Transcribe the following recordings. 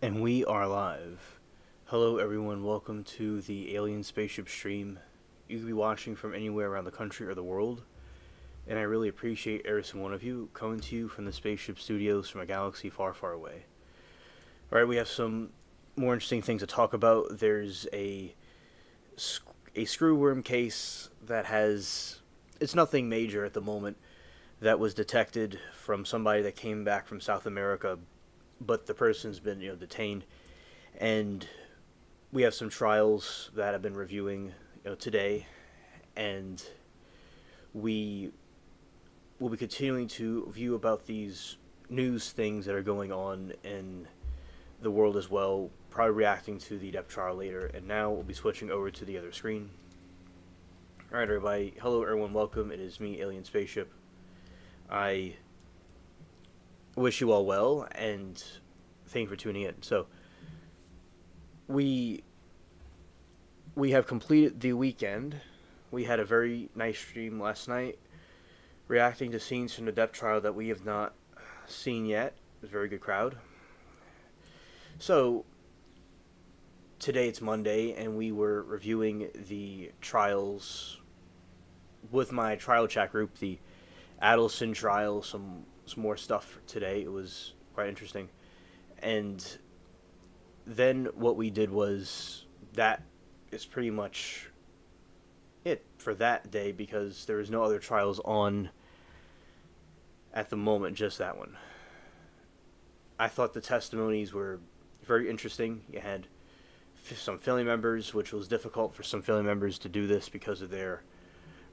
And we are live. Hello, everyone. Welcome to the Alien Spaceship stream. You could be watching from anywhere around the country or the world, and I really appreciate every single one of you coming to you from the Spaceship Studios from a galaxy far, far away. Alright, we have some more interesting things to talk about. There's a Screwworm case that has. It's nothing major at the moment, that was detected from somebody that came back from South America, but the person's been detained, and we have some trials that I've been reviewing today, and we will be continuing to view about these news things that are going on in the world as well, probably reacting to the Depp trial later, and now we'll be switching over to the other screen. Alright, everybody. Hello, everyone. Welcome. It is me, Alien Spaceship. I wish you all well, and thank you for tuning in. So, we have completed the weekend. We had a very nice stream last night, reacting to scenes from the Depp trial that we have not seen yet. It was a very good crowd. So, today it's Monday, and we were reviewing the trials with my trial chat group, the Adelson trial, some more stuff today. It was quite interesting. And then what we did was, that is pretty much it for that day, because there was no other trials on at the moment, just that one. I thought the testimonies were very interesting. You had some family members, which was difficult for some family members to do this because of their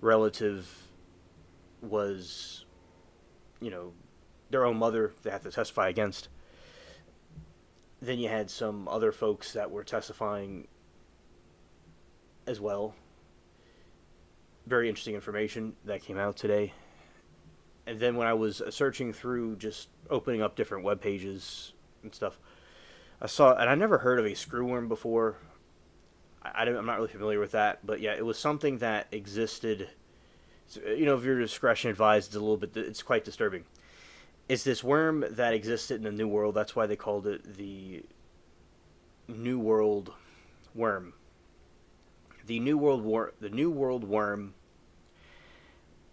relative was, their own mother they have to testify against. Then you had some other folks that were testifying as well. Very interesting information that came out today. And then when I was searching through, just opening up different web pages and stuff, I saw, and I never heard of a screwworm before. I'm not really familiar with that, but yeah, it was something that existed. If your discretion advised, it's quite disturbing. It's this worm that existed in the New World. That's why they called it the New World worm. The New World worm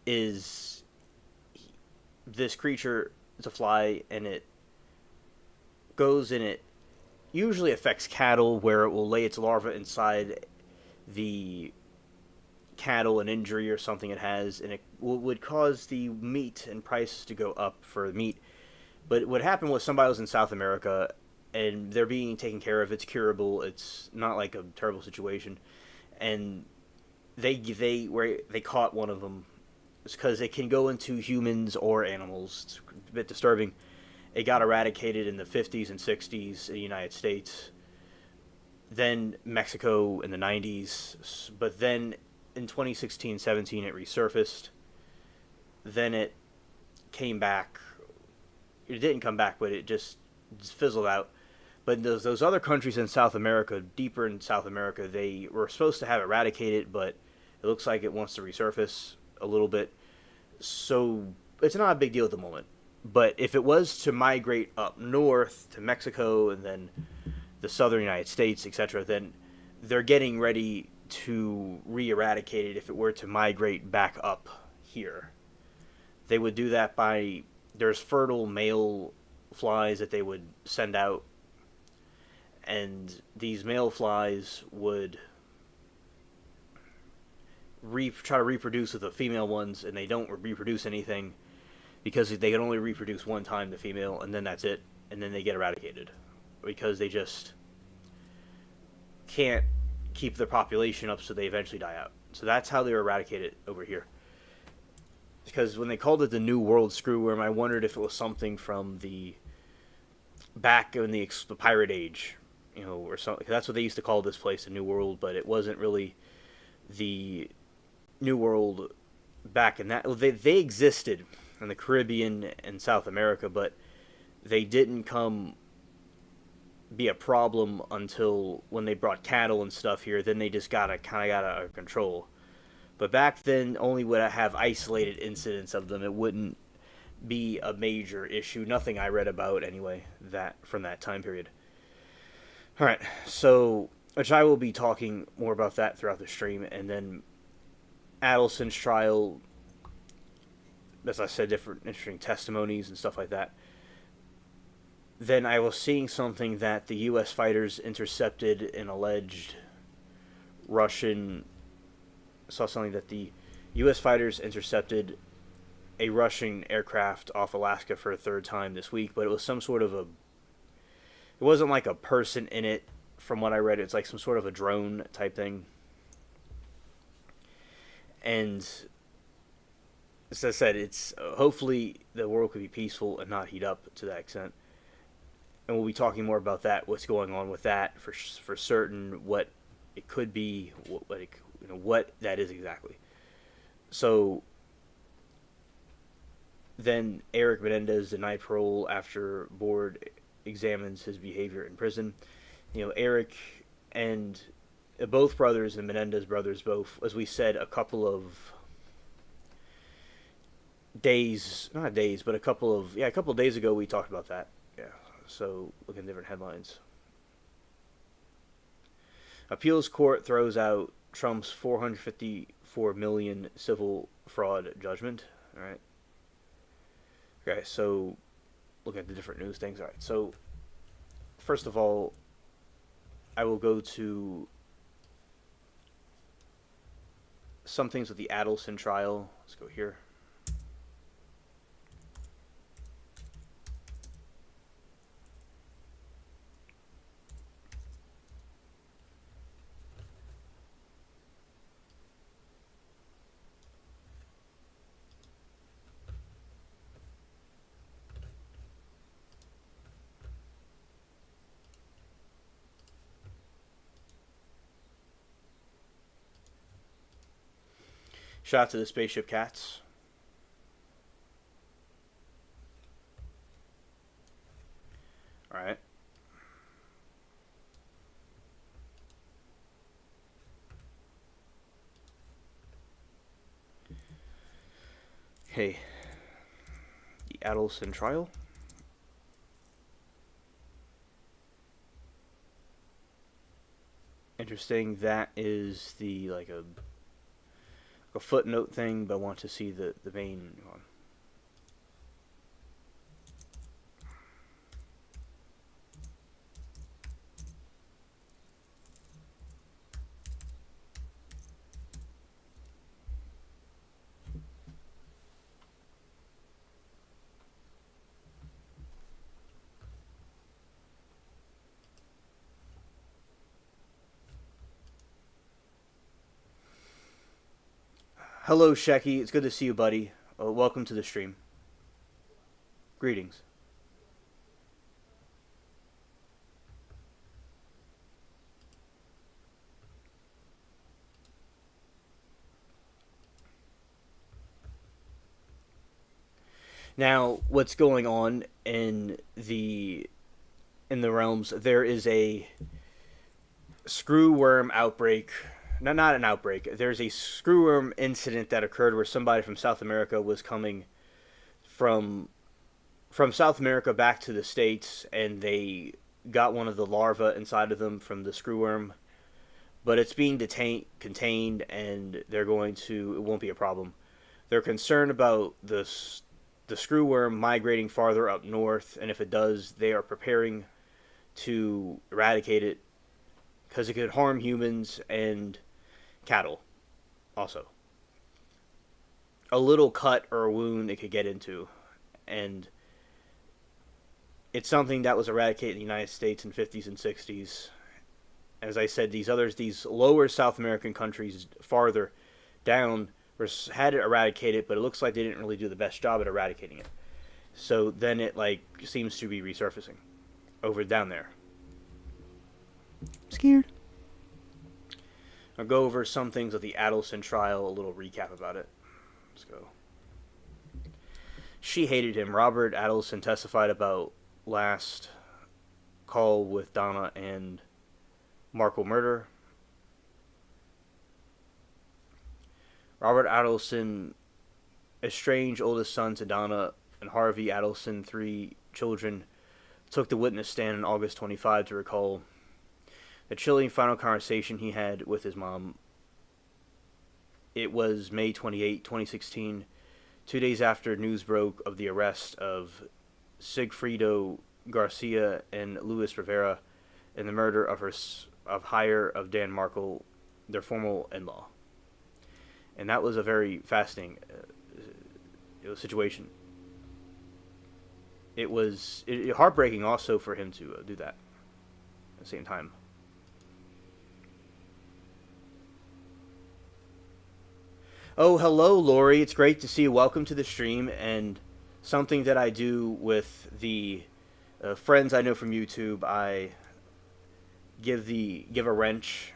is this creature. It's a fly, and it goes and it usually affects cattle, where it will lay its larva inside the cattle, an injury or something it has, and it would cause the meat and prices to go up for meat. But what happened was, somebody was in South America, and they're being taken care of. It's curable. It's not like a terrible situation, and they caught one of them, because it can go into humans or animals. It's a bit disturbing. It got eradicated in the 50s and 60s in the United States, then Mexico in the 90s, but then in 2016-17 it resurfaced. Then it came back. It didn't come back, but it just fizzled out. But those other countries in South America, deeper in South America, they were supposed to have eradicated, but it looks like it wants to resurface a little bit. So it's not a big deal at the moment. But if it was to migrate up north to Mexico and then the southern United States, etc., then they're getting ready to re-eradicate it if it were to migrate back up here. They would do that by, there's fertile male flies that they would send out, and these male flies would try to reproduce with the female ones, and they don't reproduce anything, because they can only reproduce one time, the female, and then that's it, and then they get eradicated, because they just can't keep their population up, so they eventually die out. So that's how they eradicate it over here. Because when they called it the New World Screwworm, I wondered if it was something from the back in the Pirate Age, or something. That's what they used to call this place, the New World, but it wasn't really the New World back in that. They existed in the Caribbean and South America, but they didn't be a problem until when they brought cattle and stuff here. Then they just got out of control. But back then, only would I have isolated incidents of them. It wouldn't be a major issue. Nothing I read about anyway, that from that time period. All right, so which I will be talking more about that throughout the stream, and then Adelson's trial, as I said, different interesting testimonies and stuff like that. Then I was seeing something that the U.S. fighters intercepted an alleged Russian. Saw something that the U.S. fighters intercepted a Russian aircraft off Alaska for a third time this week, but it was some sort of a. It wasn't like a person in it. From what I read, it's like some sort of a drone type thing. And as I said, it's hopefully the world could be peaceful and not heat up to that extent. And we'll be talking more about that, what's going on with that for certain, what it could be, what that is exactly. So then Eric Menendez denied parole after board examines his behavior in prison. Eric and both brothers and Menendez brothers both, as we said, a couple of days, not days, but a couple of days ago we talked about that. Yeah. So look at different headlines. Appeals court throws out Trump's $454 million civil fraud judgment. All right. Okay, so look at the different news things. All right. So first of all, I will go to some things with the Adelson trial. Let's go here. Shout out to the Spaceship Cats. All right. Okay. The Adelson trial. Interesting. That is the like a footnote thing, but I want to see the main one. Hello, Shecky. It's good to see you, buddy. Welcome to the stream. Greetings. Now, what's going on in the realms? There is a screwworm outbreak. No, not an outbreak. There's a screwworm incident that occurred where somebody from South America was coming from South America back to the States, and they got one of the larvae inside of them from the screwworm. But it's being contained, and they're going to. It won't be a problem. They're concerned about the screwworm migrating farther up north, and if it does, they are preparing to eradicate it because it could harm humans and cattle. Also, a little cut or a wound it could get into, and it's something that was eradicated in the United States in 50s and 60s. As I said, these lower South American countries farther down had it eradicated, but it looks like they didn't really do the best job at eradicating it. So then it seems to be resurfacing over down there. Scared. I'll go over some things with the Adelson trial, a little recap about it. Let's go. She hated him. Robert Adelson testified about last call with Donna and Markle murder. Robert Adelson, estranged oldest son to Donna and Harvey Adelson, 3 children, took the witness stand on August 25 to recall the chilling final conversation he had with his mom. It was May 28, 2016, 2 days after news broke of the arrest of Sigfrido Garcia and Luis Rivera and the murder of hire of Dan Markle, their former in-law. And that was a very fascinating situation. It was heartbreaking also for him to do that at the same time. Oh, hello, Lori. It's great to see you. Welcome to the stream. And something that I do with the friends I know from YouTube, I give a wrench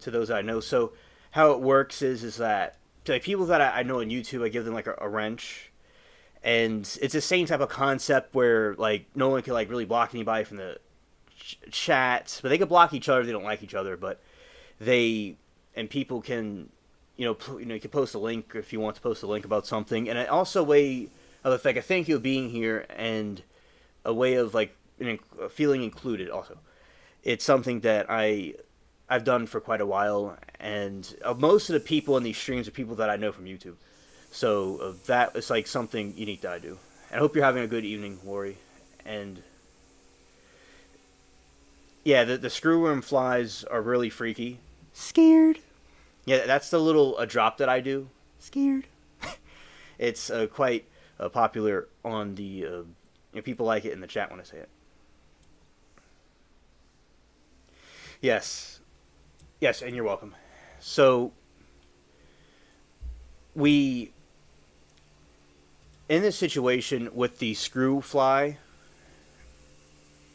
to those I know. So how it works is that to like people that I know on YouTube, I give them like a wrench. And it's the same type of concept where like no one can like really block anybody from the chat, but they can block each other if they don't like each other. But people can, you can post a link if you want to post a link about something, and also a way of like a thank you of being here and a way of like feeling included. Also, it's something that I've done for quite a while, and most of the people in these streams are people that I know from YouTube. So that is like something unique that I do. And I hope you're having a good evening, Lori. And yeah, the Screwworm flies are really freaky. Scared. Yeah, that's the little drop that I do. Scared. It's quite popular on the... people like it in the chat when I say it. Yes. Yes, and you're welcome. So, in this situation with the screw fly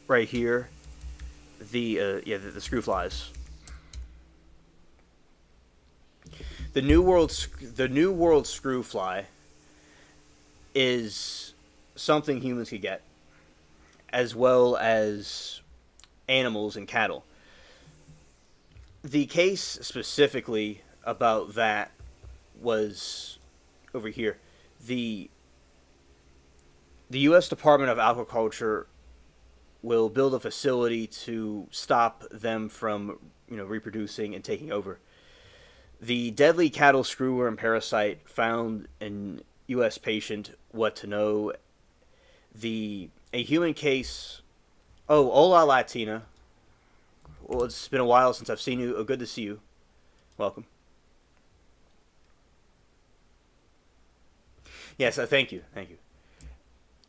right here, the screw flies. The New World screw fly is something humans could get, as well as animals and cattle. The case specifically about that was over here. The U.S. Department of Agriculture will build a facility to stop them from, reproducing and taking over. The deadly cattle screwworm parasite found in U.S. patient, what to know, a human case. Oh, hola Latina. Well, it's been a while since I've seen you. Oh, good to see you. Welcome. Yes, thank you.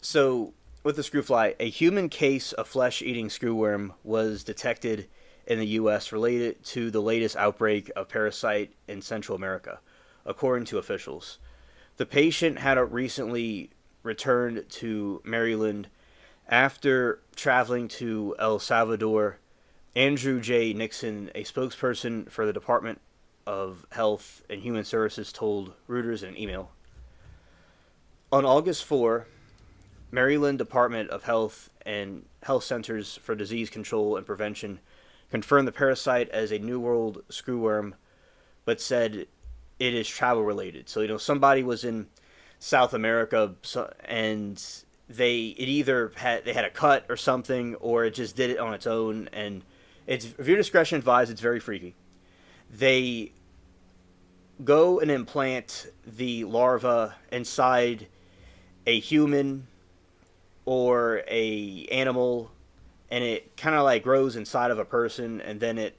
So, with the screw fly, a human case of flesh-eating screwworm was detected in the U.S. related to the latest outbreak of parasite in Central America, according to officials. The patient had recently returned to Maryland after traveling to El Salvador. Andrew J. Nixon, a spokesperson for the Department of Health and Human Services, told Reuters in an email. On August 4, Maryland Department of Health and Health Centers for Disease Control and Prevention confirmed the parasite as a New World screwworm, but said it is travel related. So, somebody was in South America and they had a cut or something, or it just did it on its own, and it's viewer discretion advised. It's very freaky. They go and implant the larva inside a human or a animal, and it kind of like grows inside of a person, and then it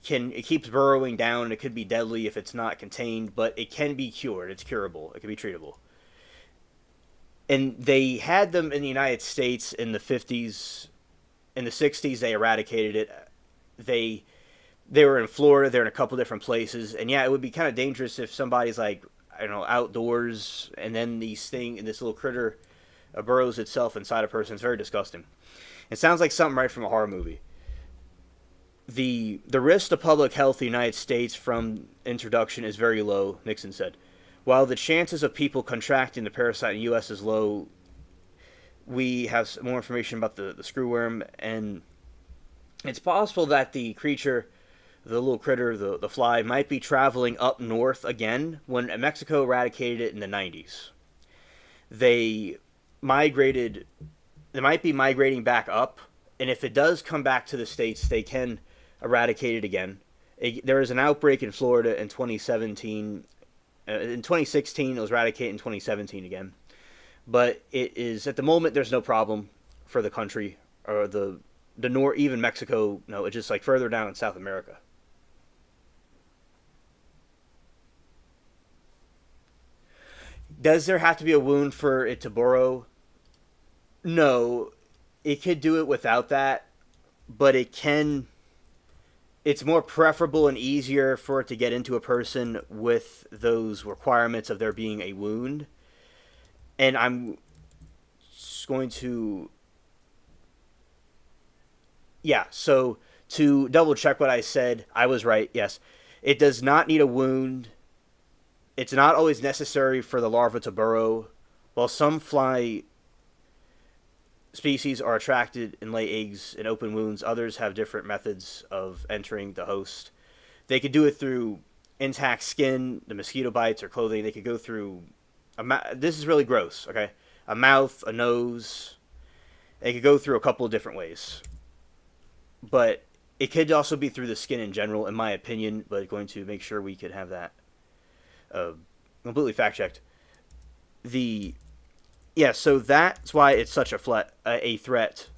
keeps burrowing down, and it could be deadly if it's not contained, but it can be cured. It's curable. It can be treatable. And they had them in the United States in the 50s. In the 60s, they eradicated it. They were in Florida. They're in a couple different places. And yeah, it would be kind of dangerous if somebody's like, outdoors, and then this little critter burrows itself inside a person. It's very disgusting. It sounds like something right from a horror movie. The risk to public health in the United States from introduction is very low, Nixon said. While the chances of people contracting the parasite in the U.S. is low, we have more information about the screwworm, and it's possible that the creature, the little critter, the fly, might be traveling up north again when Mexico eradicated it in the 90s. They might be migrating back up, and if it does come back to the States, they can eradicated again. There was an outbreak in Florida in 2017. In 2016, it was eradicated in 2017 again. But it is, at the moment, there's no problem for the country or the north, even Mexico. No, it's just like further down in South America. Does there have to be a wound for it to burrow? No, it could do it without that, but it can. It's more preferable and easier for it to get into a person with those requirements of there being a wound. And I'm going to. Yeah, so to double check what I said, I was right, yes. It does not need a wound. It's not always necessary for the larva to burrow. While some fly species are attracted and lay eggs in open wounds, others have different methods of entering the host. They could do it through intact skin, the mosquito bites, or clothing. They could go through. This is really gross, okay? A mouth, a nose. They could go through a couple of different ways. But it could also be through the skin in general, in my opinion, but going to make sure we could have that completely fact checked. So that's why it's such a threat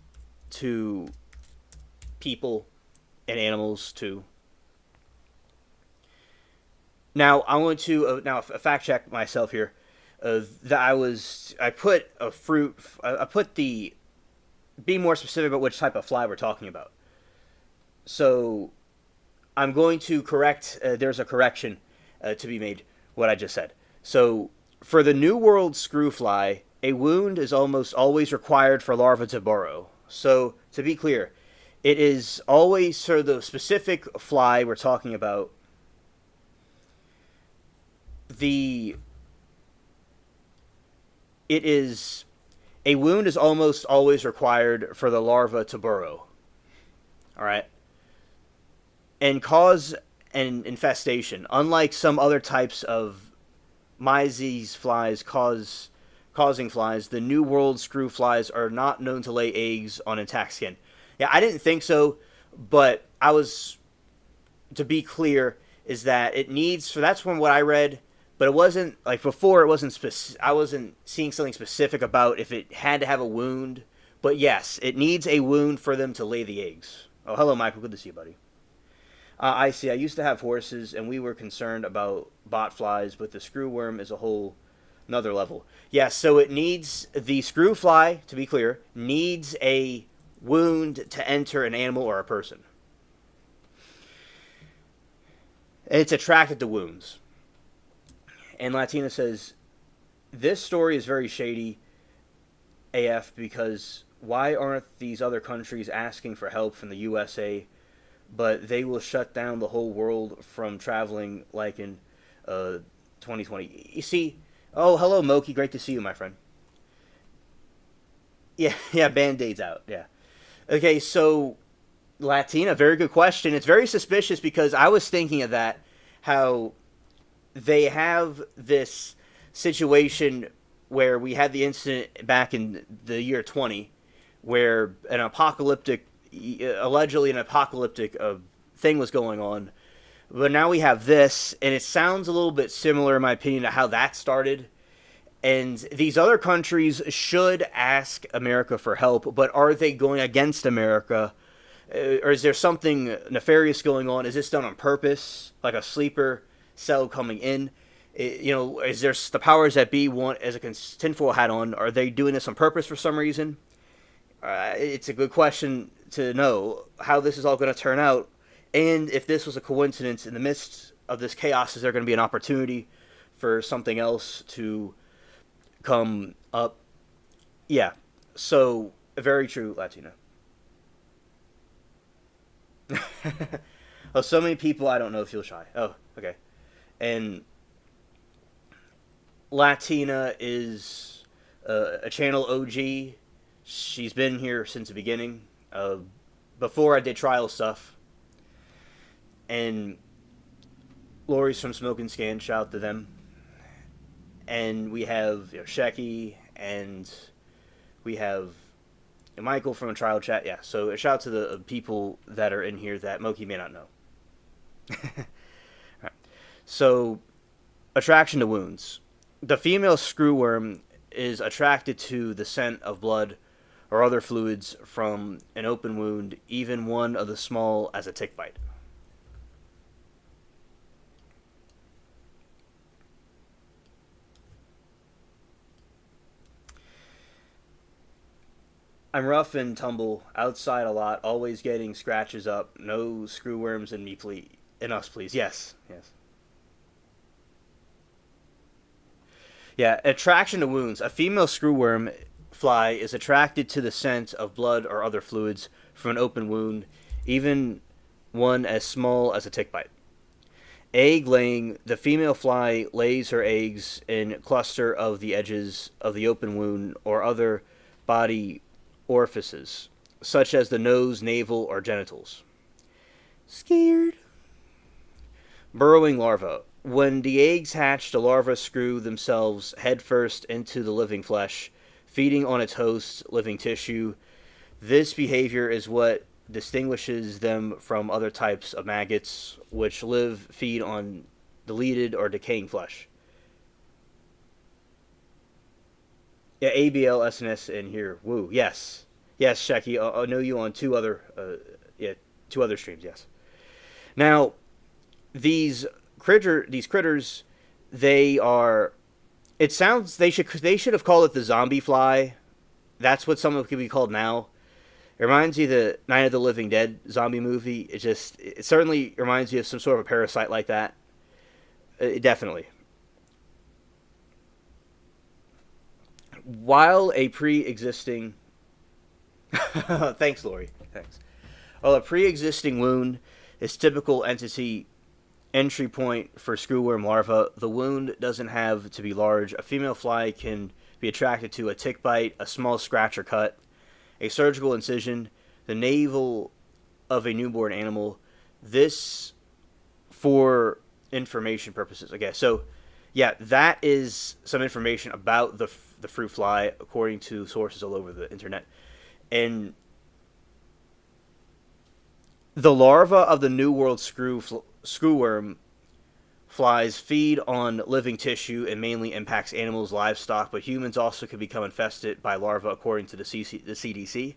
to people and animals too. Now I want to fact check myself here. I put a fruit. I put the. Be more specific about which type of fly we're talking about. So I'm going to correct. There's a correction to be made. What I just said. So for the New World screw fly, a wound is almost always required for larvae to burrow. So to be clear, it is always for the specific fly we're talking about. It is a wound is almost always required for the larva to burrow. All right, and cause an infestation. Unlike some other types of myzes flies causing flies, the New World screw flies are not known to lay eggs on intact skin. Yeah, I didn't think so, but to be clear, is that it needs, so that's from what I read, but it wasn't, like before, I wasn't seeing something specific about if it had to have a wound, but yes, it needs a wound for them to lay the eggs. Oh, hello, Michael, good to see you, buddy. I see. I used to have horses, and we were concerned about bot flies, but the screwworm is a whole another level. Yes, so it needs, the screw fly, to be clear, needs a wound to enter an animal or a person. It's attracted to wounds. And Latina says, this story is very shady AF because why aren't these other countries asking for help from the USA, but they will shut down the whole world from traveling like in 2020. You see, oh, hello, Moki. Great to see you, my friend. Yeah, Band-Aid's out, yeah. Okay, so, Latina, very good question. It's very suspicious because I was thinking of that, how they have this situation where we had the incident back in the year 20, where allegedly an apocalyptic thing was going on. But now we have this, and it sounds a little bit similar, in my opinion, to how that started. And these other countries should ask America for help, but are they going against America? Or is there something nefarious going on? Is this done on purpose, like a sleeper cell coming in? Is there the powers that be want, as a tinfoil hat on, are they doing this on purpose for some reason? It's a good question to know how this is all going to turn out, and if this was a coincidence. In the midst of this chaos, is there going to be an opportunity for something else to come up? Yeah, so very true, Latina. Oh, so many people, I don't know if you'll shy. Oh, okay. And Latina is a channel OG. She's been here since the beginning. Before I did trial stuff. And Lori's from Smoke and Scan. Shout out to them. And we have Shecky, and we have Michael from a trial chat. Yeah. So a shout out to the people that are in here that Moki may not know. Right. So attraction to wounds. The female screwworm is attracted to the scent of blood or other fluids from an open wound, even one of the small as a tick bite. I'm rough and tumble, outside a lot, always getting scratches up. No screwworms in me, please. In us, please. Yes, yes. Yeah, attraction to wounds. A female screwworm fly is attracted to the scent of blood or other fluids from an open wound, even one as small as a tick bite. Egg laying. The female fly lays her eggs in a cluster of the edges of the open wound or other body orifices, such as the nose, navel, or genitals. Scared. Burrowing larva. When the eggs hatch, the larvae screw themselves headfirst into the living flesh, feeding on its host, living tissue. This behavior is what distinguishes them from other types of maggots, which feed on deleted or decaying flesh. Yeah, ABL, SNS in here. Woo, yes. Yes, Shecky, I'll know you on two other streams, yes. Now, these critters, they are. It sounds they should have called it the zombie fly. That's what some of it could be called now. It reminds you of the Night of the Living Dead zombie movie. It certainly reminds you of some sort of a parasite like that. Definitely. While a pre-existing, thanks, Lori. Thanks. While a pre-existing wound is typical entry point for screwworm larvae, the wound doesn't have to be large. A female fly can be attracted to a tick bite, a small scratch or cut, a surgical incision, the navel of a newborn animal. This for information purposes. Okay, so yeah, that is some information about the fruit fly according to sources all over the internet. And the larva of the New World screwworm flies feed on living tissue and mainly impacts animals, livestock, but humans also could become infested by larvae according to the CDC.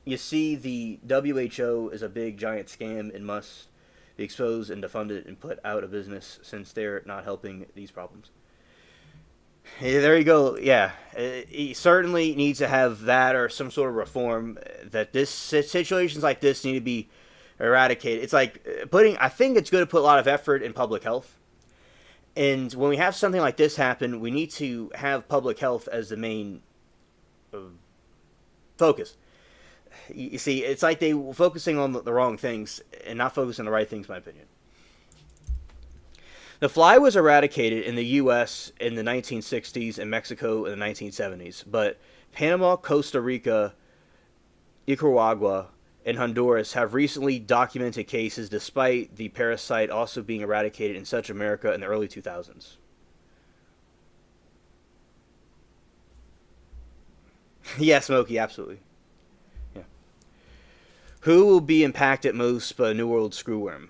You see, the WHO is a big giant scam and must be exposed and defunded and put out of business since they're not helping these problems. Yeah, there you go. Yeah, he certainly needs to have that or some sort of reform. That this situations like this need to be eradicated. It's like I think it's good to put a lot of effort in public health. And when we have something like this happen, we need to have public health as the main focus. You see, it's like they were focusing on the wrong things and not focusing on the right things, in my opinion. The fly was eradicated in the U.S. in the 1960s and Mexico in the 1970s, but Panama, Costa Rica, Nicaragua, and Honduras have recently documented cases despite the parasite also being eradicated in South America in the early 2000s. Yes, Smokey, absolutely. Yeah. Who will be impacted most by New World screwworm?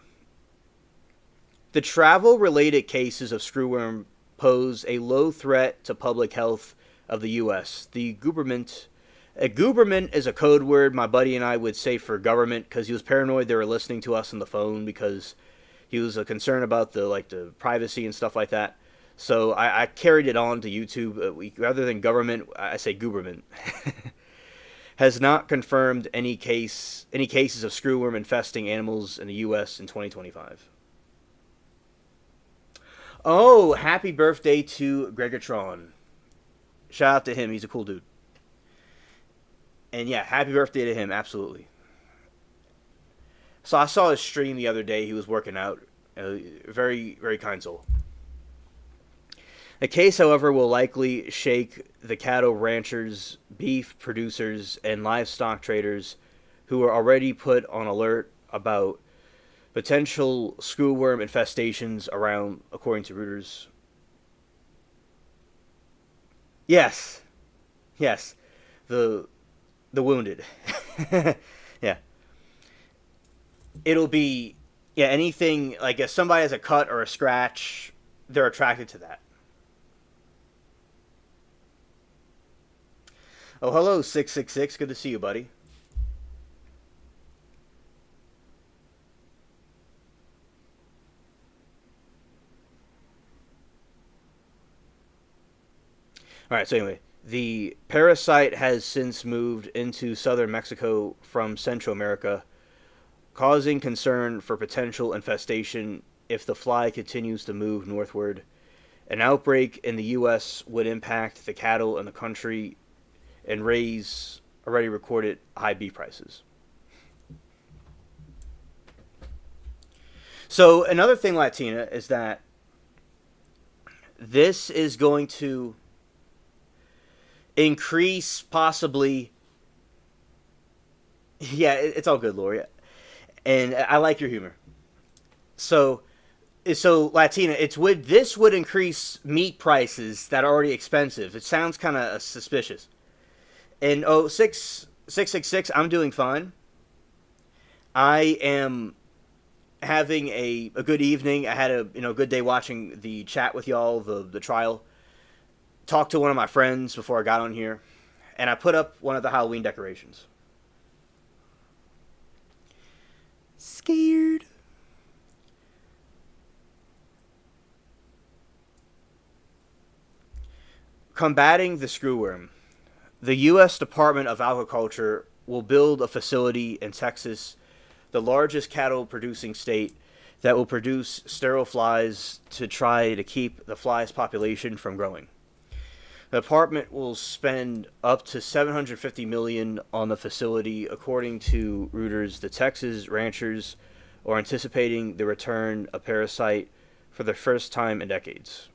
The travel-related cases of screwworm pose a low threat to public health of the U.S. The government, government is a code word my buddy and I would say for government because he was paranoid they were listening to us on the phone because he was concerned about the privacy and stuff like that. So I carried it on to YouTube. Rather than government, I say government. Has not confirmed any cases of screwworm infesting animals in the U.S. in 2025. Oh, happy birthday to Gregatron. Shout out to him. He's a cool dude. And yeah, happy birthday to him. Absolutely. So I saw his stream the other day. He was working out. Very, very kind soul. The case, however, will likely shake the cattle ranchers, beef producers, and livestock traders who are already put on alert about potential screwworm infestations around, according to Reuters. Yes. Yes, the the wounded. Yeah, it'll be yeah anything like if somebody has a cut or a scratch, they're attracted to that. Oh, hello 666. Good to see you, buddy. All right. So anyway, the parasite has since moved into southern Mexico from Central America, causing concern for potential infestation if the fly continues to move northward. An outbreak in the U.S. would impact the cattle in the country and raise already recorded high beef prices. So another thing, Latina, is that this is going to increase possibly. Yeah, it's all good, Lori, and I like your humor. So, Latina, it's would this would increase meat prices that are already expensive. It sounds kind of suspicious. And oh, 666, I'm doing fine. I am having a good evening. I had a good day watching the chat with y'all, the trial. Talked to one of my friends before I got on here, and I put up one of the Halloween decorations. Scared. Combating the screwworm. The U.S. Department of Agriculture will build a facility in Texas, the largest cattle producing state, that will produce sterile flies to try to keep the flies population from growing. The department will spend up to 750 million on the facility, according to Reuters. The Texas ranchers are anticipating the return of parasite for the first time in decades.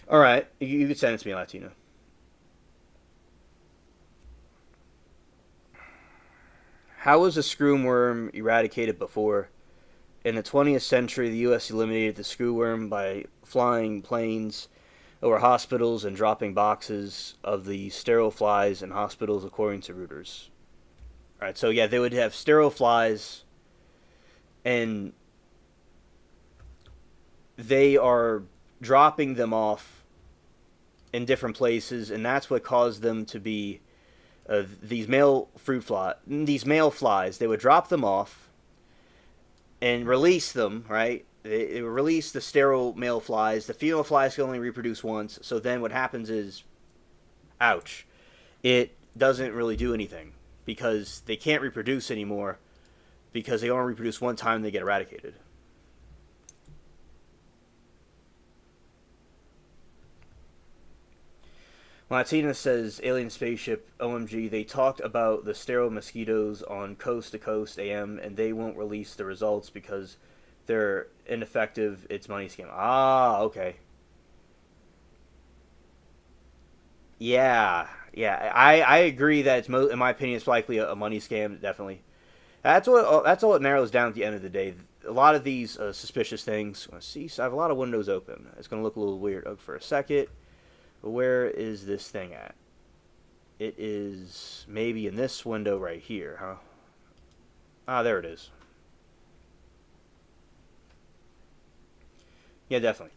All right, you could send it to me, Latino. How was the screwworm eradicated before? In the 20th century, the U.S. eliminated the screwworm by flying planes over hospitals and dropping boxes of the sterile flies in hospitals, according to Reuters. All right, so yeah, they would have sterile flies, and they are dropping them off in different places, and that's what caused them to be these male flies. They would drop them off and release them. Right, they would release the sterile male flies. The female flies can only reproduce once. So then what happens is, ouch, it doesn't really do anything because they can't reproduce anymore because they only reproduce one time and they get eradicated. Latina says alien spaceship OMG. They talked about the sterile mosquitoes on Coast to Coast AM, and they won't release the results because they're ineffective. It's money scam. Ah, okay. Yeah, yeah. I agree that in my opinion, it's likely a money scam. Definitely. That's all it narrows down at the end of the day. A lot of these suspicious things. See, so I have a lot of windows open. It's gonna look a little weird for a second. Where is this thing at? It is maybe in this window right here, huh? Ah, there it is. Yeah, definitely.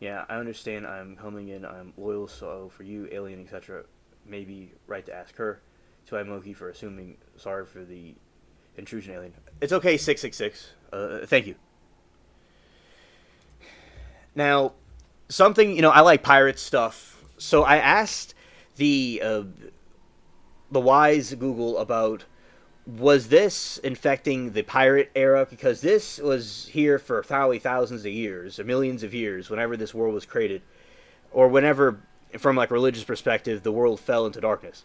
Yeah, I understand I'm coming in, I'm loyal, so for you, alien, etc., maybe right to ask her. To Moki for assuming, sorry for the intrusion, alien. It's okay, 666. Thank you. Now, something, I like pirate stuff, so I asked the wise Google about was this infecting the pirate era, because this was here for probably thousands of years or millions of years whenever this world was created, or whenever, from like a religious perspective, the world fell into darkness.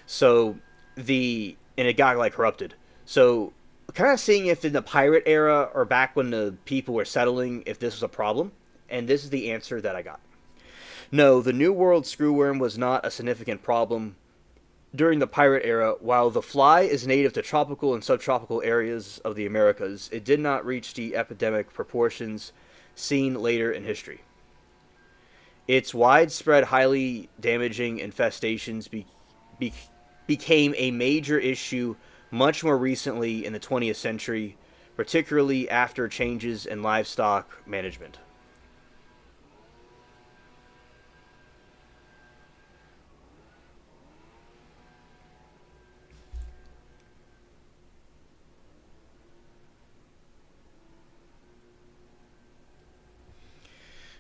So and it got like corrupted. So kind of seeing if in the pirate era or back when the people were settling, if this was a problem, and this is the answer that I got. No, the New World screwworm was not a significant problem During the pirate era, while the fly is native to tropical and subtropical areas of the Americas, it did not reach the epidemic proportions seen later in history. Its widespread, highly damaging infestations be, became a major issue much more recently in the 20th century, particularly after changes in livestock management.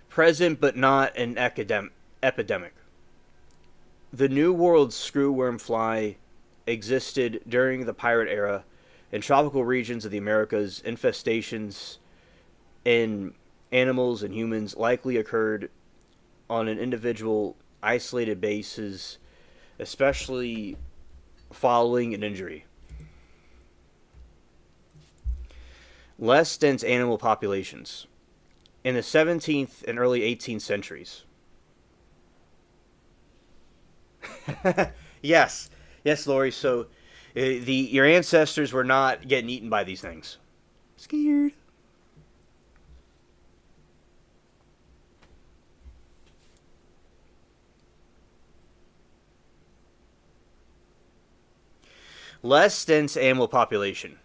Present but not an epidemic. The New World screwworm fly existed during the pirate era in tropical regions of the Americas. Infestations in animals and humans likely occurred on an individual, isolated basis, especially following an injury. Less dense animal populations. In the 17th and early 18th centuries. Yes, yes, Lori. So, your ancestors were not getting eaten by these things. Scared. Less dense animal population.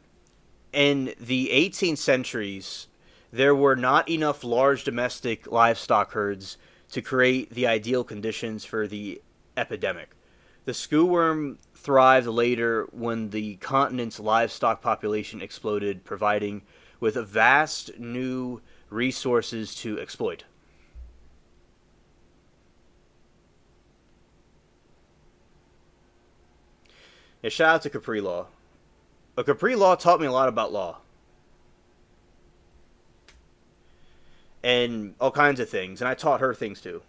In the 18th centuries, there were not enough large domestic livestock herds to create the ideal conditions for the epidemic. The screwworm thrived later when the continent's livestock population exploded, providing with a vast new resources to exploit. Yeah, shout out to Capri Law. A Capri Law taught me a lot about law. And all kinds of things, and I taught her things too.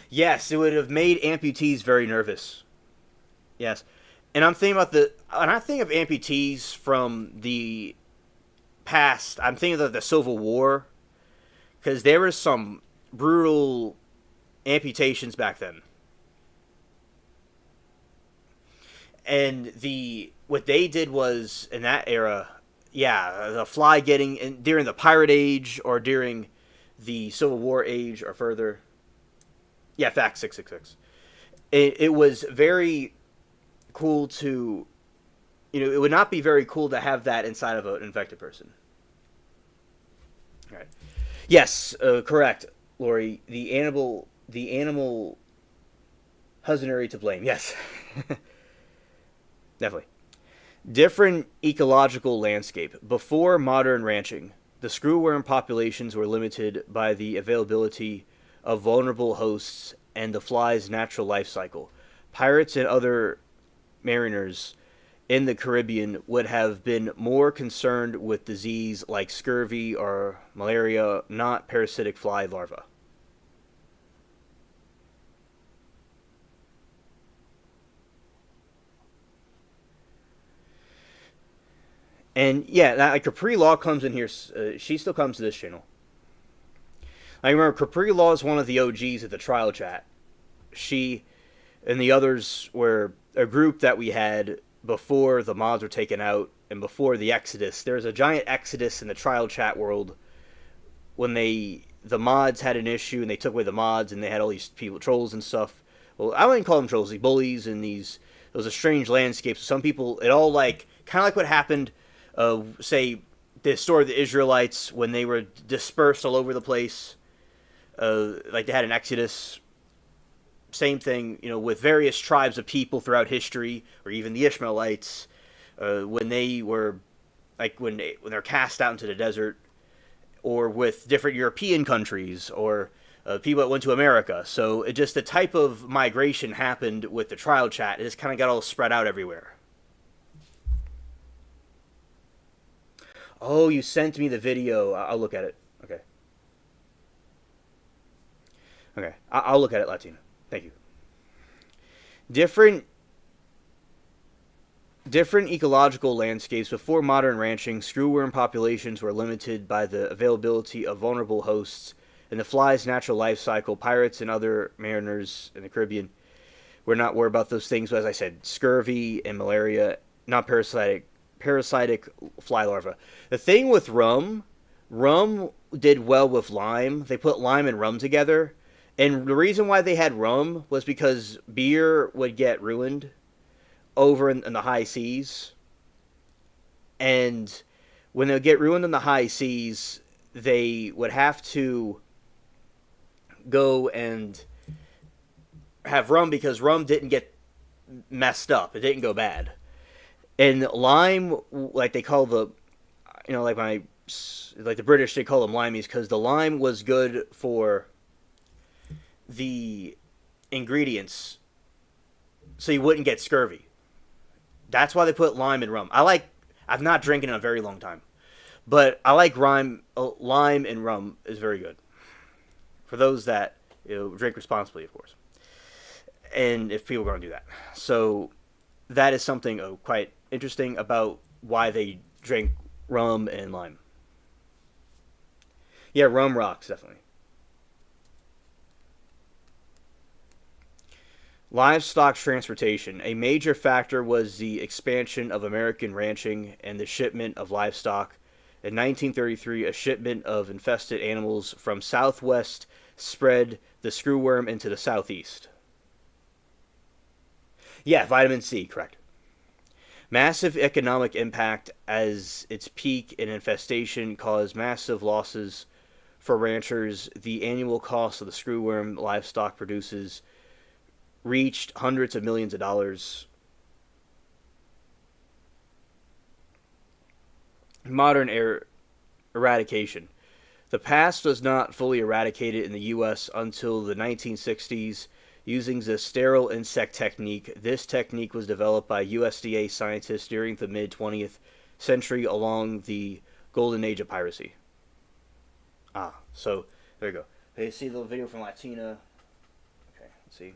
Yes, it would have made amputees very nervous. Yes, and I'm thinking about when I think of amputees from the past, I'm thinking of the Civil War because there was some brutal amputations back then, and the what they did was in that era, yeah, the fly getting in, during the pirate age or during the Civil War age or further. Yeah, fact 666. It was very cool to, it would not be very cool to have that inside of an infected person. All right. Yes, correct, Lori. The animal husbandry to blame. Yes, definitely. Different ecological landscape. Before modern ranching, the screwworm populations were limited by the availability of vulnerable hosts and the fly's natural life cycle. Pirates and other mariners in the Caribbean would have been more concerned with disease like scurvy or malaria, not parasitic fly larvae. And yeah, like Capri Law comes in here. She still comes to this channel. I remember Capri Law is one of the OGs at the trial chat. She and the others were a group that we had before the mods were taken out and before the Exodus. There was a giant Exodus in the trial chat world when the mods had an issue and they took away the mods and they had all these people, trolls and stuff. Well, I wouldn't call them trolls, these bullies and these. It was a strange landscape. So some people, it all kind of like what happened, say, the story of the Israelites when they were dispersed all over the place. Like they had an Exodus. Same thing, with various tribes of people throughout history, or even the Ishmaelites, when they were, when they're cast out into the desert, or with different European countries, or people that went to America. So it just the type of migration happened with the trial chat. It just kind of got all spread out everywhere. Oh, you sent me the video. I'll look at it. Okay. Okay. I'll look at it, Latina. Thank you. Different ecological landscapes. Before modern ranching, screwworm populations were limited by the availability of vulnerable hosts and the fly's natural life cycle. Pirates and other mariners in the Caribbean We're not worried about those things. But as I said, scurvy and malaria, not parasitic fly larvae. The thing with rum did well with lime. They put lime and rum together. And the reason why they had rum was because beer would get ruined over in the high seas. And when they would get ruined in the high seas, they would have to go and have rum because rum didn't get messed up. It didn't go bad. And lime, like they call the, like the British, they call them limeys because the lime was good for the ingredients so you wouldn't get scurvy. That's why they put lime in rum. I've not drank in a very long time, but I like lime and rum is very good for those that drink responsibly, of course, and if people are going to do that. So that is something quite interesting about why they drink rum and lime. Yeah, rum rocks, definitely. Livestock transportation. A major factor was the expansion of American ranching and the shipment of livestock. In 1933, a shipment of infested animals from southwest spread the screwworm into the southeast. Yeah, vitamin C, correct. Massive economic impact as its peak and infestation caused massive losses for ranchers. The annual cost of the screwworm livestock produces reached hundreds of millions of dollars. Modern eradication. The past was not fully eradicated in the U.S. until the 1960s using the sterile insect technique. This technique was developed by USDA scientists during the mid-20th century along the golden age of piracy. So there you go. Hey, see the little video from Latina. Okay, let's see.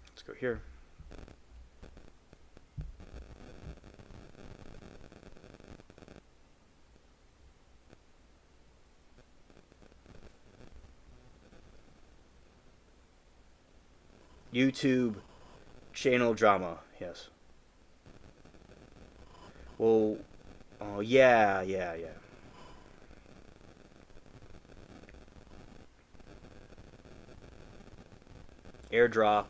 Let's go here. YouTube channel drama, yes. Well, oh yeah. Airdrop.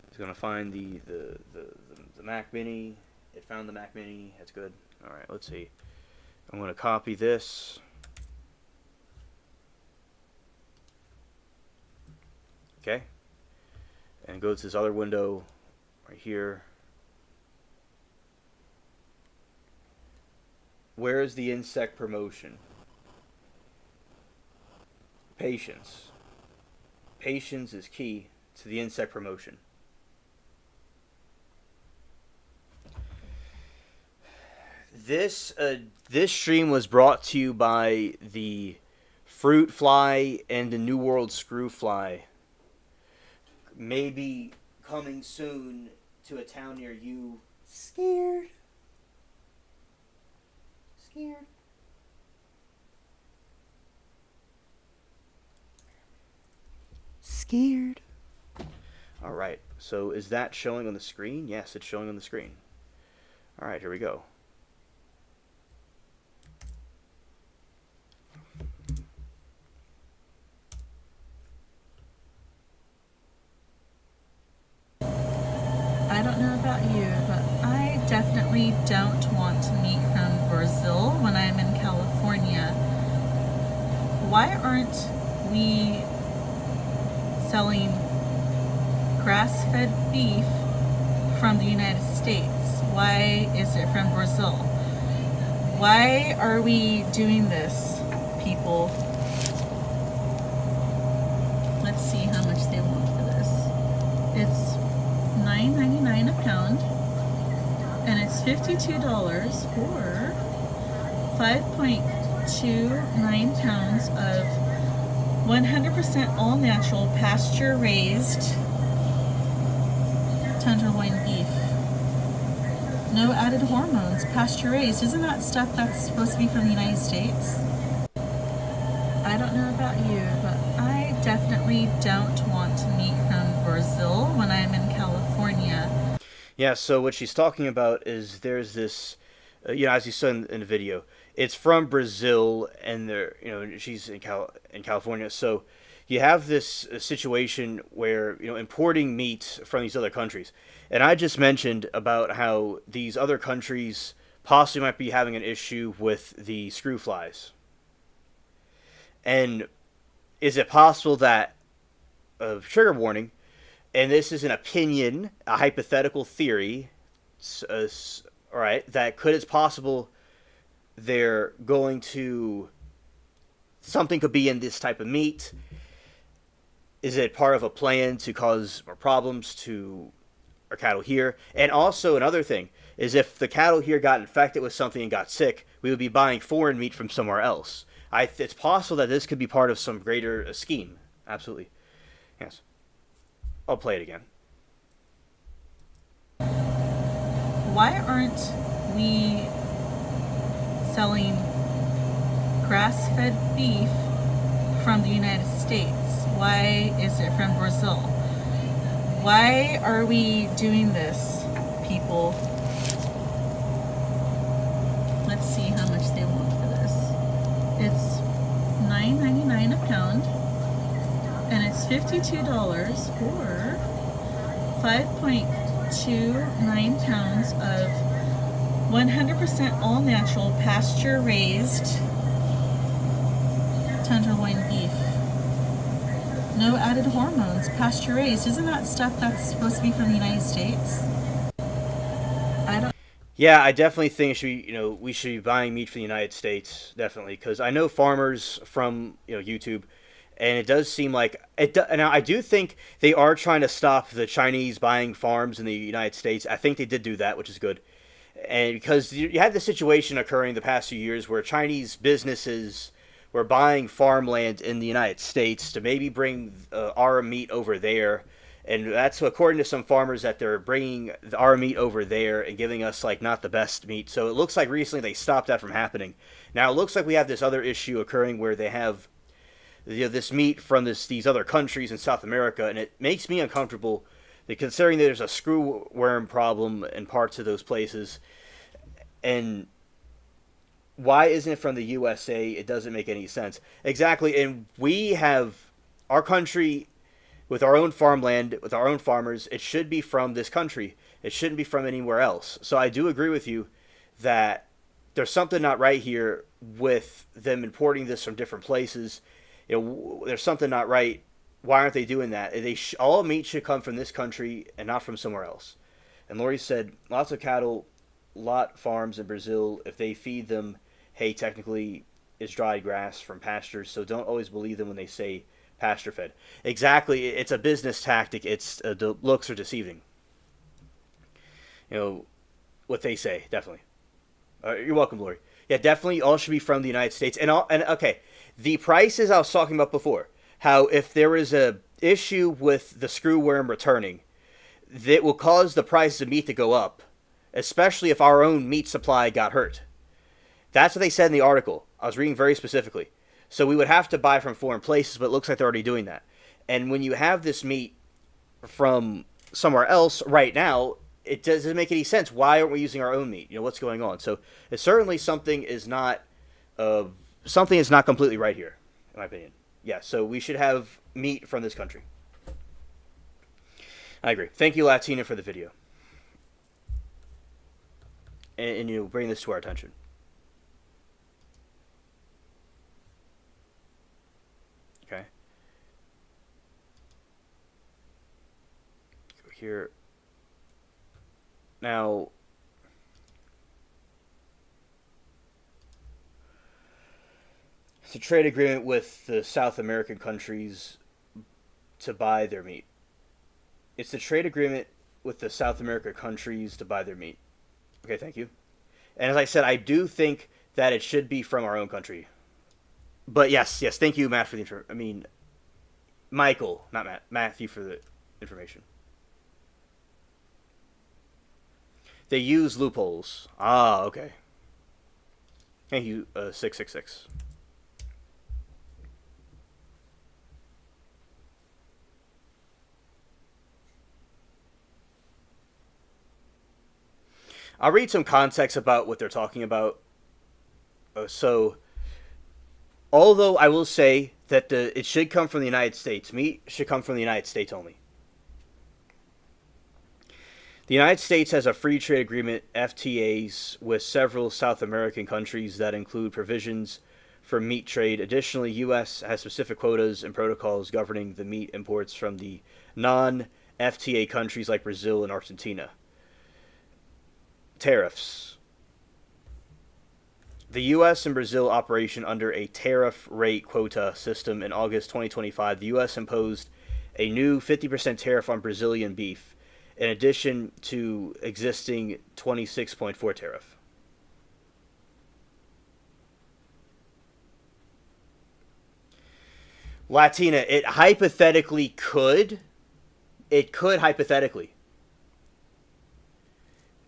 It's gonna find the Mac Mini. It found the Mac Mini. That's good. All right, let's see. I'm gonna copy this. Okay. And go to this other window right here. Where is the insect promotion? Patience. Patience is key to the insect promotion. This stream was brought to you by the fruit fly and the New World screw fly. Maybe coming soon to a town near you. Scared. Alright, so is that showing on the screen? Yes, it's showing on the screen. Alright, here we go. I don't know about you, but I definitely don't want meat from Brazil when I'm in California. Why aren't we selling grass-fed beef from the United States? Why is it from Brazil? Why are we doing this, people? Let's see how much they want for this. It's $9.99 a pound, and it's $52 for 5.29 pounds of 100% all natural pasture raised tenderloin beef. No added hormones, pasture raised. Isn't that stuff that's supposed to be from the United States? I don't know about you, but I definitely don't want meat from Brazil when I'm in California. Yeah, so what she's talking about is there's this, as you saw in the video, it's from Brazil, and she's in California. So you have this situation where importing meat from these other countries, and I just mentioned about how these other countries possibly might be having an issue with the screw flies, and is it possible that trigger warning? And this is an opinion, a hypothetical theory, all right, that could it's possible they're going to something could be in this type of meat. Is it part of a plan to cause more problems to our cattle here? And also another thing is if the cattle here got infected with something and got sick, we would be buying foreign meat from somewhere else. It's possible that this could be part of some greater scheme. Absolutely, yes. I'll play it again. Why aren't we selling grass-fed beef from the United States? Why is it from Brazil? Why are we doing this, people? Let's see how much they want for this. It's $9.99 a pound, and it's $52 for 5.29 pounds of 100% all natural pasture raised tenderloin beef. No added hormones, pasture raised. Isn't that stuff that's supposed to be from the United States? I don't. Yeah, I definitely think we should be buying meat from the United States, definitely, because I know farmers from YouTube, and it does seem like and I do think they are trying to stop the Chinese buying farms in the United States. I think they did do that, which is good, and because you had this situation occurring the past few years where Chinese businesses were buying farmland in the United States to maybe bring our meat over there. And that's according to some farmers that they're bringing our meat over there and giving us like not the best meat. So it looks like recently they stopped that from happening. Now it looks like we have this other issue occurring where they have this meat from these other countries in South America, and it makes me uncomfortable considering there's a screwworm problem in parts of those places. And why isn't it from the USA? It doesn't make any sense. Exactly, and we have our country with our own farmland, with our own farmers. It should be from this country. It shouldn't be from anywhere else. So I do agree with you that there's something not right here with them importing this from different places. There's something not right. Why aren't they doing that? All meat should come from this country and not from somewhere else. And Lori said, lots of cattle, lot farms in Brazil, if they feed them hay, technically is dried grass from pastures. So don't always believe them when they say pasture fed. Exactly, it's a business tactic. It's the looks are deceiving. What they say, definitely. You're welcome, Lori. Yeah, definitely all should be from the United States. And okay, the prices I was talking about before, how if there is a issue with the screwworm returning, that will cause the prices of meat to go up, especially if our own meat supply got hurt. That's what they said in the article. I was reading very specifically. So we would have to buy from foreign places, but it looks like they're already doing that. And when you have this meat from somewhere else right now, it doesn't make any sense. Why aren't we using our own meat? What's going on? So it's certainly something is not completely right here, in my opinion. Yeah, so we should have meat from this country. I agree. Thank you, Latina, for the video. And bring this to our attention. Okay. Go here. Now, it's a trade agreement with the South American countries to buy their meat. It's the trade agreement with the South American countries to buy their meat. Okay, thank you. And as I said, I do think that it should be from our own country. But yes, thank you, Matt, for the information. I mean, Michael, not Matt. Matthew for the information. They use loopholes. Ah, okay. Thank you, 666. I'll read some context about what they're talking about. So, although I will say that it should come from the United States, meat should come from the United States only. The United States has a free trade agreement, FTAs, with several South American countries that include provisions for meat trade. Additionally, U.S. has specific quotas and protocols governing the meat imports from the non-FTA countries like Brazil and Argentina. Tariffs. The U.S. and Brazil operation under a tariff rate quota system. In August 2025, the U.S. imposed a new 50% tariff on Brazilian beef, in addition to existing 26.4 tariff. Latina, it hypothetically could. It could hypothetically.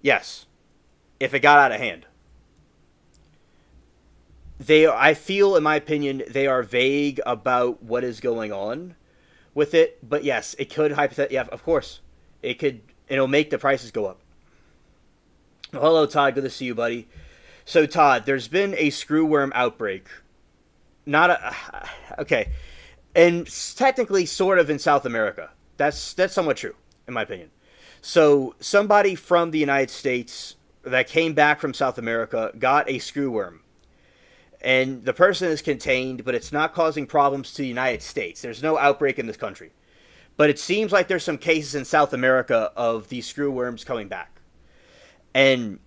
Yes. If it got out of hand. I feel, in my opinion, they are vague about what is going on with it. But yes, it could hypothetically. Yeah, of course. It could. It'll make the prices go up. Well, hello, Todd. Good to see you, buddy. So, Todd, there's been a screwworm outbreak. Not a. Okay. And technically, sort of in South America. That's somewhat true, in my opinion. So, somebody from the United States that came back from South America got a screwworm. And the person is contained, but it's not causing problems to the United States. There's no outbreak in this country. But it seems like there's some cases in South America of these screwworms coming back. And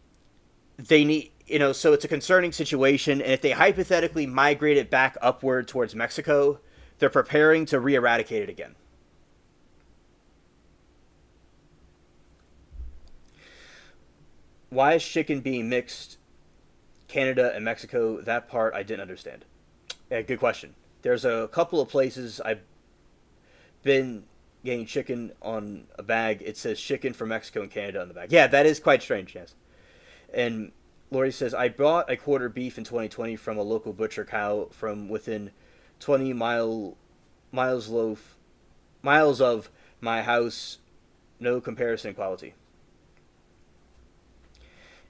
they need, so it's a concerning situation. And if they hypothetically migrate it back upward towards Mexico, they're preparing to re-eradicate it again. Why is chicken being mixed Canada and Mexico? That part I didn't understand. Yeah, good question. There's a couple of places I've been getting chicken on a bag. It says chicken from Mexico and Canada on the bag. Yeah, that is quite strange, yes. And Lori says, I bought a quarter beef in 2020 from a local butcher cow from within 20 miles of my house. No comparison quality.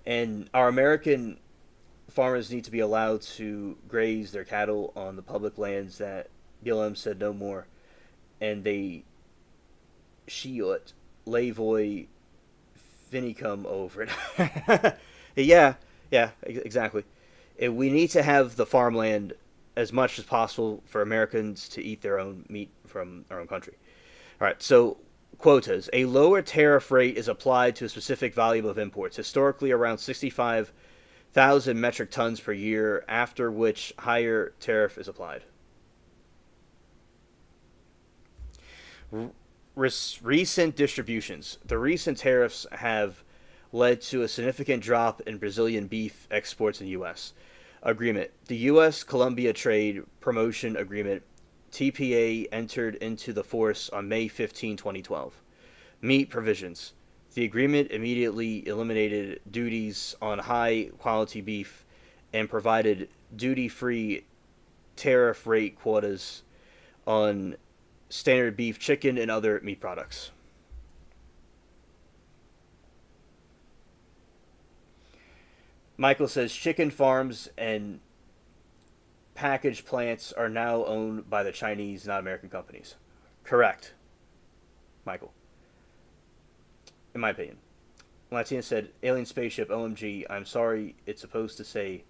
And our American farmers need to be allowed to graze their cattle on the public lands that BLM said no more. And they shiot lavoy finicum over it. yeah, exactly. And we need to have the farmland as much as possible for Americans to eat their own meat from our own country. All right, so quotas. A lower tariff rate is applied to a specific volume of imports, historically around 65,000 metric tons per year, after which higher tariff is applied. Recent distributions. The recent tariffs have led to a significant drop in Brazilian beef exports in the U.S. Agreement. The U.S.-Colombia Trade Promotion Agreement, TPA, entered into the force on May 15, 2012. Meat provisions. The agreement immediately eliminated duties on high-quality beef and provided duty-free tariff rate quotas on standard beef, chicken, and other meat products. Michael says chicken farms and packaged plants are now owned by the Chinese, not American companies. Correct, Michael. In my opinion. Latina said, alien spaceship, OMG, I'm sorry, it's supposed to say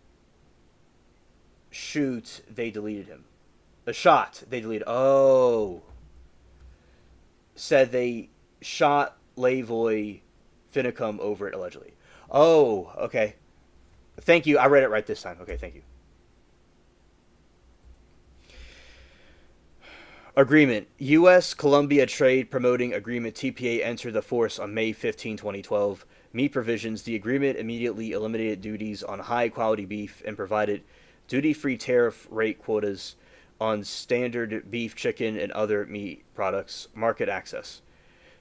shoot, they deleted him. A shot, they deleted. Oh. Said they shot Lavoy Finicum over it, allegedly. Oh, okay. Thank you. I read it right this time. Okay, thank you. Agreement. U.S.-Colombia Trade Promoting Agreement, TPA, entered the force on May 15, 2012. Meat provisions. The agreement immediately eliminated duties on high-quality beef and provided duty-free tariff rate quotas on standard beef, chicken, and other meat products. Market access.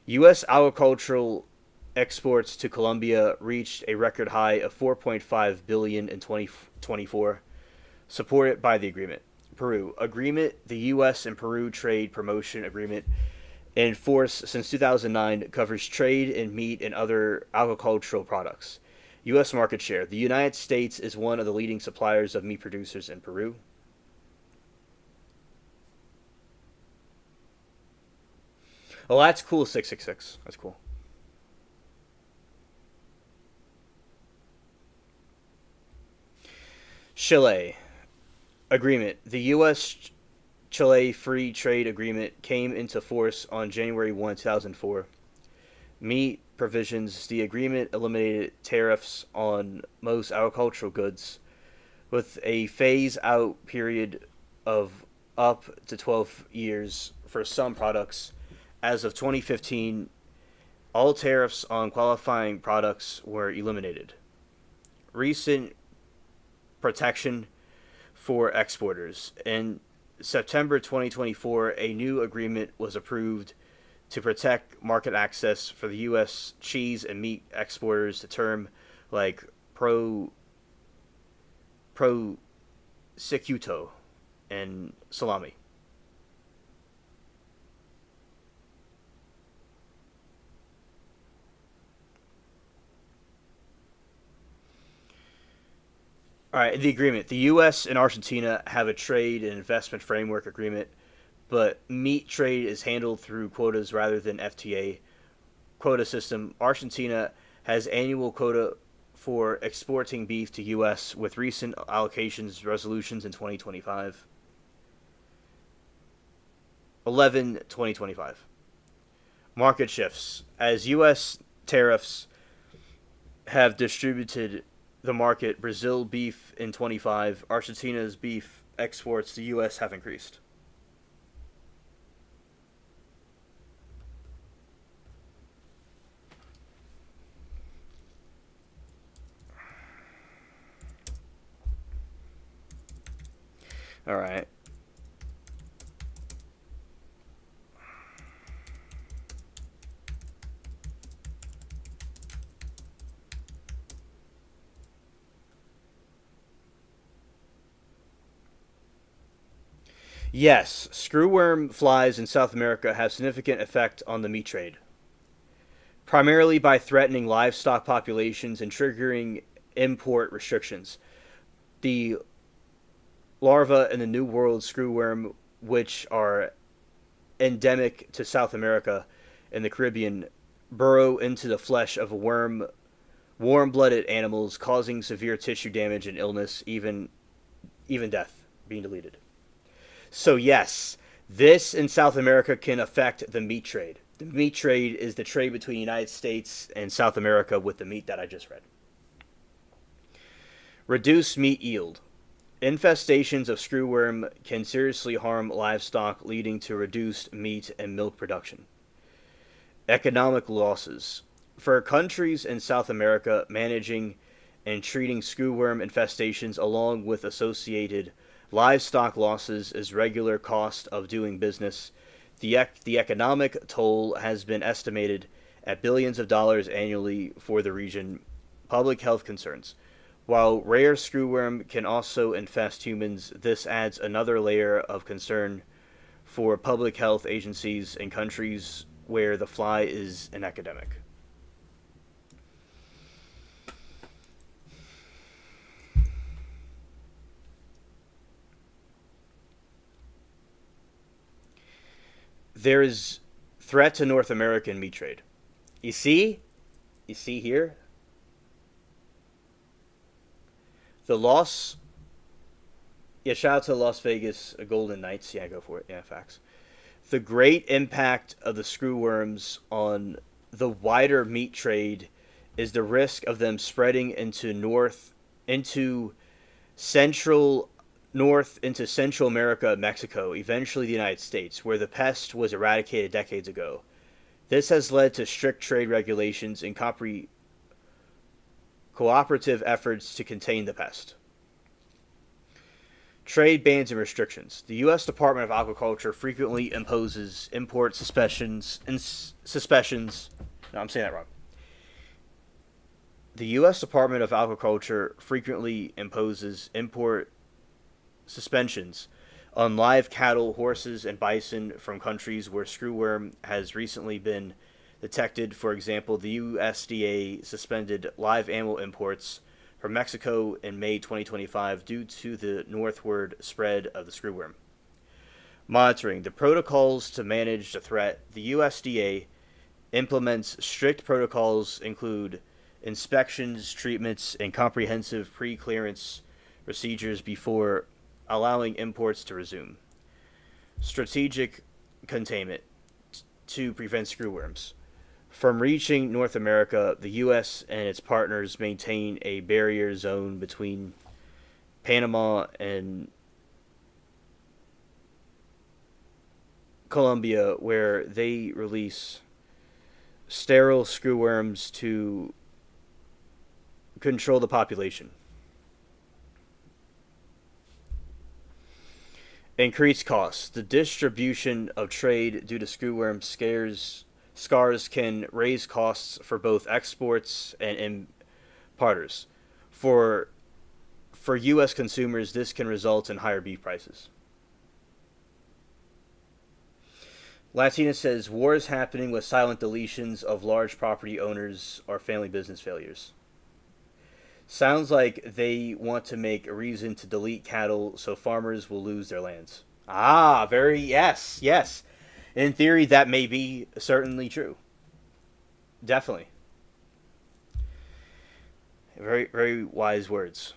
U.S. agricultural exports to Colombia reached a record high of $4.5 billion in 2024, supported by the agreement. Peru. Agreement. The U.S. and Peru Trade Promotion Agreement, in force since 2009, covers trade in meat and other agricultural products. U.S. market share. The United States is one of the leading suppliers of meat producers in Peru. Oh, that's cool. 666. That's cool. Chile agreement. The U.S. Chile Free Trade Agreement came into force on January 1, 2004. Meat provisions. The agreement eliminated tariffs on most agricultural goods with a phase out period of up to 12 years for some products. As of 2015, all tariffs on qualifying products were eliminated. Recent protection for exporters. In September 2024, a new agreement was approved to protect market access for the U.S. cheese and meat exporters to term like prosciutto and salami. All right, the agreement. The U.S. and Argentina have a trade and investment framework agreement, but meat trade is handled through quotas rather than FTA quota system. Argentina has annual quota for exporting beef to U.S. with recent allocations resolutions in 2025. 11/2025. Market shifts. As U.S. tariffs have distributed the market, Brazil beef in 25, Argentina's beef exports to U.S. have increased. All right. Yes, screwworm flies in South America have significant effect on the meat trade, primarily by threatening livestock populations and triggering import restrictions. The larvae in the New World screwworm, which are endemic to South America and the Caribbean, burrow into the flesh of warm-blooded animals, causing severe tissue damage and illness, even death, being deleted. So yes, this in South America can affect the meat trade. The meat trade is the trade between the United States and South America with the meat that I just read. Reduce meat yield. Infestations of screwworm can seriously harm livestock, leading to reduced meat and milk production. Economic losses. For countries in South America, managing and treating screwworm infestations along with associated livestock losses is regular cost of doing business. The economic toll has been estimated at billions of dollars annually for the region. Public health concerns. While rare screwworm can also infest humans, this adds another layer of concern for public health agencies in countries where the fly is an epidemic. There is threat to North American meat trade. You see? You see here? The loss. Yeah, shout out to Las Vegas Golden Knights. Yeah, go for it. Yeah, facts. The great impact of the screwworms on the wider meat trade is the risk of them spreading into central into Central America, Mexico, eventually the United States, where the pest was eradicated decades ago. This has led to strict trade regulations and cooperative efforts to contain the pest. Trade bans and restrictions. The U.S. Department of Agriculture frequently imposes import suspensions. No, I'm saying that wrong. The U.S. Department of Agriculture frequently imposes import suspensions on live cattle, horses, and bison from countries where screwworm has recently been detected. For example, the USDA suspended live animal imports from Mexico in May 2025 due to the northward spread of the screwworm. Monitoring the protocols to manage the threat. The USDA implements strict protocols include inspections, treatments, and comprehensive pre-clearance procedures before allowing imports to resume. Strategic containment to prevent screwworms. From reaching North America, the U.S. and its partners maintain a barrier zone between Panama and Colombia where they release sterile screwworms to control the population. Increased costs. The distribution of trade due to screwworm scars can raise costs for both exports and importers. For U.S. consumers, this can result in higher beef prices. Latina says, wars happening with silent deletions of large property owners or family business failures. Sounds like they want to make a reason to delete cattle so farmers will lose their lands. Ah, yes. In theory, that may be certainly true. Definitely. Very, very wise words.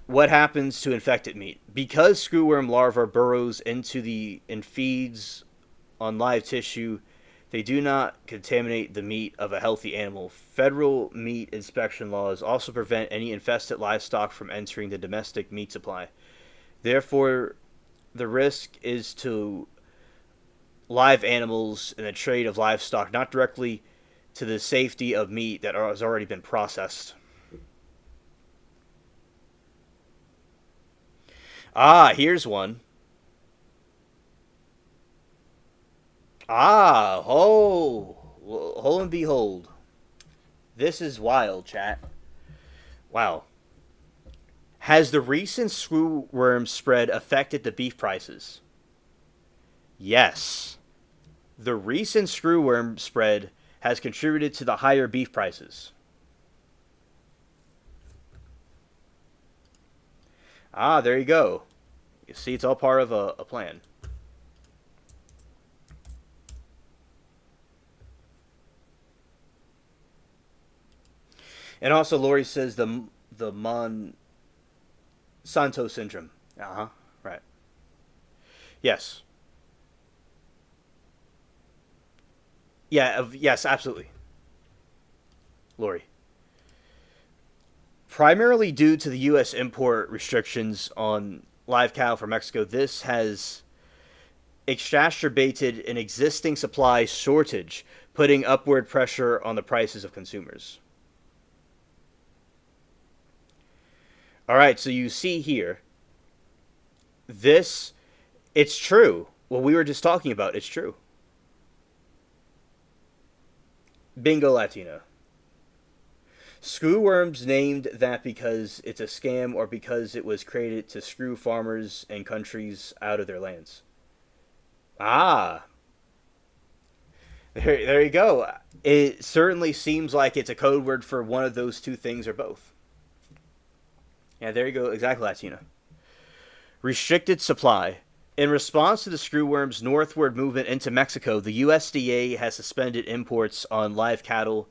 What happens to infected meat? Because screwworm larvae burrows and feeds on live tissue, they do not contaminate the meat of a healthy animal. Federal meat inspection laws also prevent any infested livestock from entering the domestic meat supply. Therefore, the risk is to live animals and the trade of livestock, not directly to the safety of meat that has already been processed. Ah, here's one. Ah, oh, lo and behold. This is wild, chat. Wow. Has the recent screwworm spread affected the beef prices? Yes. The recent screwworm spread has contributed to the higher beef prices. Ah, there you go. You see, it's all part of a plan. And also, Lori says the Monsanto syndrome. Right. Yes. Yeah. Yes. Absolutely. Lori. Primarily due to the U.S. import restrictions on live cattle from Mexico, this has exacerbated an existing supply shortage, putting upward pressure on the prices of consumers. All right, so you see here, it's true. What we were just talking about, it's true. Bingo, Latina. Screwworms named that because it's a scam or because it was created to screw farmers and countries out of their lands. Ah. There you go. It certainly seems like it's a code word for one of those two things or both. Yeah, there you go. Exactly, Latina. Restricted supply. In response to the screwworm's northward movement into Mexico, the USDA has suspended imports on live cattle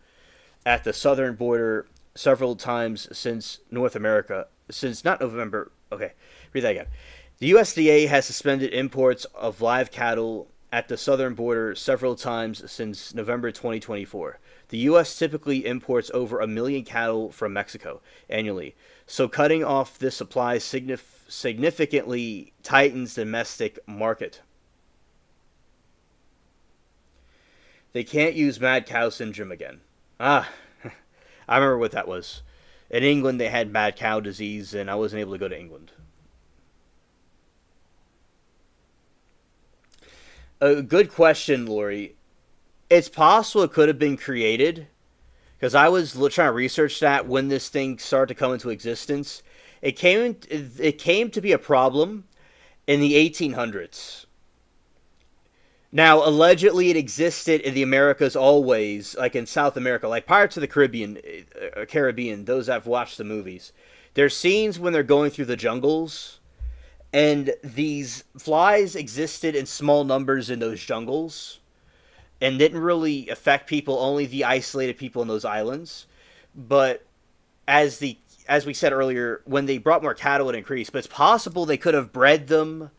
at the southern border several times since North America. Since not November. Okay, read that again. The USDA has suspended imports of live cattle at the southern border several times since November 2024. The U.S. typically imports over 1 million cattle from Mexico annually, so cutting off this supply significantly tightens the domestic market. They can't use mad cow syndrome again. Ah, I remember what that was. In England, they had mad cow disease, and I wasn't able to go to England. A good question, Lori. It's possible it could have been created, because I was trying to research that when this thing started to come into existence. It came to be a problem in the 1800s. Now, allegedly, it existed in the Americas always, like in South America, like Pirates of the Caribbean. Those that have watched the movies, there's scenes when they're going through the jungles, and these flies existed in small numbers in those jungles, and didn't really affect people. Only the isolated people in those islands. But as the as we said earlier, when they brought more cattle, it increased. But it's possible they could have bred them,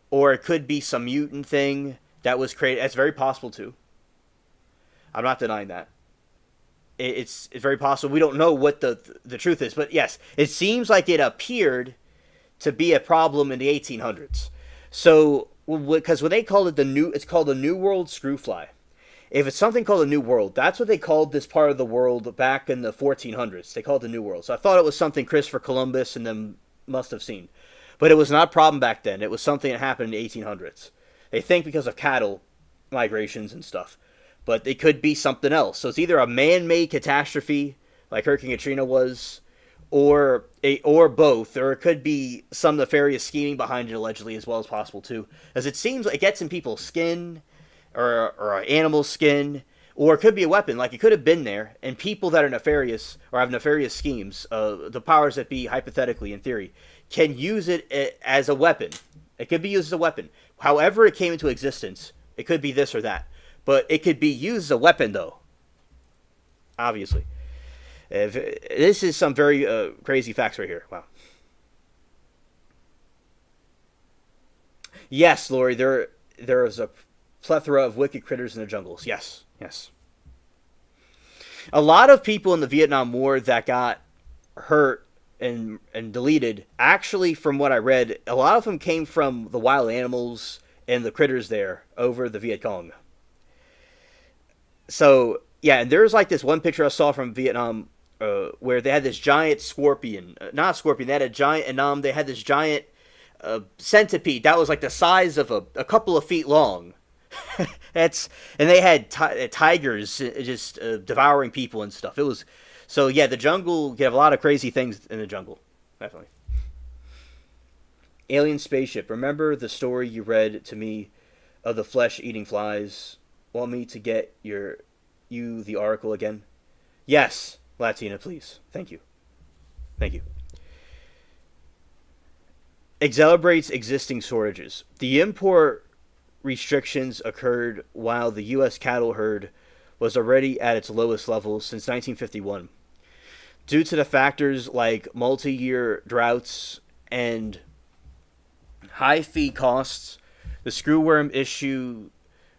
or it could be some mutant thing that was created. That's very possible too. I'm not denying that. It's very possible. We don't know what the truth is, but yes, it seems like it appeared to be a problem in the 1800s. So, because when they called it it's called the New World screw fly. If it's something called the New World, that's what they called this part of the world back in the 1400s. They called it the New World. So I thought it was something Christopher Columbus and them must have seen. But it was not a problem back then. It was something that happened in the 1800s. They think because of cattle migrations and stuff. But it could be something else. So it's either a man-made catastrophe, like Hurricane Katrina was, or both, or it could be some nefarious scheming behind it, allegedly, as well as possible too. As it seems like it gets in people's skin, or an animal skin, or it could be a weapon. Like it could have been there, and people that are nefarious or have nefarious schemes, the powers that be, hypothetically in theory, can use it as a weapon. It could be used as a weapon. However it came into existence, it could be this or that, but it could be used as a weapon, though. Obviously, this is some very crazy facts right here. Wow. Yes, Lori, there is a plethora of wicked critters in the jungles. Yes, yes. A lot of people in the Vietnam War that got hurt and deleted, actually, from what I read, a lot of them came from the wild animals and the critters there over the Viet Cong. So, yeah, and there's like this one picture I saw from Vietnam where they had this giant scorpion. Not a scorpion, they had a giant, and they had this giant centipede that was like the size of a couple of feet long. And they had tigers just devouring people and stuff. It was so yeah. The jungle, you have a lot of crazy things in the jungle, definitely. Alien spaceship. Remember the story you read to me of the flesh-eating flies? Want me to get you the article again? Yes, Latina, please. Thank you. Thank you. Accelerates existing shortages. The import restrictions occurred while the U.S. cattle herd was already at its lowest level since 1951. Due to the factors like multi-year droughts and high feed costs, the screwworm issue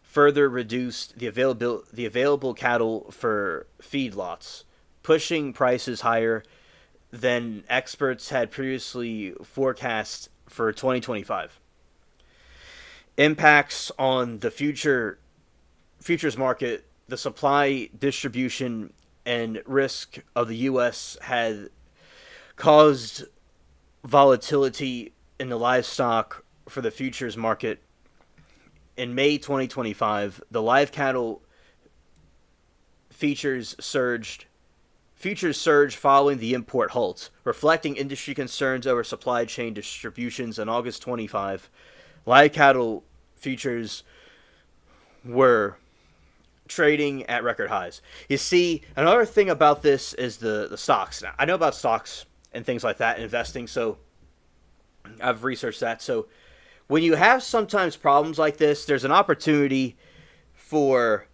further reduced the available cattle for feedlots, pushing prices higher than experts had previously forecast for 2025. Impacts on the futures market, the supply, distribution, and risk of the U.S. had caused volatility in the livestock for the futures market. In May 2025, the live cattle futures surged following the import halt, reflecting industry concerns over supply chain distributions. In August 25, live cattle futures were trading at record highs. You see, another thing about this is the stocks. Now, I know about stocks and things like that, investing, so I've researched that. So when you have sometimes problems like this, there's an opportunity for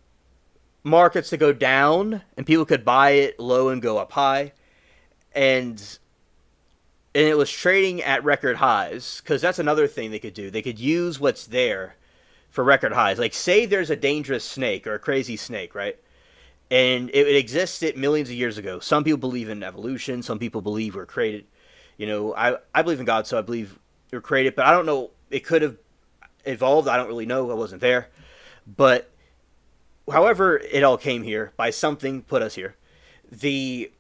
markets to go down and people could buy it low and go up high. And it was trading at record highs, because that's another thing they could do. They could use what's there for record highs. Like, say there's a dangerous snake or a crazy snake, right? And it existed millions of years ago. Some people believe in evolution. Some people believe we're created. You know, I believe in God, so I believe we're created. But I don't know. It could have evolved. I don't really know. I wasn't there. But however it all came here, by something put us here. The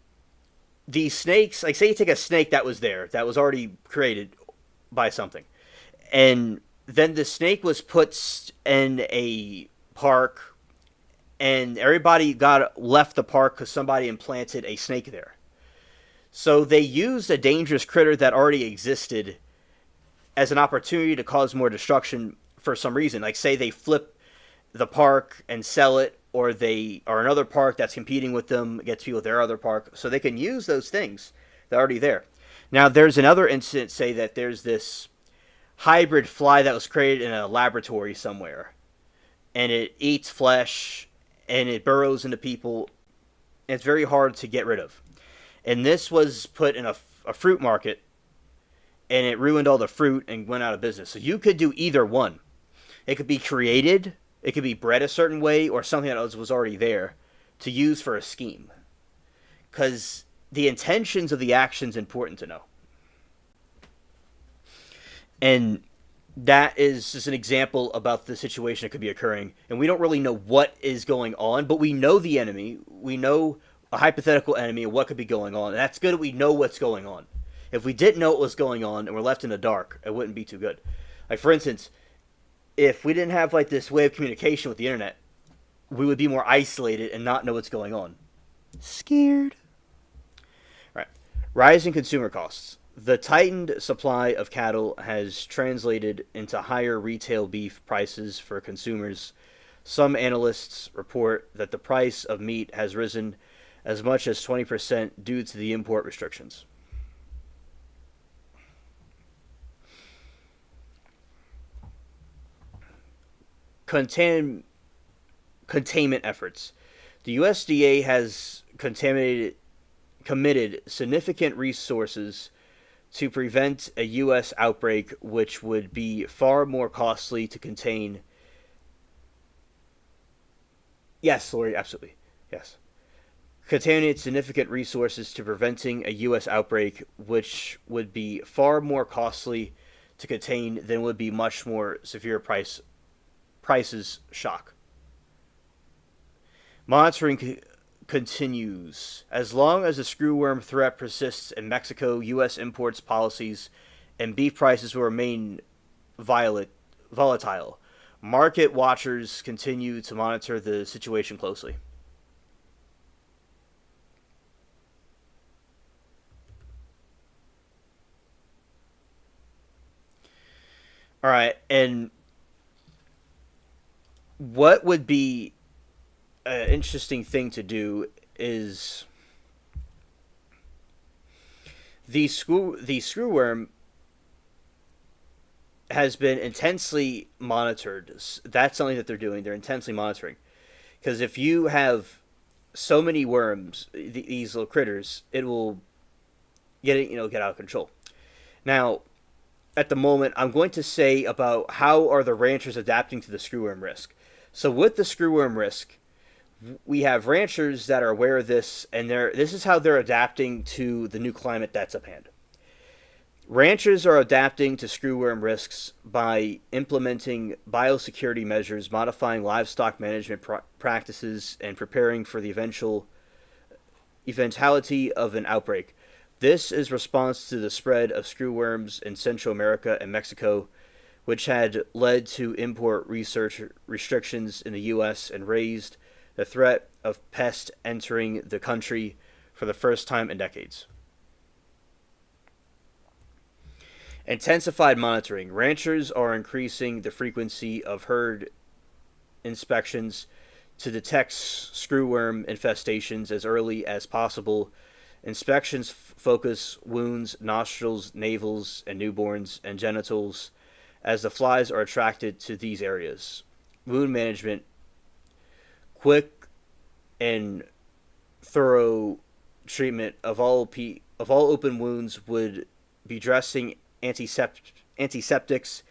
snakes, like say you take a snake that was there, that was already created by something. And then the snake was put in a park, and everybody left the park because somebody implanted a snake there. So they used a dangerous critter that already existed as an opportunity to cause more destruction for some reason. Like say they flip the park and sell it, or they are another park that's competing with them, gets people with their other park, so they can use those things that are already there. Now, there's another instance, say that there's this hybrid fly that was created in a laboratory somewhere, and it eats flesh, and it burrows into people, and it's very hard to get rid of. And this was put in a fruit market, and it ruined all the fruit and went out of business. So you could do either one. It could be created, it could be bred a certain way, or something that was already there to use for a scheme. Because the intentions of the action is important to know. And that is just an example about the situation that could be occurring. And we don't really know what is going on, but we know the enemy. We know a hypothetical enemy and what could be going on. And that's good that we know what's going on. If we didn't know what was going on and we're left in the dark, it wouldn't be too good. Like, for instance, if we didn't have like this way of communication with the internet, we would be more isolated and not know what's going on. Scared. Right. Rising consumer costs. The tightened supply of cattle has translated into higher retail beef prices for consumers. Some analysts report that the price of meat has risen as much as 20% due to the import restrictions. Containment efforts. The USDA has committed significant resources to prevent a U.S. outbreak, which would be far more costly to contain. Yes, Lori, absolutely. Yes. Contaminated significant resources to preventing a U.S. outbreak, which would be far more costly to contain than would be much more severe prices shock. Monitoring continues. As long as the screwworm threat persists in Mexico, U.S. imports policies and beef prices will remain volatile. Market watchers continue to monitor the situation closely. All right, and what would be an interesting thing to do is the screwworm has been intensely monitored. That's something that they're doing. They're intensely monitoring, because if you have so many worms, these little critters, it will get out of control. Now, at the moment, I'm going to say about how are the ranchers adapting to the screwworm risk. So with the screwworm risk, we have ranchers that are aware of this, and this is how they're adapting to the new climate that's up hand. Ranchers are adapting to screwworm risks by implementing biosecurity measures, modifying livestock management practices, and preparing for the eventuality of an outbreak. This is response to the spread of screwworms in Central America and Mexico, which had led to import research restrictions in the U.S. and raised the threat of pests entering the country for the first time in decades. Intensified monitoring. Ranchers are increasing the frequency of herd inspections to detect screwworm infestations as early as possible. Inspections focus wounds, nostrils, navels, and newborns, and genitals, as the flies are attracted to these areas. Wound management. Quick and thorough treatment of all open wounds would be dressing antiseptics.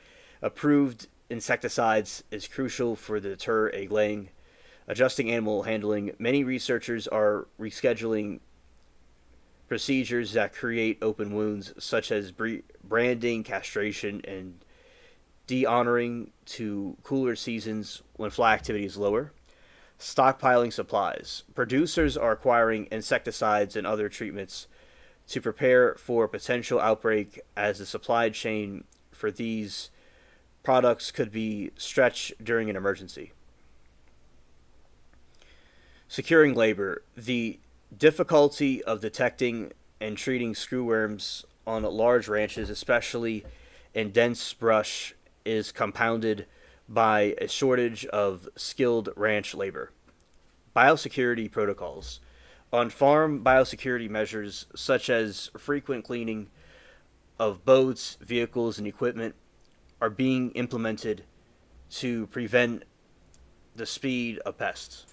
Approved insecticides is crucial for the deter egg laying. Adjusting animal handling. Many researchers are rescheduling procedures that create open wounds, such as branding, castration, and de-honoring to cooler seasons when fly activity is lower. Stockpiling supplies. Producers are acquiring insecticides and other treatments to prepare for a potential outbreak, as the supply chain for these products could be stretched during an emergency. Securing labor. The difficulty of detecting and treating screwworms on large ranches, especially in dense brush, is compounded by a shortage of skilled ranch labor. Biosecurity protocols. On farm biosecurity measures such as frequent cleaning of boats, vehicles, and equipment are being implemented to prevent the speed of pests.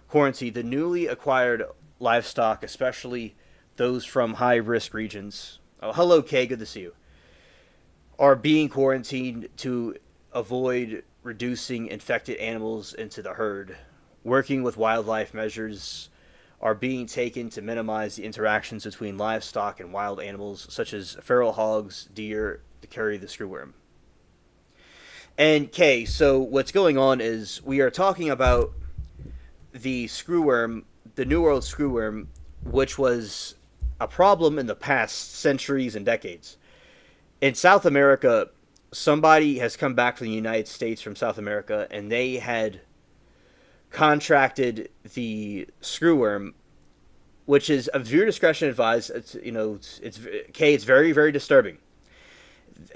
Quarantine. The newly acquired livestock, especially those from high risk regions. Oh, hello, Kay. Good to see you. Are being quarantined to avoid reducing infected animals into the herd. Working with wildlife measures are being taken to minimize the interactions between livestock and wild animals, such as feral hogs, deer, to carry the screwworm. And Kay, so what's going on is we are talking about the screwworm, the New World screwworm, which was a problem in the past centuries and decades. In South America, somebody has come back from the United States from South America, and they had contracted the screwworm, which is of viewer discretion advised. It's it's very very disturbing.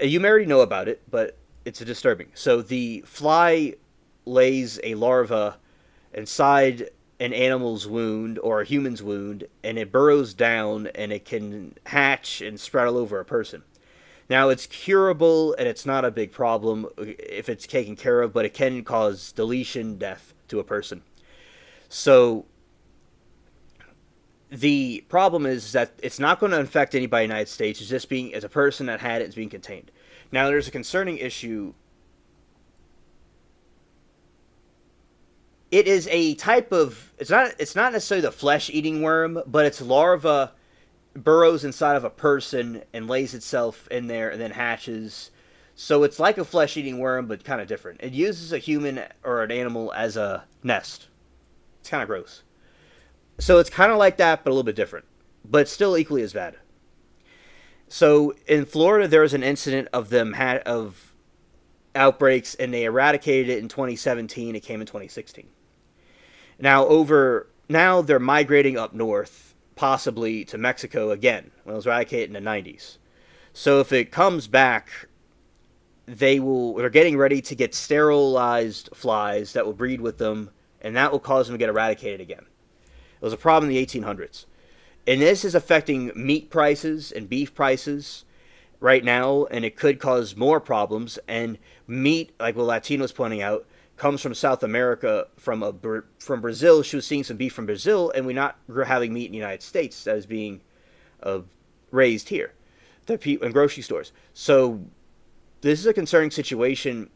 You may already know about it, but it's disturbing. So the fly lays a larva inside an animal's wound or a human's wound, and it burrows down and it can hatch and spread all over a person. Now, it's curable and it's not a big problem if it's taken care of, but it can cause deletion death to a person. So the problem is that it's not going to infect anybody in the United States. It's just being, as a person that had it, it's being contained. Now, there's a concerning issue. It is a type of, it's not necessarily the flesh-eating worm, but its larva burrows inside of a person and lays itself in there and then hatches. So it's like a flesh-eating worm, but kind of different. It uses a human or an animal as a nest. It's kind of gross. So it's kind of like that, but a little bit different. But still equally as bad. So in Florida, there was an incident of them of outbreaks, and they eradicated it in 2017. It came in 2016. Now they're migrating up north, possibly to Mexico again, when it was eradicated in the 90s. So if it comes back, they're getting ready to get sterilized flies that will breed with them, and that will cause them to get eradicated again. It was a problem in the 1800s. And this is affecting meat prices and beef prices right now, and it could cause more problems. And meat, like what Latino was pointing out, comes from South America, from Brazil. She was seeing some beef from Brazil, and we're not having meat in the United States that is being raised here in grocery stores. So this is a concerning situation.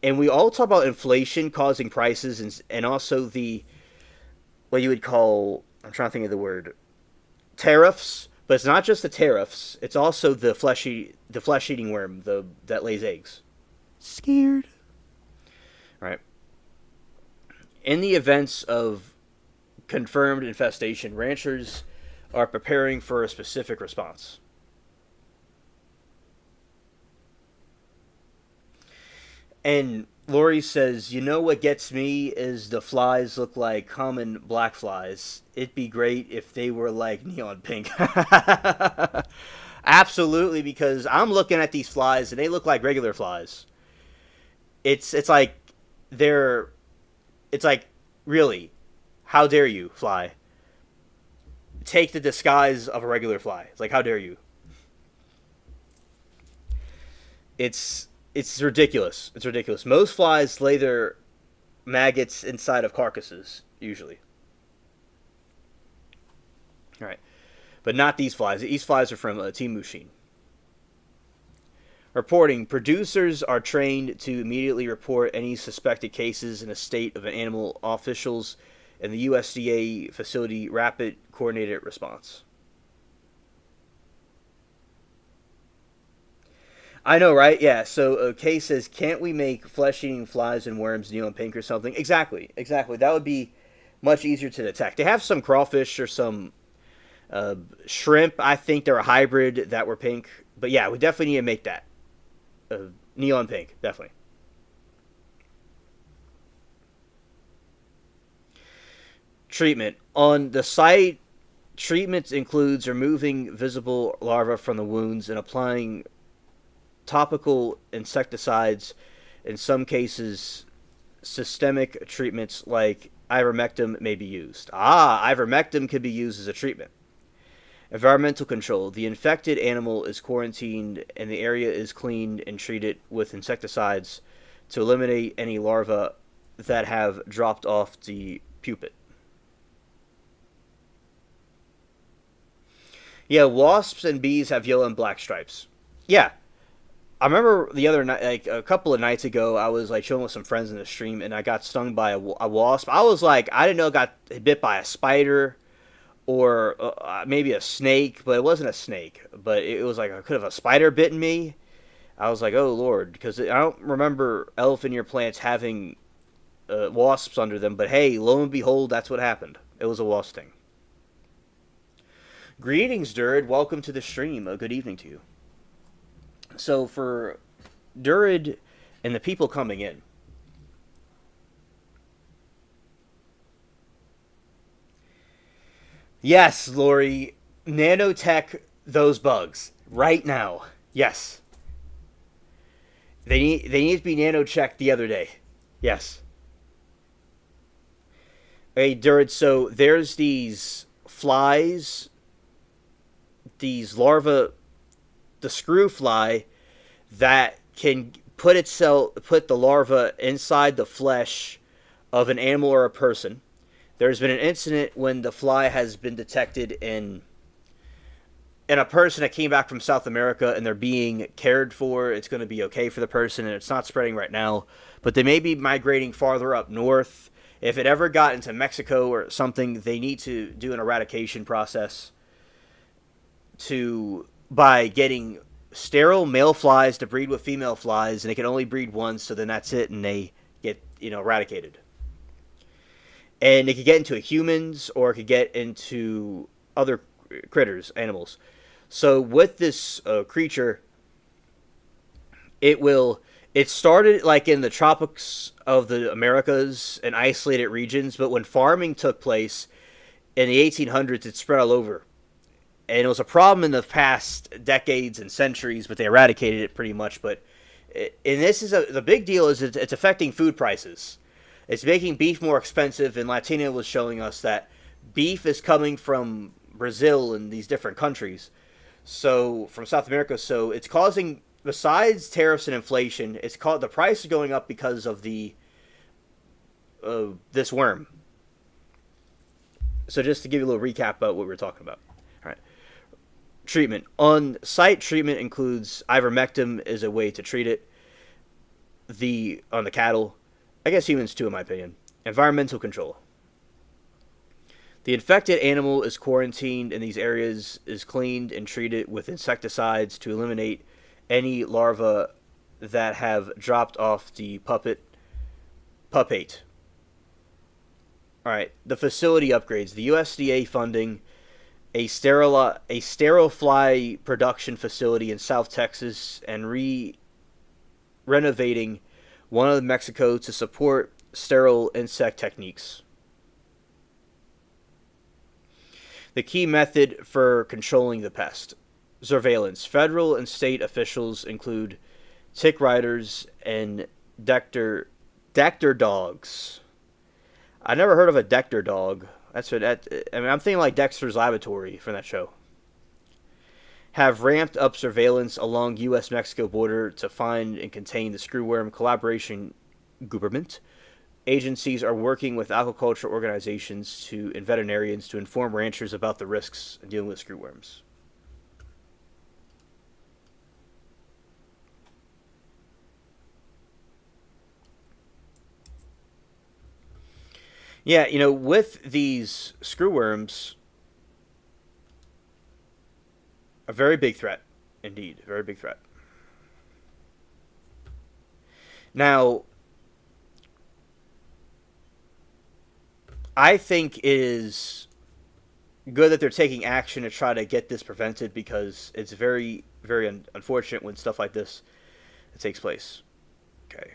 And we all talk about inflation causing prices, and also the, what you would call, I'm trying to think of the word, tariffs. But it's not just the tariffs, it's also the flesh-eating worm that lays eggs. Scared. Right. In the events of confirmed infestation, ranchers are preparing for a specific response. And Lori says, you know what gets me is the flies look like common black flies. It'd be great if they were like neon pink. Absolutely, because I'm looking at these flies and they look like regular flies. It's like really, how dare you, fly? Take the disguise of a regular fly. It's like, how dare you? It's ridiculous. It's ridiculous. Most flies lay their maggots inside of carcasses, usually. All right. But not these flies. These flies are from Team Machine. Reporting. Producers are trained to immediately report any suspected cases in a state of an animal. Officials in the USDA facility rapid coordinated response. I know, right? Yeah, so Kay says, can't we make flesh-eating flies and worms neon pink or something? Exactly. That would be much easier to detect. They have some crawfish or some shrimp. I think they're a hybrid that were pink. But yeah, we definitely need to make that. Neon pink, definitely. Treatment. On the site, treatment includes removing visible larvae from the wounds and applying topical insecticides In some cases, systemic treatments like ivermectin may be used. Ivermectin could be used as a treatment. Environmental control. The infected animal is quarantined and the area is cleaned and treated with insecticides to eliminate any larvae that have dropped off the pupate. Yeah, wasps and bees have yellow and black stripes. Yeah, I remember the other night, like a couple of nights ago, I was like chilling with some friends in the stream, and I got stung by a wasp. I was like, I didn't know I got bit by a spider or maybe a snake, but it wasn't a snake. But it was like, could have a spider bitten me? I was like, oh lord, because I don't remember elephant ear plants having wasps under them. But hey, lo and behold, that's what happened. It was a wasp sting. Greetings, Durid. Welcome to the stream. Good evening to you. So for Durid and the people coming in, yes, Lori, nanotech those bugs right now. Yes, they need to be nanochecked the other day. Yes. Hey, Durid. So there's these flies, these larvae, the screw fly that can put the larva inside the flesh of an animal or a person. There's been an incident when the fly has been detected in a person that came back from South America and they're being cared for. It's going to be okay for the person and it's not spreading right now, but they may be migrating farther up north. If it ever got into Mexico or something, they need to do an eradication process by getting sterile male flies to breed with female flies, and they can only breed once, so then that's it, and they get eradicated. And it could get into humans, or it could get into other critters, animals. So with this creature, it started like in the tropics of the Americas and isolated regions, but when farming took place in the 1800s, it spread all over. And it was a problem in the past decades and centuries, but they eradicated it pretty much. But the big deal is it's affecting food prices. It's making beef more expensive, and Latina was showing us that beef is coming from Brazil and these different countries, so from South America. So it's causing, besides tariffs and inflation, the price is going up because of this worm. So just to give you a little recap about what we were talking about. All right. Treatment. On-site treatment includes ivermectin is a way to treat it. On the cattle. I guess humans too, in my opinion. Environmental control. The infected animal is quarantined in these areas, is cleaned and treated with insecticides to eliminate any larvae that have dropped off the pupate. Alright, the facility upgrades. The USDA funding a sterile fly production facility in South Texas and renovating one of Mexico to support sterile insect techniques. The key method for controlling the pest. Surveillance. Federal and state officials include tick riders and Dector dogs. I never heard of a Dector dog. I'm thinking like Dexter's Laboratory from that show. Have ramped up surveillance along U.S.-Mexico border to find and contain the screwworm. Collaboration government agencies are working with aquaculture organizations and veterinarians to inform ranchers about the risks in dealing with screwworms. Yeah, with these screwworms, a very big threat. Indeed, a very big threat. Now, I think it is good that they're taking action to try to get this prevented, because it's very, very unfortunate when stuff like this takes place. Okay.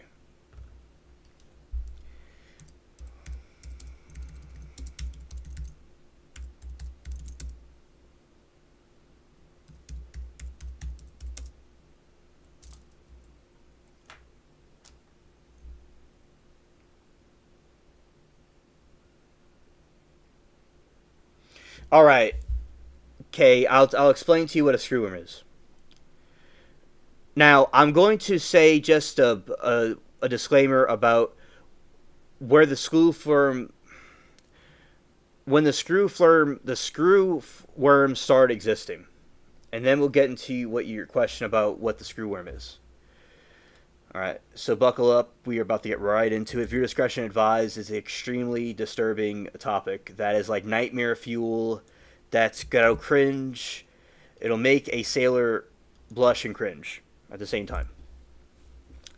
All right, okay. I'll explain to you what a screwworm is. Now, I'm going to say just a disclaimer about where the screw firm when the screw worm started existing, and then we'll get into what your question about what the screw worm is. All right, so buckle up. We are about to get right into it. Viewer discretion advised. Is an extremely disturbing topic that is like nightmare fuel. That's gonna cringe. It'll make a sailor blush and cringe at the same time.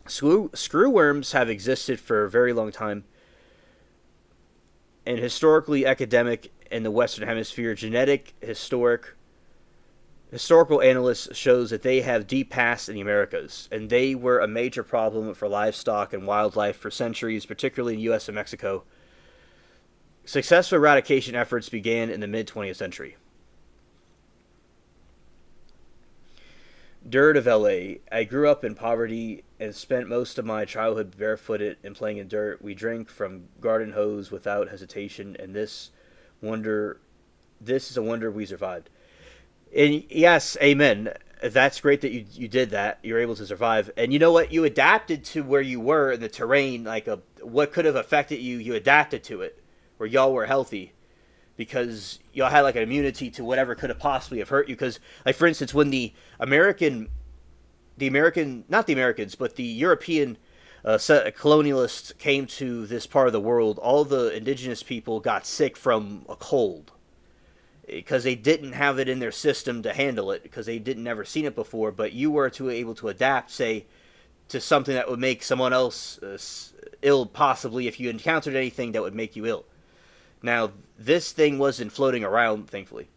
Screw worms have existed for a very long time, and historically academic in the Western Hemisphere, historical analysts shows that they have deep past in the Americas, and they were a major problem for livestock and wildlife for centuries, particularly in the U.S. and Mexico. Successful eradication efforts began in the mid 20th century. Dirt of LA. I grew up in poverty and spent most of my childhood barefooted and playing in dirt. We drank from garden hose without hesitation, and this is a wonder we survived. And yes, amen. That's great that you did that. You're able to survive. And you know what? You adapted to where you were in the terrain, what could have affected you, you adapted to it, where y'all were healthy. Because y'all had like an immunity to whatever could have possibly have hurt you. Because, like, for instance, when not the Americans, but the European colonialists came to this part of the world, all the indigenous people got sick from a cold because they didn't have it in their system to handle it because they didn't never seen it before. But you were able to adapt, say, to something that would make someone else ill, possibly if you encountered anything that would make you ill. Now, this thing wasn't floating around, thankfully.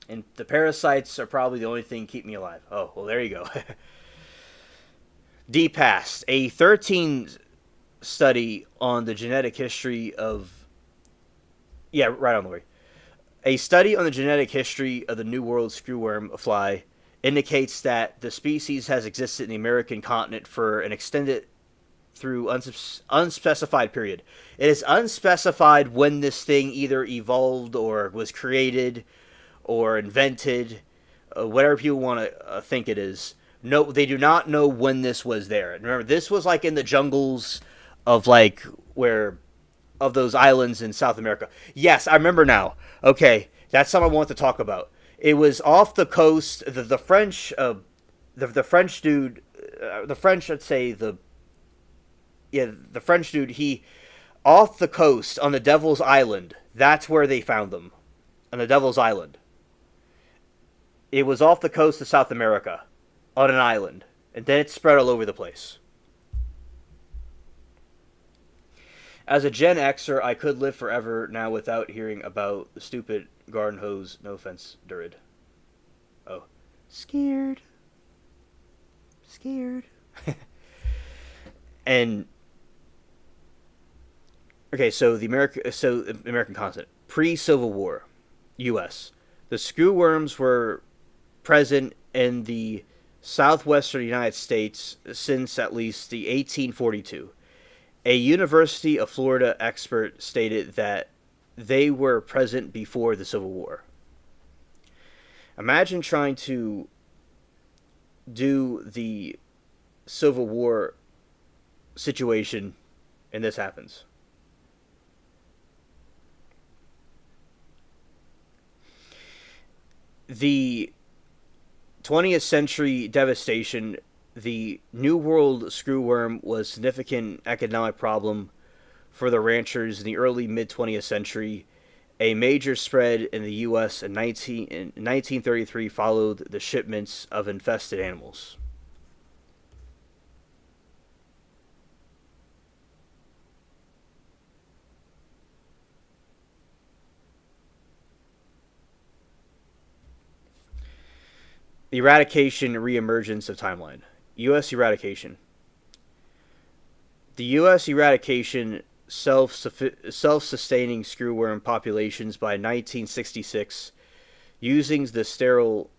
And the parasites are probably the only thing keeping me alive. Oh, well, there you go. DPAST, a 13 study on the genetic history of... Yeah, right on the way. A study on the genetic history of the New World screwworm fly indicates that the species has existed in the American continent for an extended through unspecified period. It is unspecified when this thing either evolved or was created or invented, whatever people want to think it is. No, they do not know when this was there. And remember, this was like in the jungles of of those islands in South America. Yes, I remember now. Okay, that's something I want to talk about. It was off the coast. The French, the French dude, the French, let's say the French dude. He off the coast on the Devil's Island. That's where they found them, on the Devil's Island. It was off the coast of South America, on an island, and then it spread all over the place. As a Gen Xer, I could live forever now without hearing about the stupid garden hose. No offense, Durid. Oh, scared. And okay, so the American continent, pre-Civil War, U.S. The screwworms were present in the southwestern United States since at least the 1842. A University of Florida expert stated that they were present before the Civil War. Imagine trying to do the Civil War situation and this happens. The 20th century devastation, the New World screwworm was a significant economic problem for the ranchers in the early mid 20th century. A major spread in the U.S. in 1933 followed the shipments of infested animals. The eradication and reemergence of timeline. U.S. eradication. The U.S. eradication self-sustaining screwworm populations by 1966 using the sterile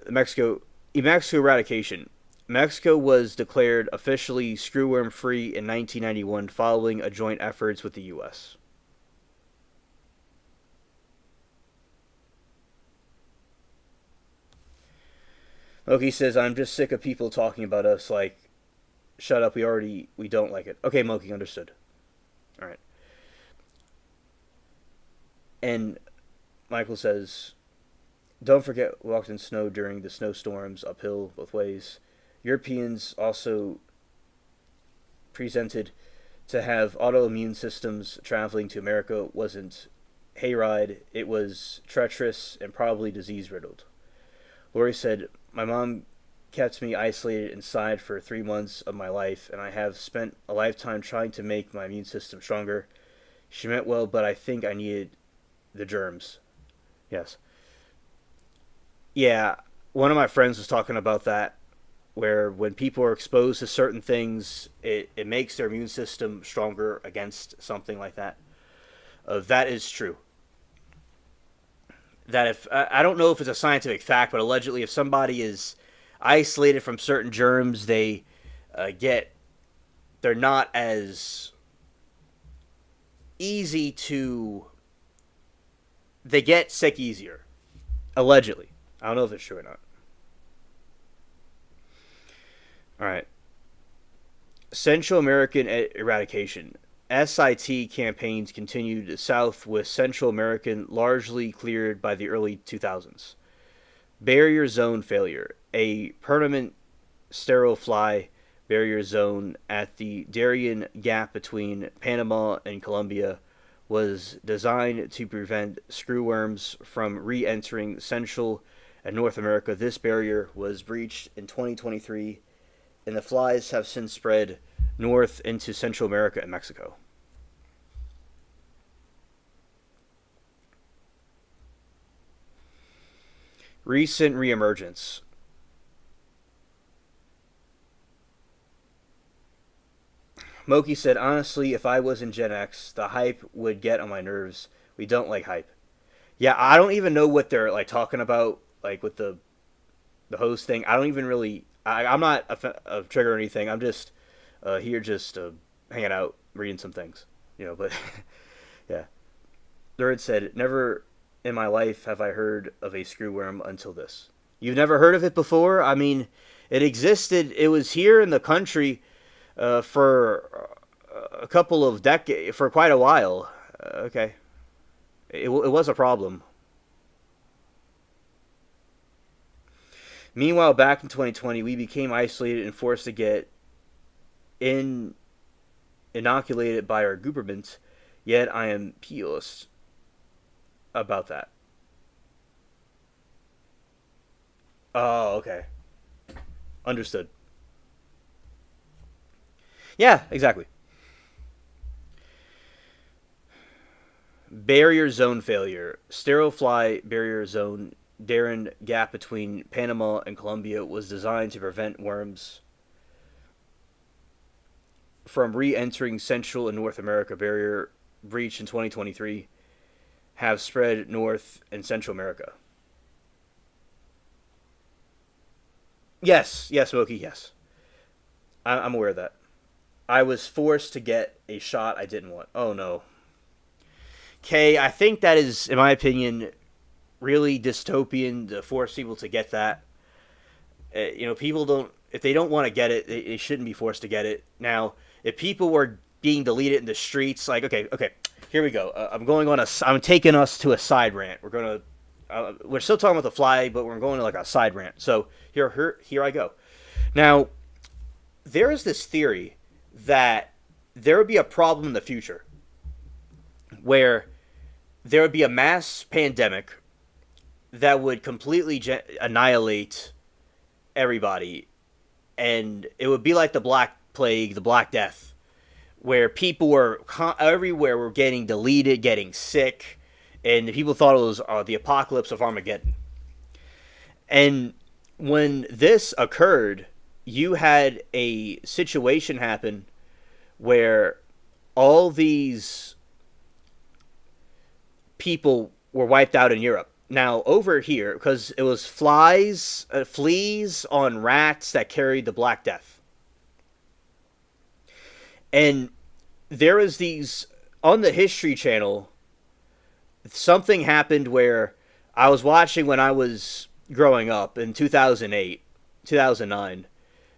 Mexico eradication. Mexico was declared officially screwworm free in 1991 following a joint efforts with the U.S. Loki says, I'm just sick of people talking about us like, shut up, we don't like it. Okay, Moki, understood. Alright. And Michael says, don't forget walked in snow during the snowstorms, uphill both ways. Europeans also presented to have autoimmune systems. Traveling to America wasn't hayride, it was treacherous and probably disease riddled. Lori said, my mom kept me isolated inside for 3 months of my life, and I have spent a lifetime trying to make my immune system stronger. She meant well, but I think I needed the germs. Yes. Yeah, one of my friends was talking about that, where when people are exposed to certain things, it makes their immune system stronger against something like that. That is true. That if I don't know if it's a scientific fact, but allegedly, if somebody is isolated from certain germs, get they're not as easy to they get sick easier. Allegedly, I don't know if it's true or not. All right, Central American eradication. SIT campaigns continued south with Central American largely cleared by the early 2000s. Barrier zone failure. A permanent sterile fly barrier zone at the Darien Gap between Panama and Colombia was designed to prevent screwworms from re-entering Central and North America. This barrier was breached in 2023, and the flies have since spread north into Central America and Mexico. Recent reemergence. Moki said, honestly, if I was in Gen X, the hype would get on my nerves. We don't like hype. Yeah, I don't even know what they're like talking about, like with the host thing. I don't even really. I'm not a trigger or anything. I'm just here, just hanging out, reading some things, But yeah, Third said, never in my life have I heard of a screwworm until this. You've never heard of it before? I mean, it existed. It was here in the country for a couple of decades, for quite a while. Okay. It was a problem. Meanwhile, back in 2020, we became isolated and forced to get inoculated by our government. Yet I am peeless about that. Oh, okay. Understood. Yeah, exactly. Barrier zone failure. Sterile fly barrier zone Darien Gap between Panama and Colombia was designed to prevent worms from re-entering Central and North America. Barrier breach in 2023 have spread North and Central America. Yes, Smokey, yes. I'm aware of that. I was forced to get a shot I didn't want. Oh, no. Okay, I think that is, in my opinion, really dystopian to force people to get that. People don't, if they don't want to get it, they shouldn't be forced to get it. Now, if people were being deleted in the streets, like, okay, here we go. I'm taking us to a side rant. We're still talking about the fly, but we're going to like a side rant. So here I go. Now, there is this theory that there would be a problem in the future where there would be a mass pandemic that would completely annihilate everybody, and it would be like the Black Plague, the Black Death, where people were everywhere were getting deleted, getting sick, and people thought it was the apocalypse of Armageddon. And when this occurred, you had a situation happen where all these people were wiped out in Europe. Now over here, because it was fleas on rats that carried the Black Death, and there was these on the History Channel. Something happened where I was watching when I was growing up in 2008, 2009.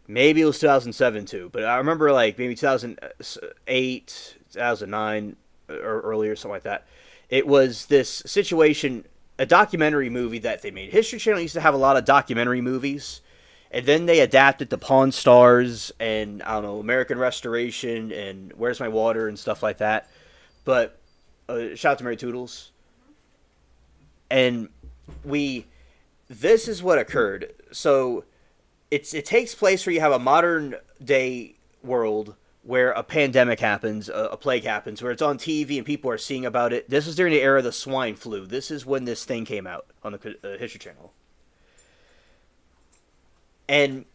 Maybe it was 2007 too, but I remember like maybe 2008, 2009, or earlier, something like that. It was this situation, a documentary movie that they made. History Channel used to have a lot of documentary movies, and then they adapted to Pawn Stars and, I don't know, American Restoration and Where's My Water and stuff like that. But shout out to Mary Toodles. And we, this is what occurred. So it takes place where you have a modern day world where a pandemic happens, a plague happens, where it's on TV and people are seeing about it. This was during the era of the swine flu. This is when this thing came out on the History Channel. And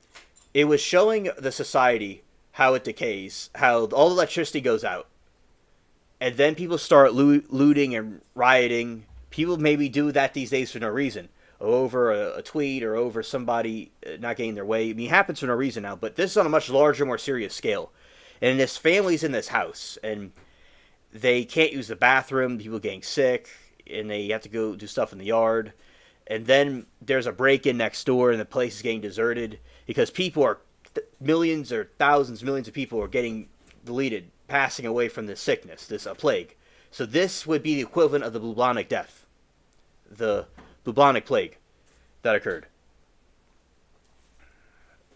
it was showing the society how it decays, how all the electricity goes out. And then people start looting and rioting. People maybe do that these days for no reason. Over a tweet or over somebody not getting their way. I mean, it happens for no reason now, but this is on a much larger, more serious scale. And this family's in this house, and they can't use the bathroom, people getting sick, and they have to go do stuff in the yard. And then there's a break-in next door, and the place is getting deserted because people are, millions or thousands, millions of people are getting deleted, passing away from this sickness, this plague. So this would be the equivalent of the bubonic death, the bubonic plague that occurred.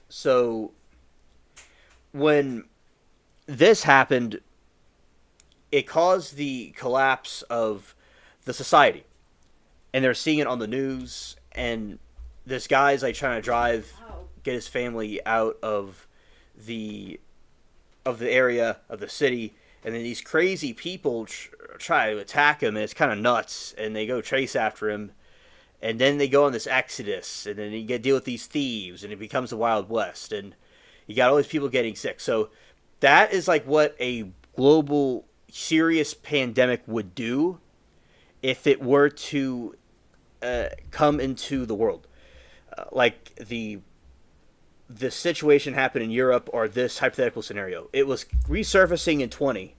So when this happened, it caused the collapse of the society. And they're seeing it on the news, and this guy's like trying to get his family out of the area of the city, and then these crazy people try to attack him, and it's kind of nuts, and they go chase after him, and then they go on this exodus, and then you get to deal with these thieves, and it becomes the Wild West, and you got all these people getting sick. So that is like what a global serious pandemic would do if it were to come into the world. Like the situation happened in Europe, or this hypothetical scenario. It was resurfacing in 20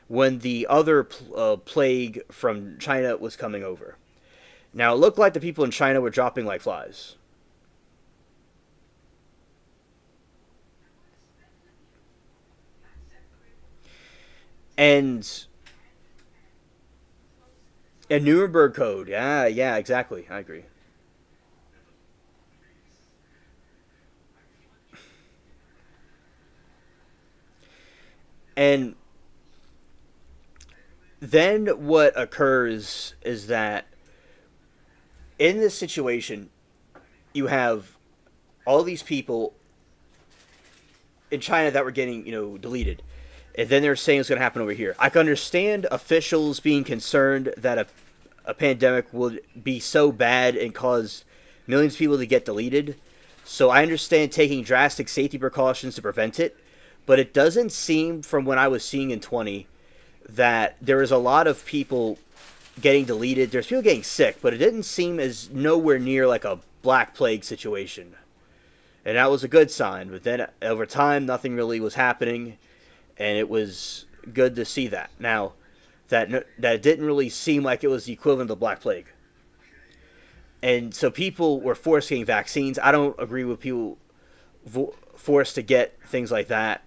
when the other plague from China was coming over. Now, it looked like the people in China were dropping like flies. And a Nuremberg Code. Yeah, exactly. I agree. And then what occurs is that in this situation, you have all these people in China that were getting, deleted. And then they're saying it's going to happen over here. I can understand officials being concerned that a pandemic would be so bad and cause millions of people to get deleted. So I understand taking drastic safety precautions to prevent it. But it doesn't seem, from what I was seeing in 20, that there was a lot of people getting deleted. There's people getting sick, but it didn't seem as nowhere near like a Black Plague situation. And that was a good sign. But then over time, nothing really was happening. And it was good to see that. Now, that didn't really seem like it was the equivalent of the Black Plague. And so people were forced getting vaccines. I don't agree with people forced to get things like that.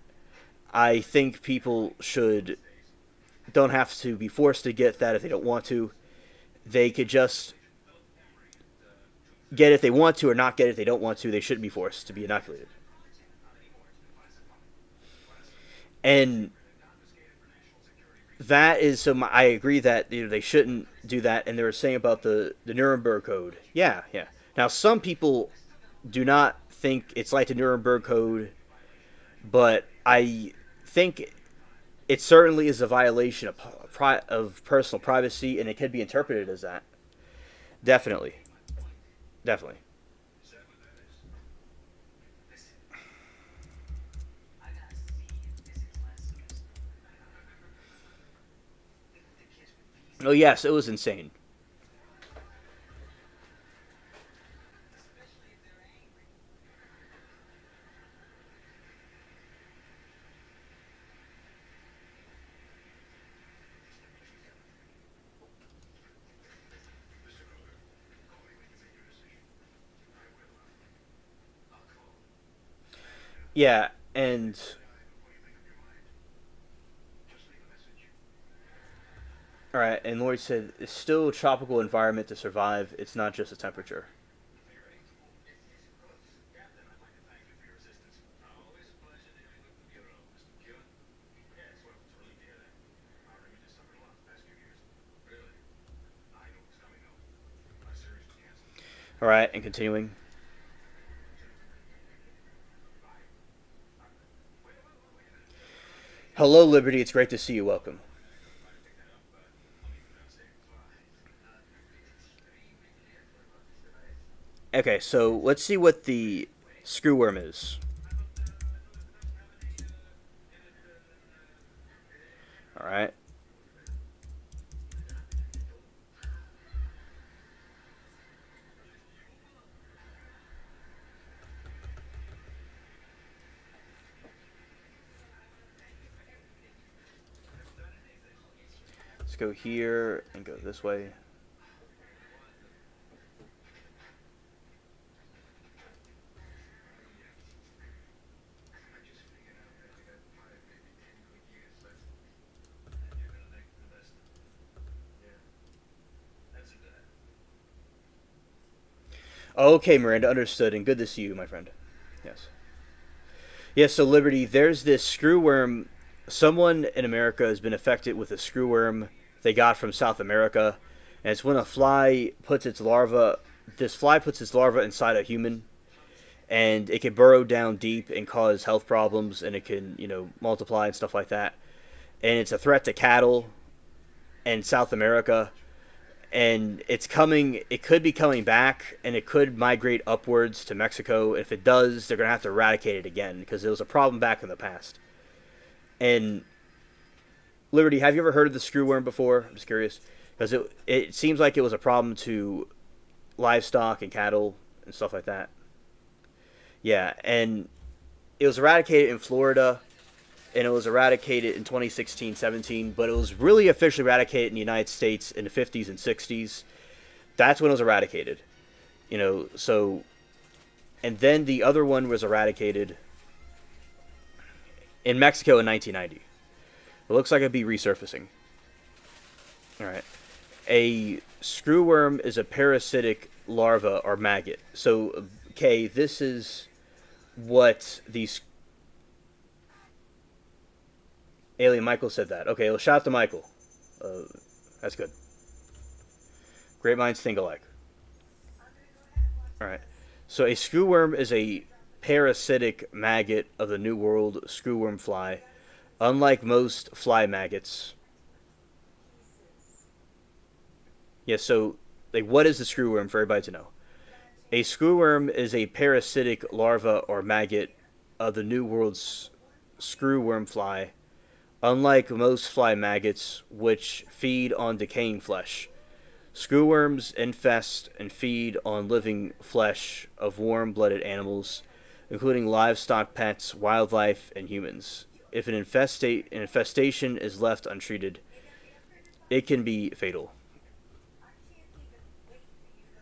I think people don't have to be forced to get that if they don't want to. They could just get it if they want to, or not get it if they don't want to. They shouldn't be forced to be inoculated. And that is I agree that they shouldn't do that. And they were saying about the Nuremberg Code. Yeah. Now some people do not think it's like the Nuremberg Code, but I think it certainly is a violation of personal privacy, and it could be interpreted as that. Definitely. Oh yes, it was insane. Yeah, and all right, and Lloyd said it's still a tropical environment to survive. It's not just a temperature. All right, and continuing. Hello, Liberty. It's great to see you. Welcome. Okay, so let's see what the screwworm is. All right. Let's go here and go this way. Okay, Miranda, understood, and good to see you, my friend. Yes. Yes, so Liberty, there's this screwworm. Someone in America has been affected with a screwworm they got from South America, and it's when a fly puts its larva. This fly puts its larva inside a human, and it can burrow down deep and cause health problems, and it can, multiply and stuff like that. And it's a threat to cattle in South America, and it's coming. It could be coming back, and it could migrate upwards to Mexico. If it does, they're gonna have to eradicate it again because it was a problem back in the past. And Liberty, have you ever heard of the screwworm before? I'm just curious because it seems like it was a problem to livestock and cattle and stuff like that. Yeah, and it was eradicated in Florida, and it was eradicated in 2016-17, but it was really officially eradicated in the United States in the 50s and 60s. That's when it was eradicated. So and then the other one was eradicated in Mexico in 1990. It looks like it'd be resurfacing. All right. A screwworm is a parasitic larva or maggot. So, okay, this is what these Alien Michael said that. Okay, well, shout out to Michael. Uh, that's good. Great minds think alike. All right. So a screwworm is a parasitic maggot of the New World screwworm fly. Unlike most fly maggots. Yeah, so like what is the screwworm for everybody to know? A screwworm is a parasitic larva or maggot of the New World's screwworm fly. Unlike most fly maggots, which feed on decaying flesh, screwworms infest and feed on living flesh of warm-blooded animals, including livestock, pets, wildlife, and humans. If an infestation is left untreated, it can be fatal.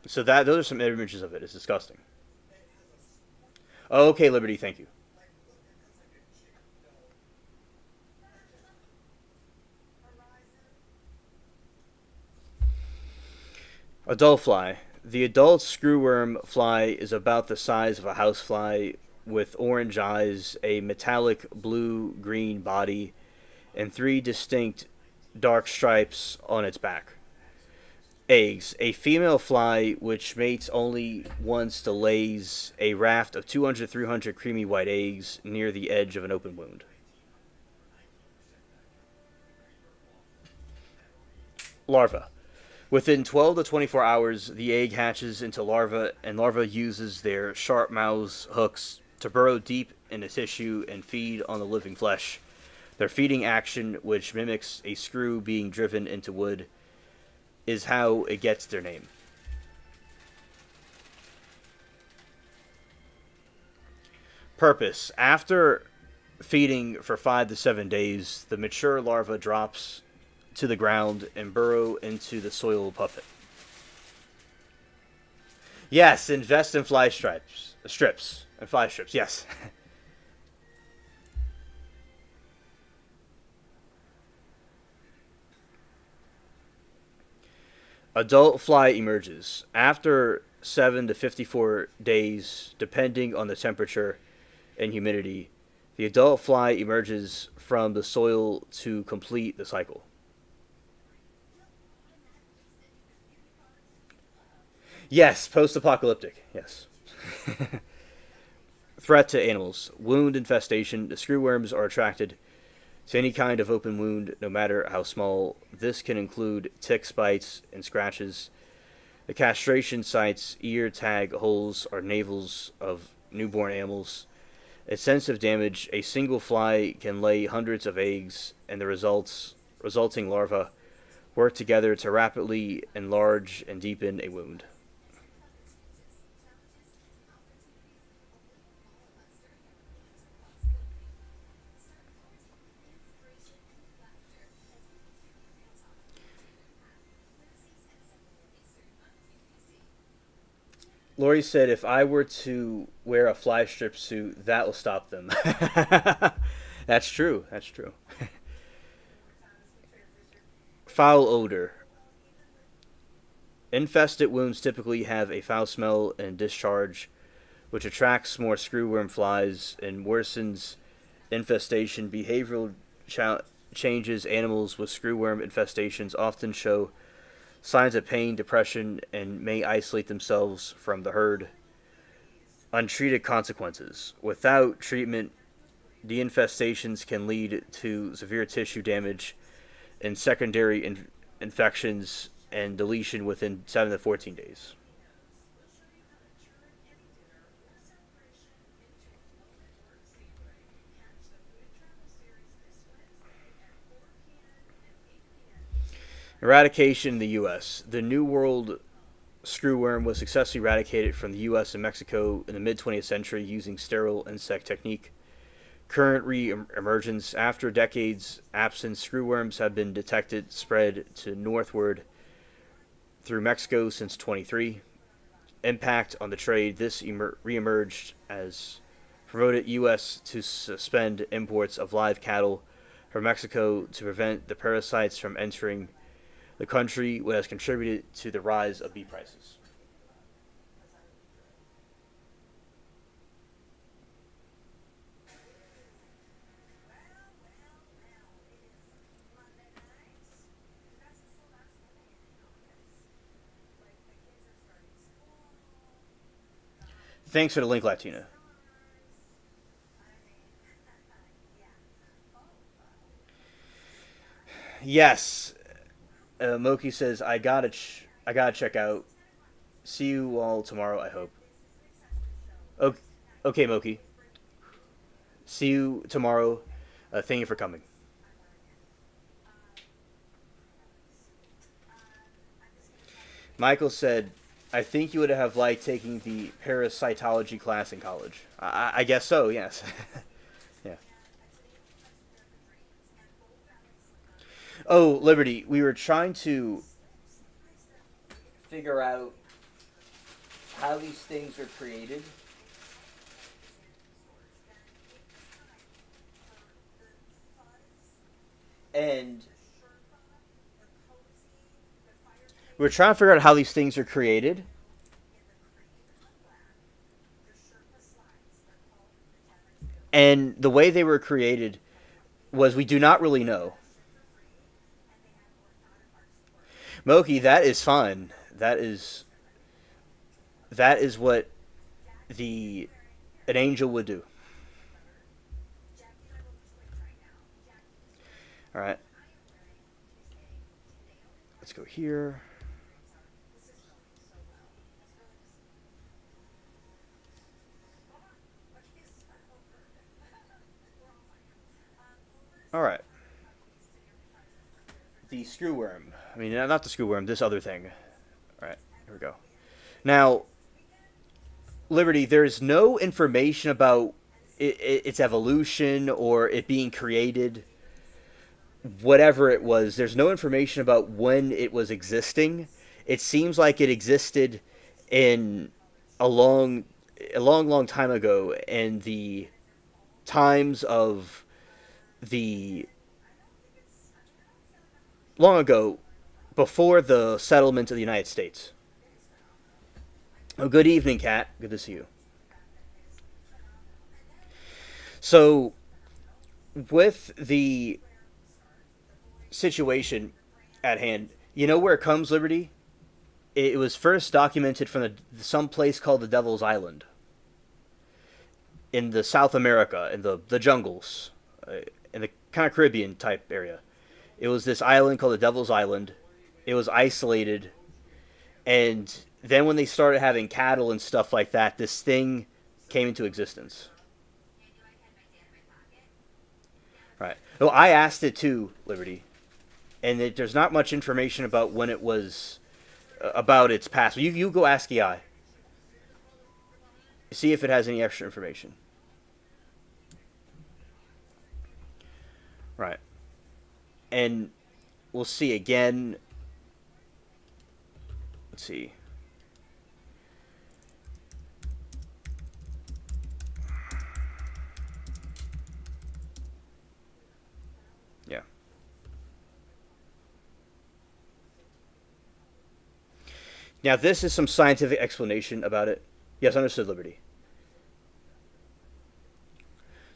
So those are some images of it. It's disgusting. Oh, okay, Liberty, thank you. Adult fly. The adult screwworm fly is about the size of a housefly with orange eyes, a metallic blue-green body, and three distinct dark stripes on its back. Eggs. A female fly which mates only once to lays a raft of 200 to 300 creamy white eggs near the edge of an open wound. Larva. Within 12 to 24 hours, the egg hatches into larva, and larva uses their sharp mouths hooks to burrow deep in the tissue and feed on the living flesh. Their feeding action, which mimics a screw being driven into wood, is how it gets their name. Purpose. After feeding for 5 to 7 days, the mature larva drops to the ground and burrow into the soil puppet. Yes, invest in fly strips. Strips. And fly strips, yes. Adult fly emerges after 7 to 54 days, depending on the temperature and humidity. The adult fly emerges from the soil to complete the cycle. Yes, post apocalyptic. Yes. Threat to animals. Wound infestation. The screwworms are attracted to any kind of open wound, no matter how small. This can include ticks, bites, and scratches. The castration sites, ear tag holes, are navels of newborn animals. Extensive damage. A single fly can lay hundreds of eggs, and the resulting larvae work together to rapidly enlarge and deepen a wound. Lori said, if I were to wear a fly strip suit, that will stop them. That's true. That's true. Foul odor. Infested wounds typically have a foul smell and discharge, which attracts more screwworm flies and worsens infestation. Behavioral changes. Animals with screwworm infestations often show signs of pain, depression, and may isolate themselves from the herd. Untreated consequences. Without treatment, the infestations can lead to severe tissue damage and secondary infections and deletion within 7 to 14 days. Eradication in the U.S. The New World screwworm was successfully eradicated from the U.S. and Mexico in the mid 20th century using sterile insect technique. Current re-emergence. After decades absence, screwworms have been detected spread to northward through Mexico since 23. Impact on the trade. This re-emerged as promoted U.S. to suspend imports of live cattle from Mexico to prevent the parasites from entering the country, which has contributed to the rise of beef prices. Thanks for the link, Latina. Yes, Moki says I gotta check out. See you all tomorrow. I hope. Okay, okay, Moki. See you tomorrow. Thank you for coming. Michael said, I think you would have liked taking the parasitology class in college. I guess so. Yes. Yeah. Oh, Liberty. We were trying to figure out how these things are created. And we're trying to figure out how these things are created. And the way they were created was we do not really know. Moki, that is fun. That is what the an angel would do. All right. Let's go here. All right. The screwworm. I mean, not the screwworm. This other thing. All right. Here we go. Now, Liberty. There's no information about its evolution or it being created. Whatever it was, there's no information about when it was existing. It seems like it existed in a long, long time ago, in the times of the long ago before the settlement of the United States. Oh, good evening, Kat. Good to see you. So, with the situation at hand, you know where it comes, Liberty? It was first documented from some place called the Devil's Island in the South America, in the jungles, in the kind of Caribbean type area. It was this island called the Devil's Island. It was isolated, and then when they started having cattle and stuff like that, this thing came into existence. Right. Well, I asked it too, Liberty, and there's not much information about when it was, about its past. You go ask AI. See if it has any extra information. Right. And we'll see again. Let's see. Yeah. Now, this is some scientific explanation about it. Yes, understood, Liberty.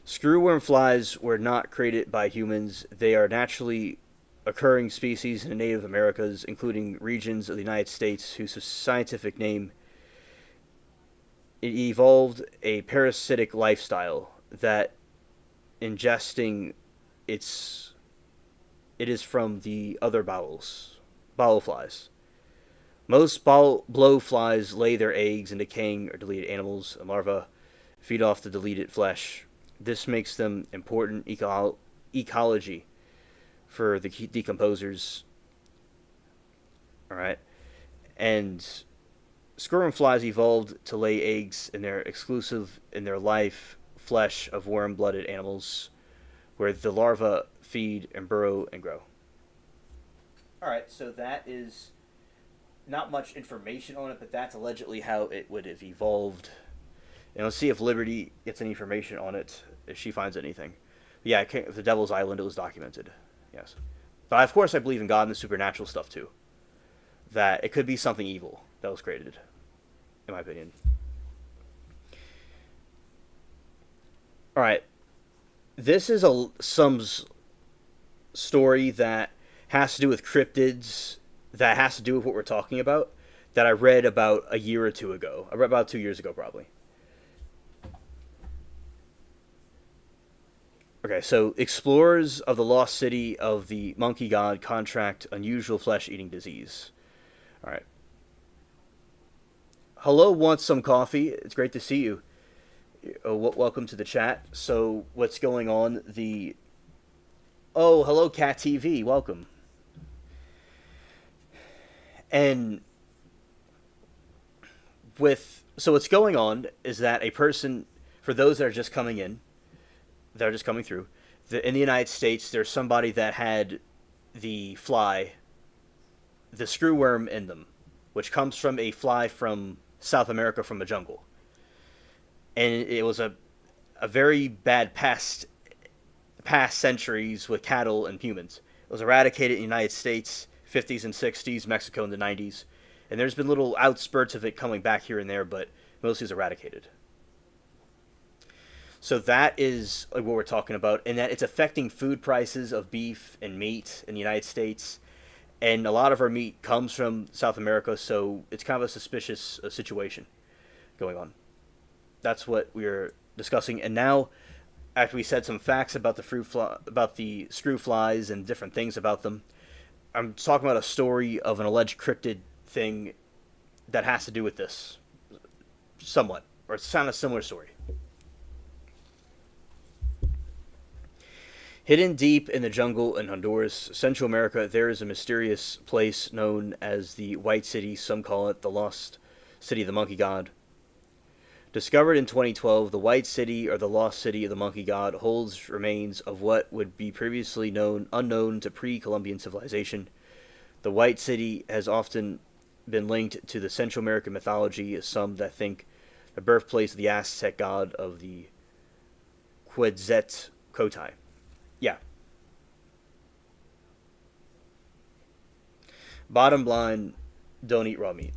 Screwworm flies were not created by humans. They are naturally occurring species in the Native Americas, including regions of the United States, whose scientific name, it evolved a parasitic lifestyle that ingesting its it is from the other bowel flies. Most blowflies lay their eggs in decaying or deleted animals and larvae, feed off the deleted flesh. This makes them important ecology for the decomposers. All right, and screwworm flies evolved to lay eggs in their life flesh of warm-blooded animals, where the larvae feed and burrow and grow. All right, so that is not much information on it, but that's allegedly how it would have evolved. And let's see if Liberty gets any information on it, if she finds anything. Yeah, the Devil's Island, it was documented. Yes. But of course I believe in God and the supernatural stuff too. That it could be something evil that was created, in my opinion. Alright. This is some story that has to do with cryptids, that has to do with what we're talking about, that I read about a year or two ago. I read about 2 years ago, probably. Okay, so explorers of the lost city of the monkey god contract unusual flesh-eating disease. All right. Hello, want some coffee? It's great to see you. Welcome to the chat. So, what's going on? Oh, hello, Cat TV. Welcome. And so what's going on is that a person, for those that are just coming in, that are just coming through, in the United States, there's somebody that had the screwworm in them, which comes from a fly from South America, from a jungle. And it was a very bad past centuries with cattle and humans. It was eradicated in the United States, 50s and 60s, Mexico in the 90s. And there's been little outspurts of it coming back here and there, but mostly it's eradicated. So that is what we're talking about, and that it's affecting food prices of beef and meat in the United States. And a lot of our meat comes from South America, so it's kind of a suspicious situation going on. That's what we're discussing. And now, after we said some facts about about the screw flies and different things about them, I'm talking about a story of an alleged cryptid thing that has to do with this, somewhat, or it's kind of a similar story. Hidden deep in the jungle in Honduras, Central America, there is a mysterious place known as the White City. Some call it the Lost City of the Monkey God. Discovered in 2012, the White City, or the Lost City of the Monkey God, holds remains of what would be previously unknown to pre-Columbian civilization. The White City has often been linked to the Central American mythology, as some that think the birthplace of the Aztec god of the Quetzalcoatl. Yeah. Bottom line, don't eat raw meat.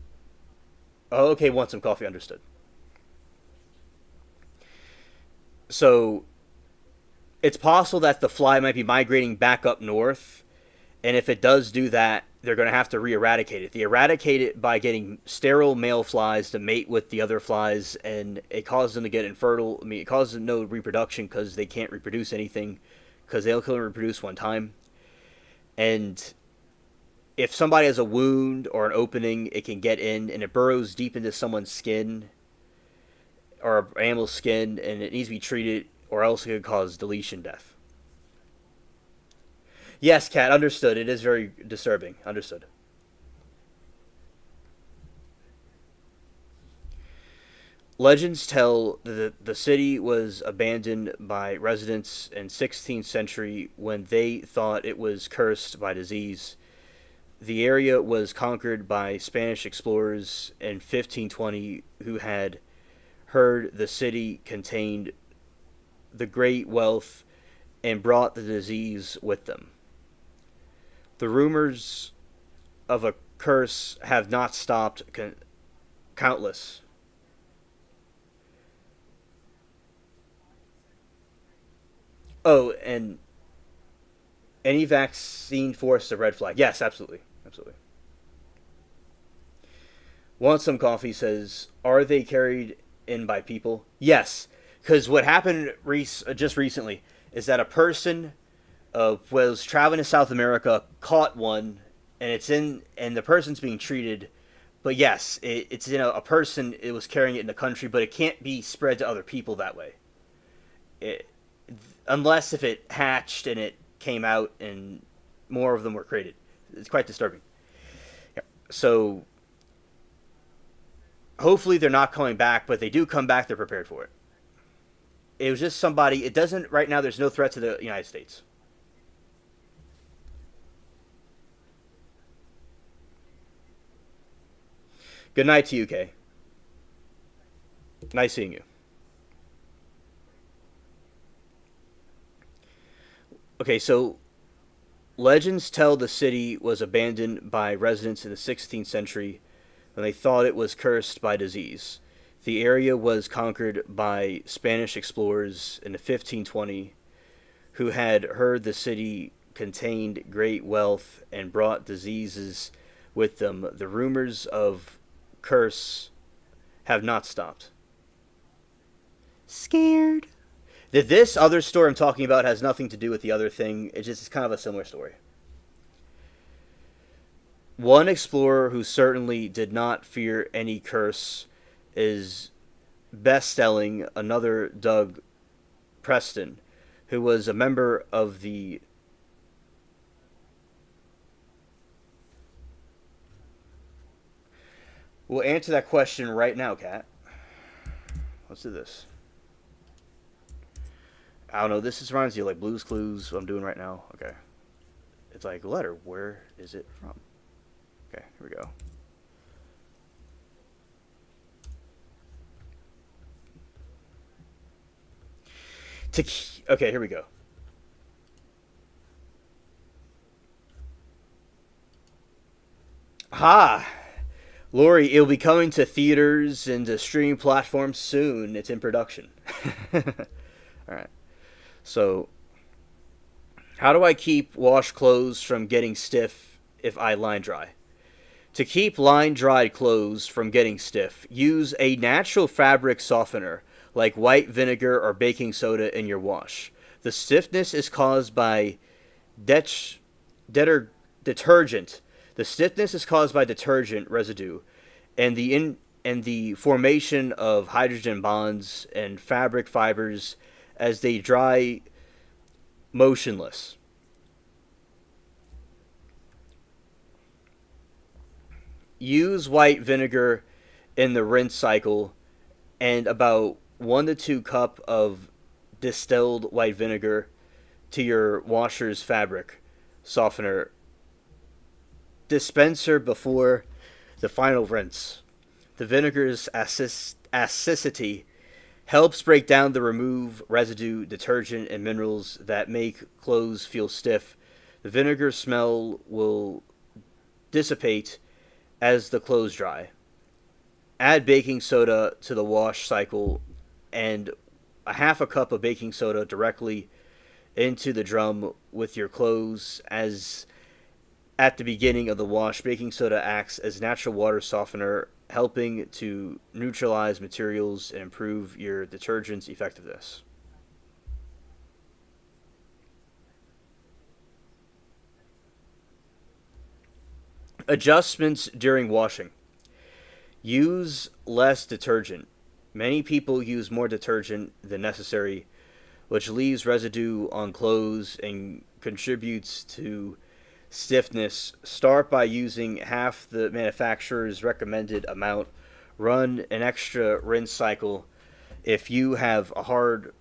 Oh, okay, want some coffee, understood. So it's possible that the fly might be migrating back up north, and if it does do that, they're going to have to re-eradicate it. They eradicate it by getting sterile male flies to mate with the other flies, and it causes them to get infertile. I mean, it causes no reproduction because they can't reproduce anything because they'll only reproduce one time. And if somebody has a wound or an opening, it can get in and it burrows deep into someone's skin or an animal's skin, and it needs to be treated, or else it could cause deletion death. Yes, Cat, understood. It is very disturbing. Understood. Legends tell that the city was abandoned by residents in 16th century when they thought it was cursed by disease. The area was conquered by Spanish explorers in 1520 who had heard the city contained the great wealth and brought the disease with them. The rumors of a curse have not stopped countless. Oh, and any vaccine force a red flag. Yes, absolutely. Absolutely. Want some coffee says, are they carried in by people? Yes, because what happened just recently is that a person was traveling to South America, caught one, and and the person's being treated. But yes, it's in a person. It was carrying it in the country, but it can't be spread to other people that way. It, unless if it hatched and it came out and more of them were created. It's quite disturbing. Yeah. So hopefully they're not coming back, but they do come back. They're prepared for it. It was just somebody. It doesn't right now. There's no threat to the United States. Good night to you, Kay. Nice seeing you. Okay, so legends tell the city was abandoned by residents in the 16th century when they thought it was cursed by disease. The area was conquered by Spanish explorers in the 1520 who had heard the city contained great wealth and brought diseases with them. The rumors of curse have not stopped. Scared. That this other story I'm talking about has nothing to do with the other thing. It's just kind of a similar story. One explorer who certainly did not fear any curse is best-selling another Doug Preston, who was a member of the We'll answer that question right now, Kat. Let's do this. I don't know. This reminds you of like Blue's Clues. What I'm doing right now. Okay. It's like letter. Where is it from? Okay. Here we go. Okay. Here we go. Ha! Lori, it'll be coming to theaters and to streaming platforms soon. It's in production. All right. So, how do I keep wash clothes from getting stiff if I line dry? To keep line dried clothes from getting stiff, use a natural fabric softener like white vinegar or baking soda in your wash. The stiffness is caused by det- detergent. The stiffness is caused by detergent residue and the formation of hydrogen bonds and fabric fibers as they dry motionless. Use white vinegar in the rinse cycle and about 1 to 2 cup of distilled white vinegar to your washer's fabric softener dispenser before the final rinse. The vinegar's acidity helps break down the remove residue, detergent, and minerals that make clothes feel stiff. The vinegar smell will dissipate as the clothes dry. Add baking soda to the wash cycle and a half a cup of baking soda directly into the drum with your clothes. As at the beginning of the wash, baking soda acts as natural water softener, helping to neutralize materials and improve your detergent's effectiveness. Adjustments during washing. Use less detergent. Many people use more detergent than necessary, which leaves residue on clothes and contributes to stiffness. Start by using half the manufacturer's recommended amount. Run an extra rinse cycle. If you have a hard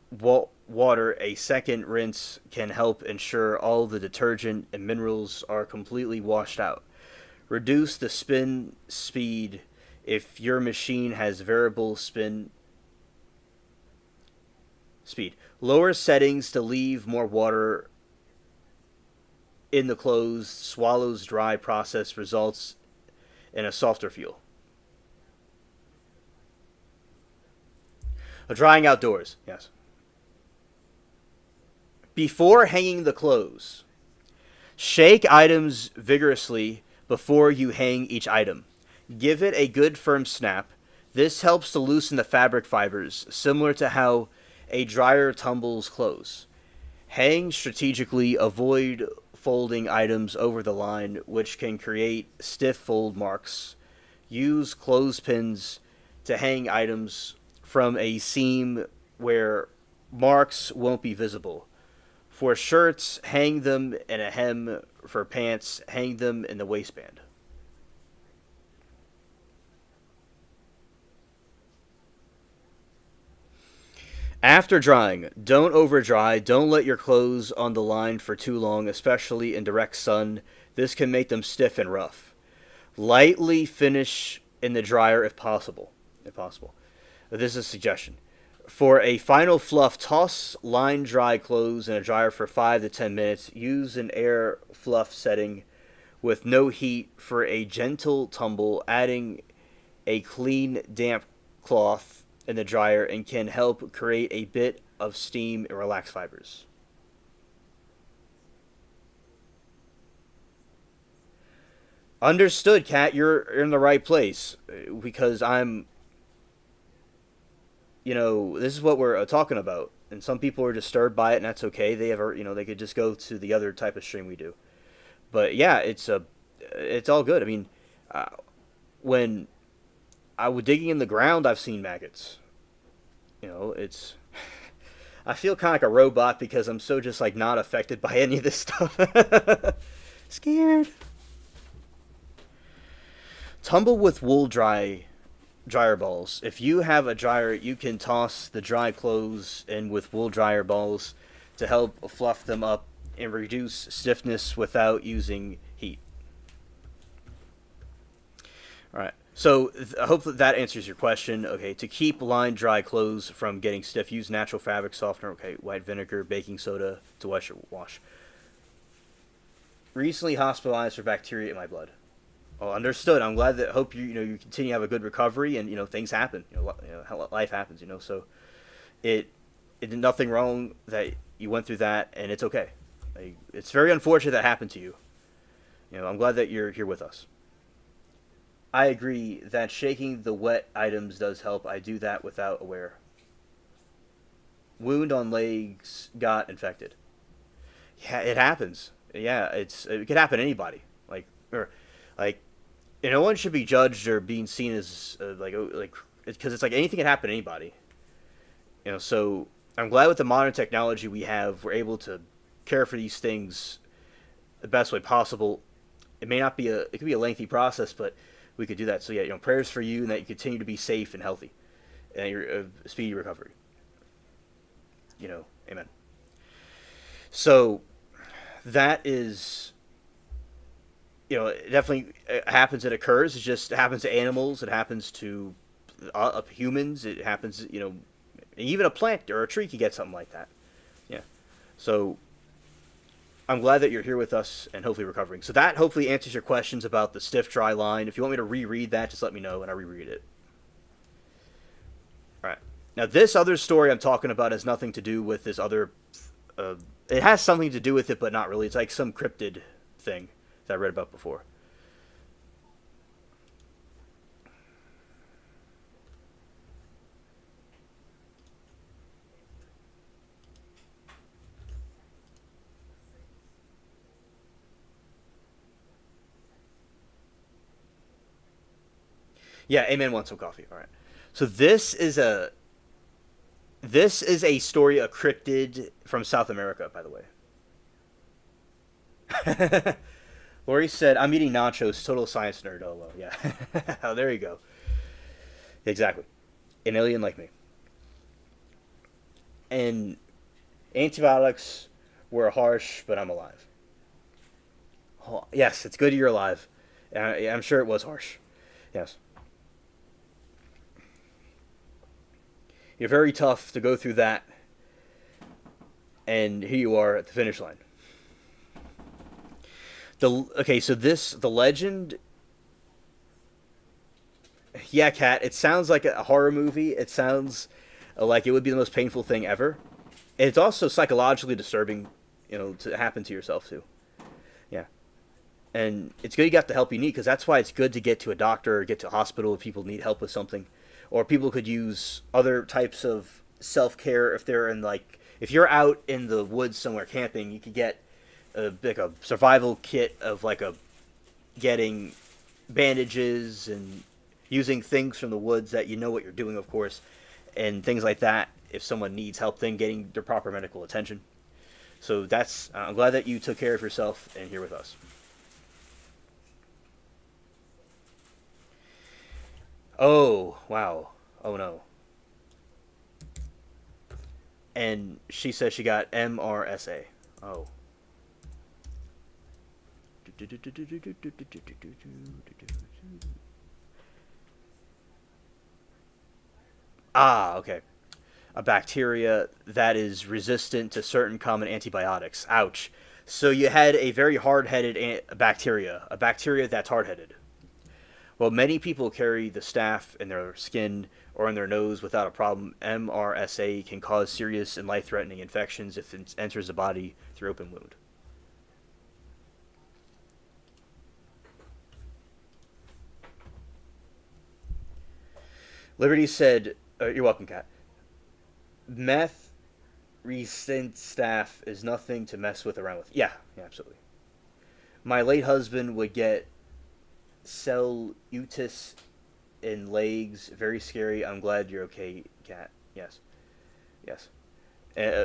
water, a second rinse can help ensure all the detergent and minerals are completely washed out. Reduce the spin speed if your machine has variable spin speed. Lower settings to leave more water in the clothes. Swallows dry process results in a softer feel. Drying outdoors, yes. Before hanging the clothes, shake items vigorously before you hang each item. Give it a good firm snap. This helps to loosen the fabric fibers, similar to how a dryer tumbles clothes. Hang strategically, avoid folding items over the line, which can create stiff fold marks. Use clothespins to hang items from a seam where marks won't be visible. For shirts, hang them in a hem. For pants, hang them in the waistband. After drying, don't over dry. Don't let your clothes on the line for too long, especially in direct sun. This can make them stiff and rough. Lightly finish in the dryer if possible. If possible. This is a suggestion. For a final fluff, toss line dry clothes in a dryer for 5 to 10 minutes. Use an air fluff setting with no heat for a gentle tumble. Adding a clean, damp cloth in the dryer and can help create a bit of steam and relax fibers. Understood, Kat. You're in the right place because this is what we're talking about. And some people are disturbed by it, and that's okay. They could just go to the other type of stream we do. But yeah, it's all good. I mean, when I was digging in the ground, I've seen maggots. It's. I feel kind of like a robot because I'm so just like not affected by any of this stuff. Scared. Tumble with wool dryer balls. If you have a dryer, you can toss the dry clothes in with wool dryer balls to help fluff them up and reduce stiffness without using heat. All right. So I hope that answers your question. Okay, to keep line dry clothes from getting stiff, use natural fabric softener. Okay, white vinegar, baking soda to wash. Recently hospitalized for bacteria in my blood. Oh, understood. I'm glad that. Hope you continue to have a good recovery, and things happen. Life happens. So it did nothing wrong that you went through that, and it's okay. Like, it's very unfortunate that happened to you. I'm glad that you're here with us. I agree that shaking the wet items does help. I do that without aware. Wound on legs got infected. Yeah, it happens. Yeah, it could happen to anybody. Like, no one should be judged or being seen as because it's like anything can happen to anybody. So I'm glad with the modern technology we have, we're able to care for these things the best way possible. It could be a lengthy process, but we could do that. So yeah, prayers for you and that you continue to be safe and healthy, and your speedy recovery. Amen. So that is, it definitely happens. It occurs. It just happens to animals. It happens to humans. It happens, even a plant or a tree can get something like that. Yeah. So I'm glad that you're here with us and hopefully recovering. So that hopefully answers your questions about the stiff, dry line. If you want me to reread that, just let me know and I'll reread it. All right. Now, this other story I'm talking about has nothing to do with this other. It has something to do with it, but not really. It's like some cryptid thing that I read about before. Yeah, Amen wants some coffee. All right. So this is a story, a cryptid from South America, by the way. Lori said, "I'm eating nachos. Total science nerd." Oh well, yeah. Oh, there you go. Exactly. An alien like me. And antibiotics were harsh, but I'm alive. Oh, yes, it's good you're alive. I'm sure it was harsh. Yes. You're very tough to go through that, and here you are at the finish line. So the legend. Yeah, Kat. It sounds like a horror movie. It sounds like it would be the most painful thing ever. And it's also psychologically disturbing, to happen to yourself too. Yeah, and it's good you got the help you need because that's why it's good to get to a doctor or get to a hospital if people need help with something, or people could use other types of self care if they're in if you're out in the woods somewhere camping, you could get like a survival kit of like a getting bandages and using things from the woods that you know what you're doing, of course, and things like that. If someone needs help, then getting their proper medical attention. So I'm glad that you took care of yourself and here with us. Oh wow! Oh no! And she says she got MRSA. Oh. Ah, okay. A bacteria that is resistant to certain common antibiotics. Ouch. So you had a very hard-headed bacteria, a bacteria that's hard-headed. Well, many people carry the staph in their skin or in their nose without a problem. MRSA can cause serious and life-threatening infections if it enters the body through open wound. Liberty said, "You're welcome, Kat. Meth recent staph is nothing to mess with around with." Yeah, yeah, absolutely. My late husband would get cellulitis in legs. Very scary. I'm glad you're okay, Kat. Yes, yes.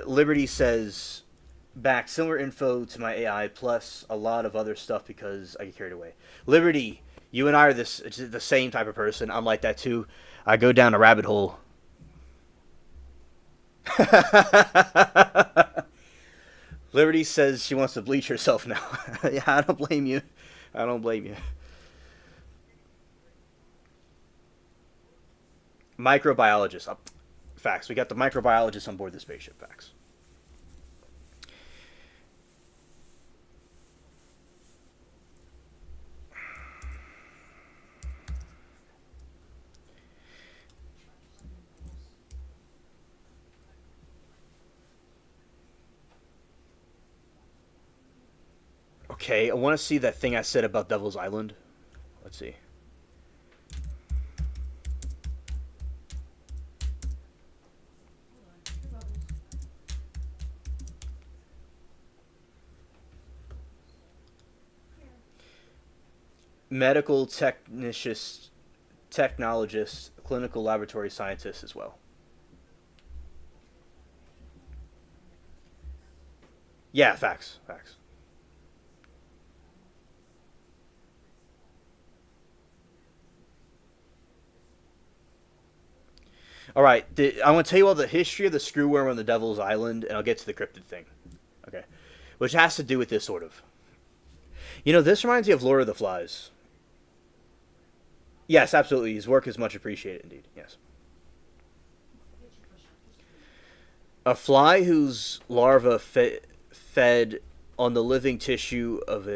Liberty says, "Back similar info to my AI plus a lot of other stuff because I get carried away." Liberty, you and I are the same type of person. I'm like that too. I go down a rabbit hole. Liberty says she wants to bleach herself now. Yeah, I don't blame you. I don't blame you. Microbiologist. Facts. We got the microbiologist on board the spaceship. Facts. Okay, I want to see that thing I said about Devil's Island. Let's see. Medical technologist, clinical laboratory scientist as well. Yeah, facts, facts. All right, I want to tell you all the history of the screwworm on the Devil's Island, and I'll get to the cryptid thing. Okay, which has to do with this sort of. This reminds me of Lord of the Flies. Yes, absolutely. His work is much appreciated indeed. Yes. A fly whose larva fed on the living tissue of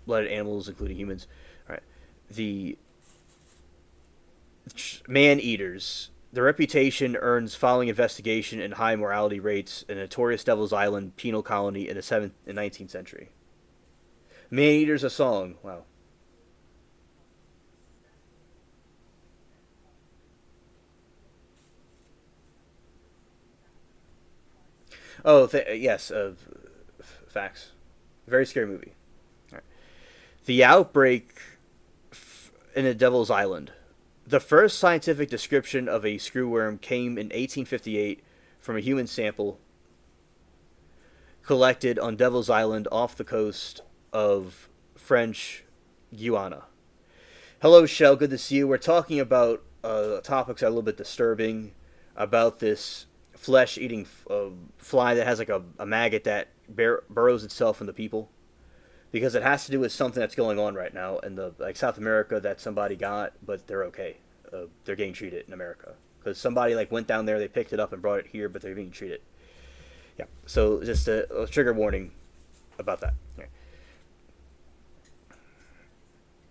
blooded animals, including humans. All right, the man eaters. The reputation earns following investigation and high mortality rates in a notorious Devil's Island penal colony in the 7th and 19th century. Man eaters a song. Wow. Oh, yes. Facts. Very scary movie. All right. The outbreak in the Devil's Island. The first scientific description of a screwworm came in 1858 from a human sample collected on Devil's Island off the coast of French Guiana. Hello, Shell. Good to see you. We're talking about topics that are a little bit disturbing about this flesh-eating fly that has like a maggot that burrows itself into people, because it has to do with something that's going on right now in the like South America that somebody got, but they're okay. They're getting treated in America because somebody like went down there, they picked it up and brought it here, but they're being treated. Yeah. So just a trigger warning about that. Okay.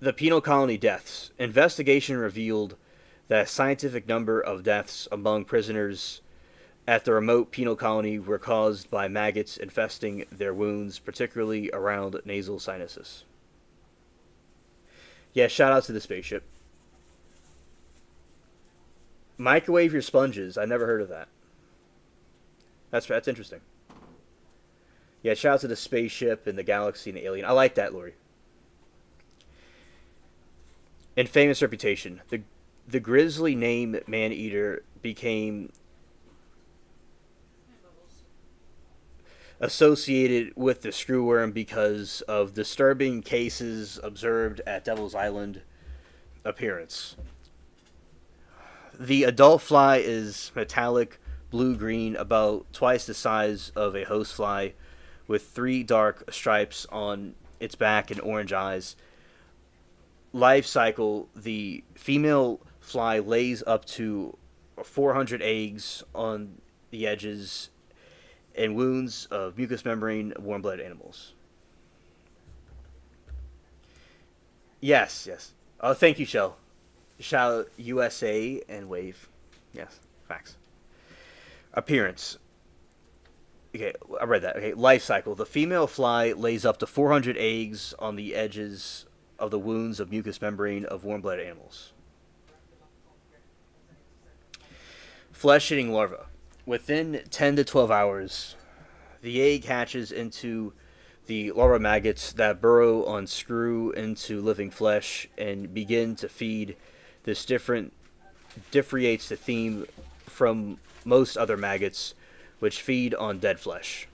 The penal colony deaths. Investigation revealed that a scientific number of deaths among prisoners at the remote penal colony were caused by maggots infesting their wounds, particularly around nasal sinuses. Yeah, shout out to the spaceship. Microwave your sponges. I never heard of that. That's interesting. Yeah, shout out to the spaceship and the galaxy and the alien. I like that, Lori. And famous reputation. The grisly name man-eater became associated with the screwworm because of disturbing cases observed at Devil's Island appearance. The adult fly is metallic blue-green, about twice the size of a host fly, with 3 dark stripes on its back and orange eyes. Life cycle: the female fly lays up to 400 eggs on the edges and wounds of mucous membrane of warm-blooded animals. Yes, yes. Oh, thank you, Shell. Shout out USA and Wave. Yes, facts. Appearance. Okay, I read that. Okay, life cycle. The female fly lays up to 400 eggs on the edges of the wounds of mucous membrane of warm-blooded animals. Flesh-eating larva. Within 10 to 12 hours, the egg hatches into the larva maggots that burrow on screw into living flesh and begin to feed. This differentiates the theme from most other maggots, which feed on dead flesh.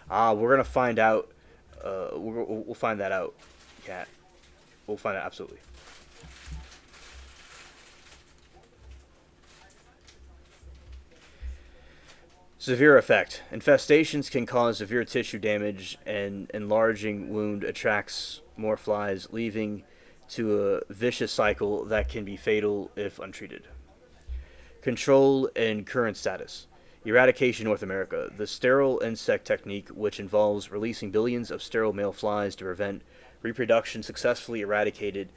We're gonna find out. We'll find that out, Cat. We'll find out absolutely. Severe effect. Infestations can cause severe tissue damage, and enlarging wound attracts more flies, leading to a vicious cycle that can be fatal if untreated. Control and current status. Eradication North America. The sterile insect technique, which involves releasing billions of sterile male flies to prevent reproduction, successfully eradicated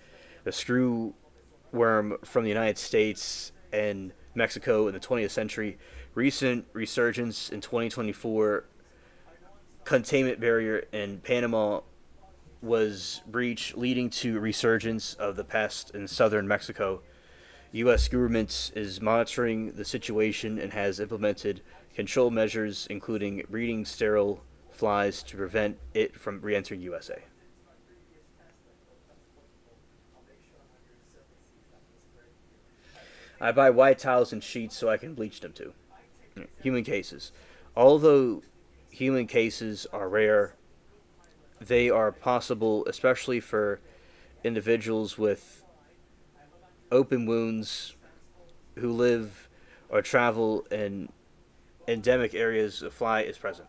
the screwworm from the United States and Mexico in the 20th century. Recent resurgence in 2024. Containment barrier in Panama was breached, leading to resurgence of the pest in southern Mexico. U.S. government is monitoring the situation and has implemented control measures, including breeding sterile flies to prevent it from re-entering USA. I buy white towels and sheets so I can bleach them too. Human cases. Although human cases are rare, they are possible, especially for individuals with open wounds who live or travel in endemic areas. A fly is present.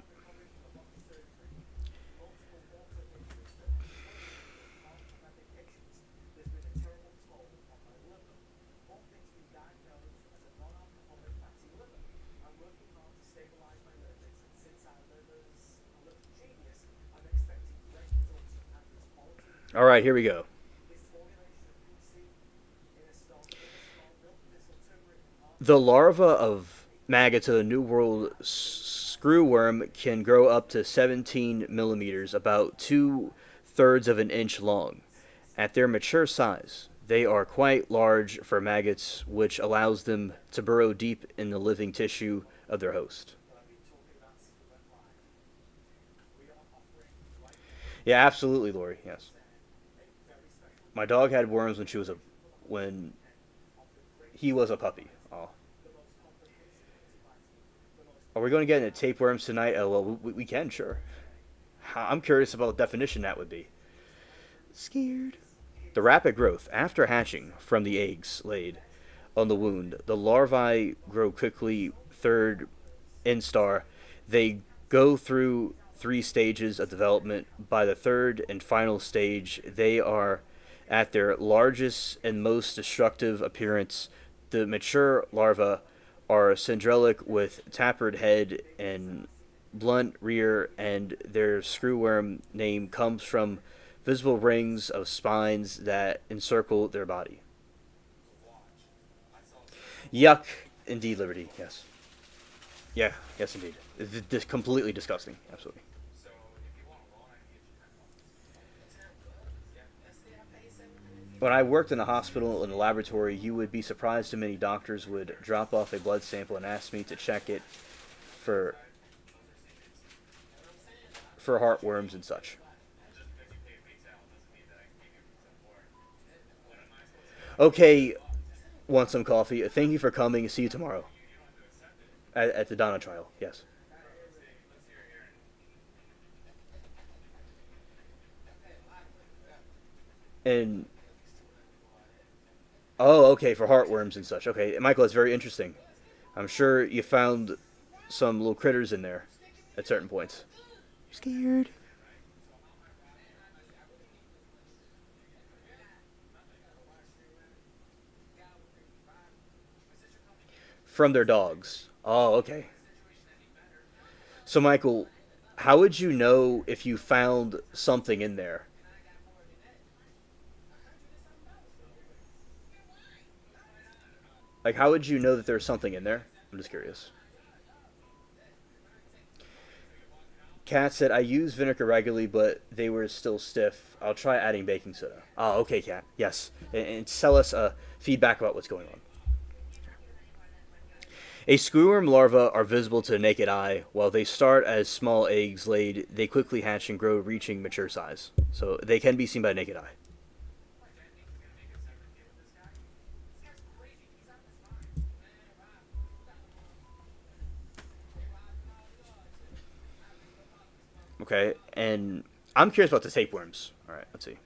All right, here we go. The larva of maggots of the New World screwworm can grow up to 17 millimeters, about 2/3 of an inch long. At their mature size, they are quite large for maggots, which allows them to burrow deep in the living tissue of their host. Yeah, absolutely, Lori. Yes, my dog had worms when he was a puppy. Oh, are we going to get into tapeworms tonight? Oh well, we can sure. I'm curious about what definition that would be. Scared. The rapid growth after hatching from the eggs laid on the wound, the larvae grow quickly. Third instar, they go through 3 stages of development. By the third and final stage, they are at their largest and most destructive appearance. The mature larvae are cylindrical with tapered head and blunt rear, and their screwworm name comes from visible rings of spines that encircle their body. Yuck, indeed, Liberty. Yes. Yeah. Yes, indeed. It's completely disgusting. Absolutely. When I worked in a hospital in a laboratory, you would be surprised how many doctors would drop off a blood sample and ask me to check it for heartworms and such. Okay, want some coffee? Thank you for coming. See you tomorrow at the Donna trial. Yes. And oh, okay, for heartworms and such. Okay, Michael, it's very interesting. I'm sure you found some little critters in there at certain points. Scared. From their dogs. Oh, okay. So, Michael, how would you know if you found something in there? Like, how would you know that there's something in there? I'm just curious. Kat said, I use vinegar regularly, but they were still stiff. I'll try adding baking soda. Oh, okay, Kat. Yes. And tell us feedback about what's going on. A screwworm larvae are visible to the naked eye. While they start as small eggs laid, they quickly hatch and grow, reaching mature size. So they can be seen by naked eye. Okay, and I'm curious about the tapeworms. All right, let's see.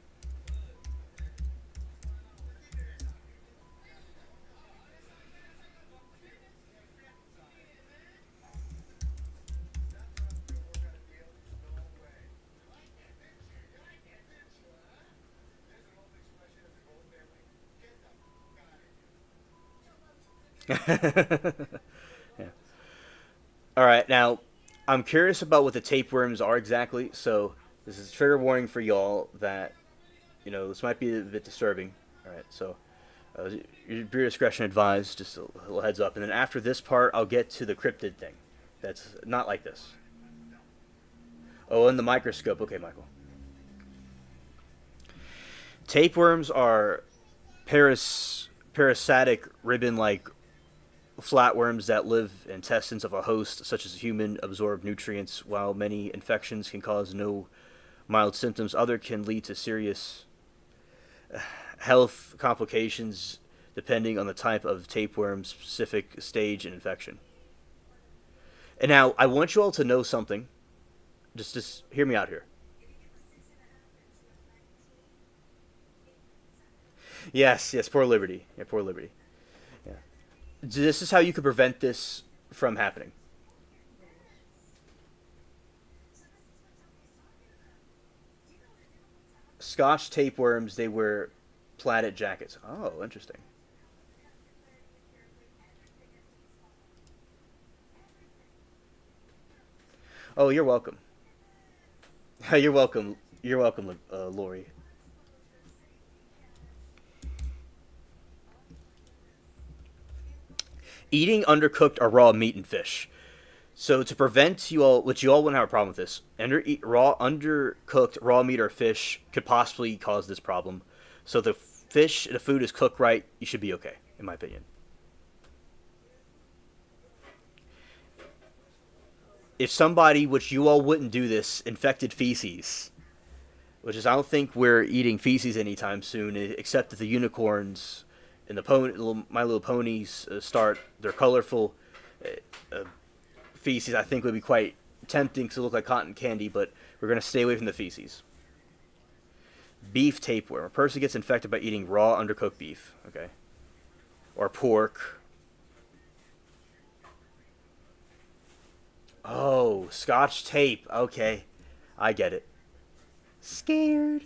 Yeah. All right, now I'm curious about what the tapeworms are exactly. So this is a trigger warning for y'all that this might be a bit disturbing. All right, so your discretion advised. Just a little heads up, and then after this part, I'll get to the cryptid thing. That's not like this. Oh, and the microscope. Okay, Michael. Tapeworms are parasitic ribbon-like flatworms that live in intestines of a host, such as a human, absorb nutrients. While many infections can cause no mild symptoms, other can lead to serious health complications depending on the type of tapeworm, specific stage, and infection. And now I want you all to know something. Just hear me out here. Yes, yes, poor Liberty. Yeah, poor Liberty. Yeah. This is how you could prevent this from happening. Scotch tapeworms, they wear plaid jackets. Oh, interesting. Oh, you're welcome. You're welcome. You're welcome, Lori. eating undercooked or raw meat and fish. So to prevent you all, which you all wouldn't have a problem with this, undercooked raw meat or fish could possibly cause this problem. So the food is cooked right, you should be okay, in my opinion. If somebody, which you all wouldn't do this, infected feces, which is I don't think we're eating feces anytime soon, except that the unicorns and My Little Ponies start. They're colorful. Uh, Feces I think would be quite tempting to look like cotton candy, but we're going to stay away from the feces. Beef tapeworm. A person gets infected by eating raw, undercooked beef. Okay. Or pork. Oh, Scotch tape. Okay. I get it. Scared.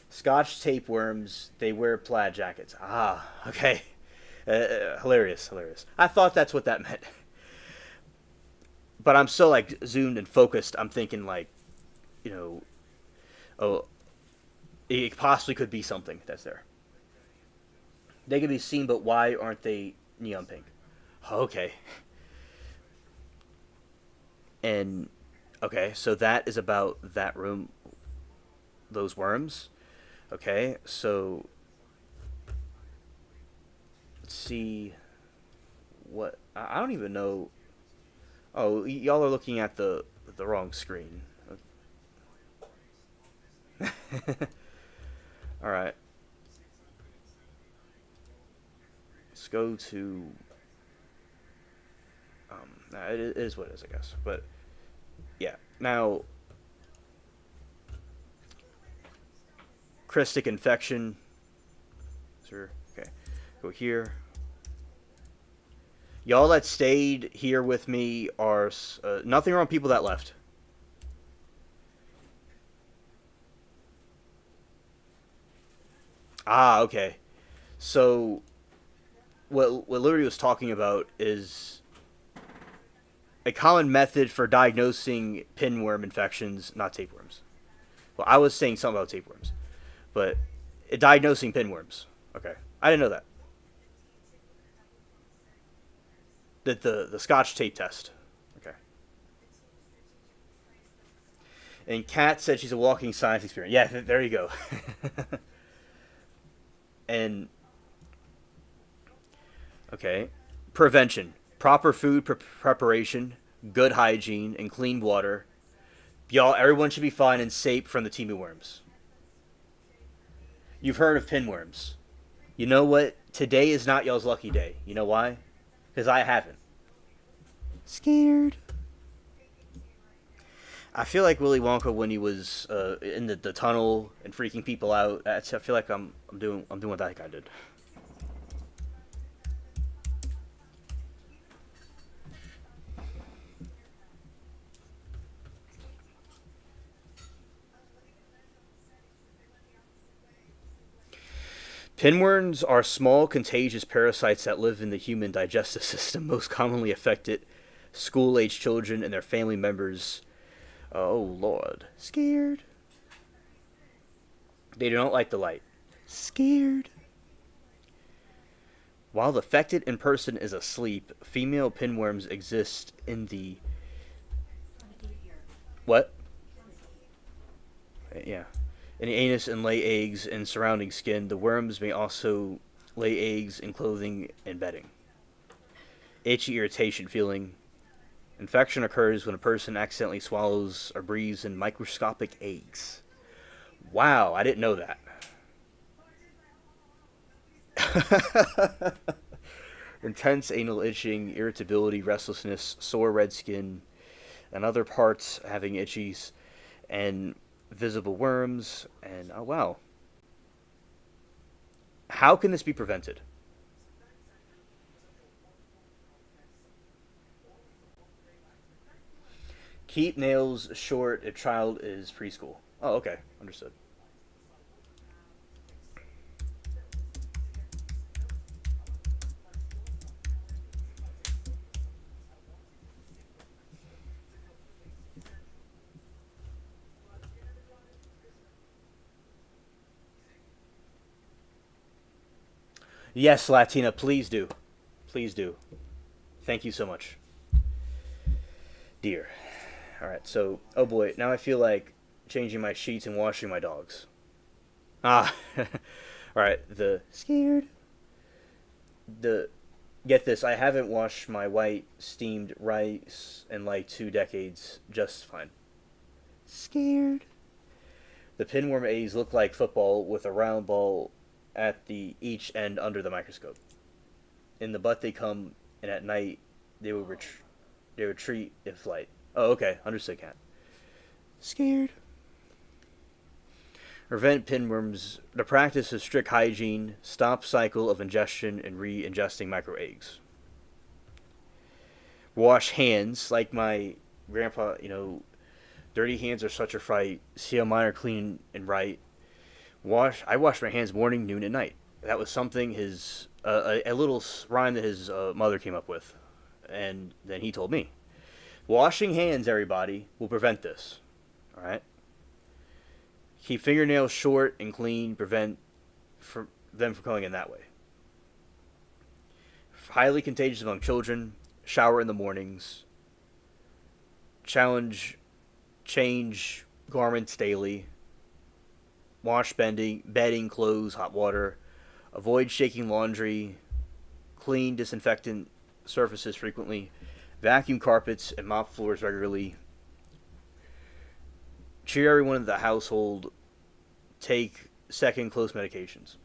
Scotch tapeworms, they wear plaid jackets. Ah, okay. Hilarious, hilarious. I thought that's what that meant. But I'm so like zoomed and focused. I'm thinking like, you know, oh, it possibly could be something that's there. They can be seen, but why aren't they neon pink? Okay. And okay, so that is about that room, those worms. Okay, so let's see what I don't even know. Oh, y'all are looking at the wrong screen. All right. Let's go to. Nah, it is what it is, I guess. But yeah, now cystic infection. Sir, okay, go here. Y'all that stayed here with me are nothing wrong with people that left. Ah, okay. So what Liberty was talking about is a common method for diagnosing pinworm infections, not tapeworms. Well, I was saying something about tapeworms, but diagnosing pinworms. Okay, I didn't know that. The Scotch tape test. Okay. And Kat said she's a walking science experiment. Yeah, there you go. And okay, prevention, proper food preparation, good hygiene, and clean water. Y'all, everyone should be fine and safe from the teamy worms. You've heard of pinworms. You know what? Today is not y'all's lucky day. You know why? Because I haven't. Scared. I feel like Willy Wonka when he was in the tunnel and freaking people out. I feel like I'm doing what that guy did. Pinworms are small, contagious parasites that live in the human digestive system. Most commonly affected school-age children and their family members. Oh Lord, scared. They do not like the light. Scared. While the affected in person is asleep, female pinworms exist in the what? Yeah. In the anus and lay eggs in surrounding skin. The worms may also lay eggs in clothing and bedding. Itchy irritation feeling. Infection occurs when a person accidentally swallows or breathes in microscopic eggs. Wow, I didn't know that. Intense anal itching, irritability, restlessness, sore red skin, and other parts having itchies, and visible worms, and oh wow. How can this be prevented? Keep nails short if child is preschool. Oh, okay. Understood. Yes, Latina, please do. Please do. Thank you so much. Dear. Alright, so, oh boy, now I feel like changing my sheets and washing my dogs. Ah. Alright, the scared. The get this, I haven't washed my white steamed rice in like 2 decades just fine. Scared. The pinworm A's look like football with a round ball at the each end under the microscope. In the butt they come, and at night they will they retreat in flight. Oh, okay, understood, cat. Scared. Prevent pinworms. The practice of strict hygiene. Stop cycle of ingestion and re-ingesting micro eggs. Wash hands, like my grandpa. Dirty hands are such a fright. See how mine are clean and right. I wash my hands morning, noon, and night. That was something a little rhyme that his mother came up with, and then he told me. Washing hands, everybody, will prevent this. All right. Keep fingernails short and clean. Prevent them from going in that way. Highly contagious among children. Shower in the mornings. Change garments daily. Wash bedding, clothes, hot water. Avoid shaking laundry. Clean disinfectant surfaces frequently. Vacuum carpets and mop floors regularly. Cheer everyone in the household. Take second close medications.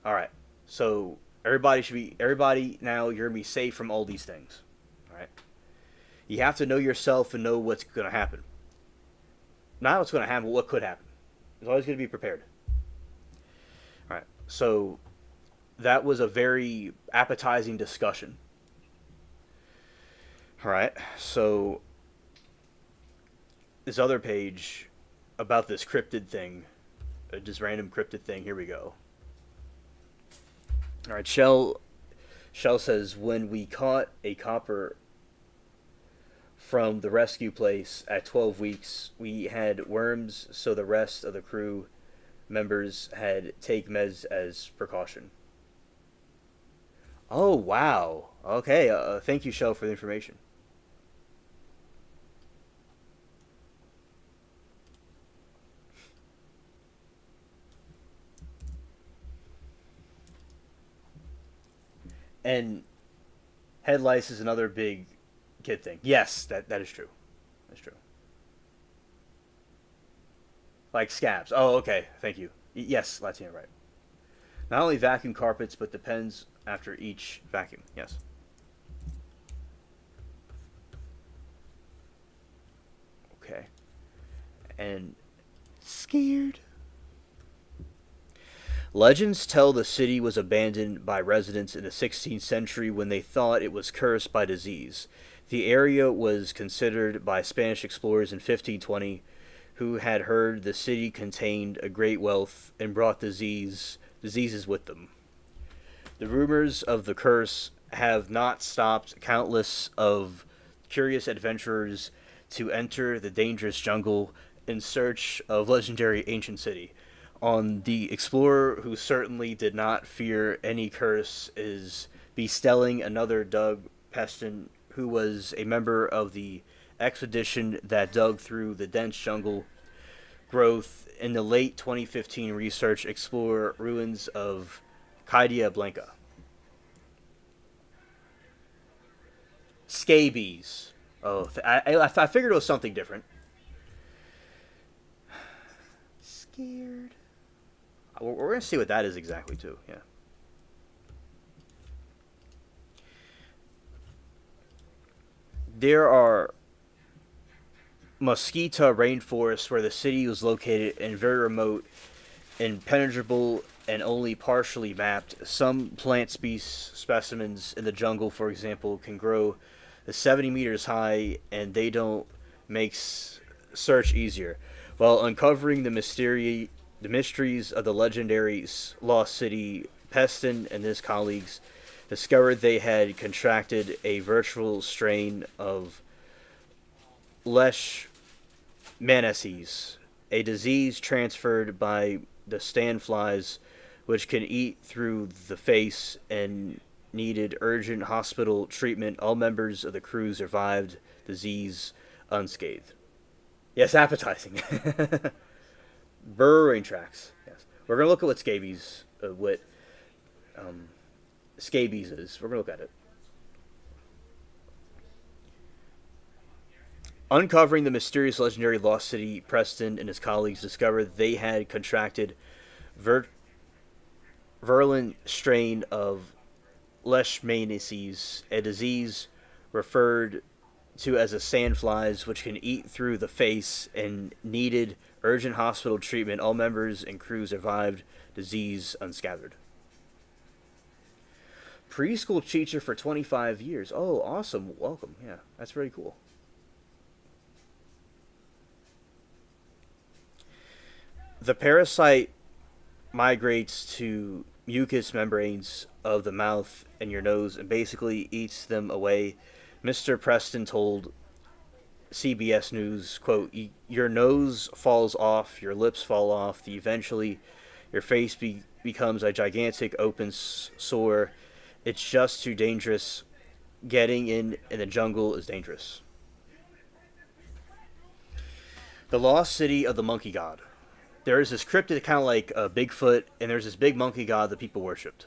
Alright. So everybody now, you're going to be safe from all these things. Alright. You have to know yourself and know what's going to happen. Not what's going to happen, but what could happen. There's always going to be prepared. Alright. So that was a very appetizing discussion. Alright. So this other page about this cryptid thing, just random cryptid thing. Here we go. All right, Shell says, when we caught a copper from the rescue place at 12 weeks, we had worms, so the rest of the crew members had take meds as precaution. Oh, wow. Okay, thank you, Shell, for the information. And head lice is another big kid thing. Yes, that is true. That's true. Like scabs. Oh, okay. Thank you. Yes, Latina, right. Not only vacuum carpets, but depends after each vacuum. Yes. Okay. And scared. Legends tell the city was abandoned by residents in the 16th century when they thought it was cursed by disease. The area was considered by Spanish explorers in 1520 who had heard the city contained a great wealth and brought diseases with them. The rumors of the curse have not stopped countless of curious adventurers to enter the dangerous jungle in search of legendary ancient city. On the explorer who certainly did not fear any curse is bestelling another Doug Peston, who was a member of the expedition that dug through the dense jungle growth in the late 2015 research explore ruins of Cadia Blanca. Scabies. Oh, I figured it was something different. Scared. We're going to see what that is exactly, too. Yeah. There are mosquito rainforests where the city was located and very remote, impenetrable, and only partially mapped. Some plant specimens in the jungle, for example, can grow 70 meters high, and they don't make search easier. While uncovering the mysteries of the legendary lost city, Peston and his colleagues discovered they had contracted a virtual strain of leishmaniasis, a disease transferred by the sandflies which can eat through the face and needed urgent hospital treatment. All members of the crew survived disease unscathed. Yes, appetizing. Burrowing tracks. Yes, we're gonna look at what um, scabies is. We're gonna look at it. Uncovering the mysterious legendary lost city, Preston and his colleagues discovered they had contracted vir- virulent strain of leishmaniasis, a disease referred to as a sandflies, which can eat through the face and needed urgent hospital treatment. All members and crew survived disease unscathed. Preschool teacher for 25 years. Oh, awesome. Welcome. Yeah, that's very cool. The parasite migrates to mucous membranes of the mouth and your nose and basically eats them away. Mr. Preston told CBS News, quote, your nose falls off, your lips fall off, eventually your face becomes a gigantic open sore. It's just too dangerous. Getting in the jungle is dangerous. The lost city of the monkey god. There is this cryptid kind of like Bigfoot, and there's this big monkey god that people worshipped.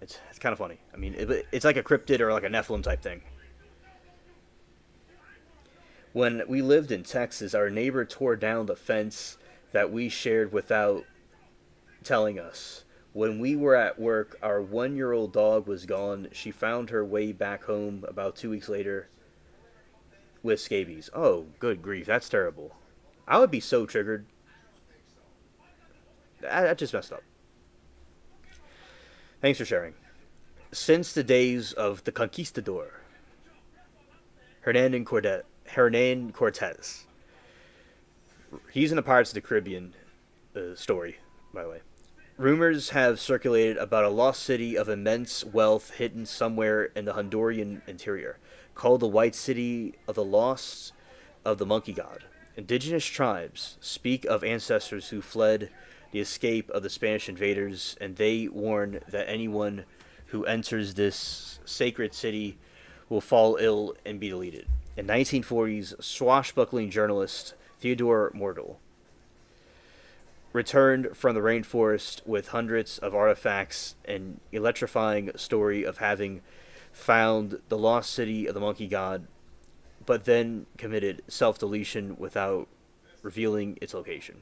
It's kind of funny. I mean, it's like a cryptid or like a Nephilim type thing. When we lived in Texas, our neighbor tore down the fence that we shared without telling us. When we were at work, our 1-year-old dog was gone. She found her way back home about 2 weeks later with scabies. Oh, good grief, that's terrible. I would be so triggered. That just messed up. Thanks for sharing. Since the days of the conquistador, Hernan Cortez. He's in the Pirates of the Caribbean story, by the way. Rumors have circulated about a lost city of immense wealth hidden somewhere in the Honduran interior, called the White City of the Lost of the Monkey God. Indigenous tribes speak of ancestors who fled the escape of the Spanish invaders, and they warn that anyone who enters this sacred city will fall ill and be deleted. In 1940s, swashbuckling journalist Theodore Mortal returned from the rainforest with hundreds of artifacts and electrifying story of having found the lost city of the monkey god, but then committed self-deletion without revealing its location.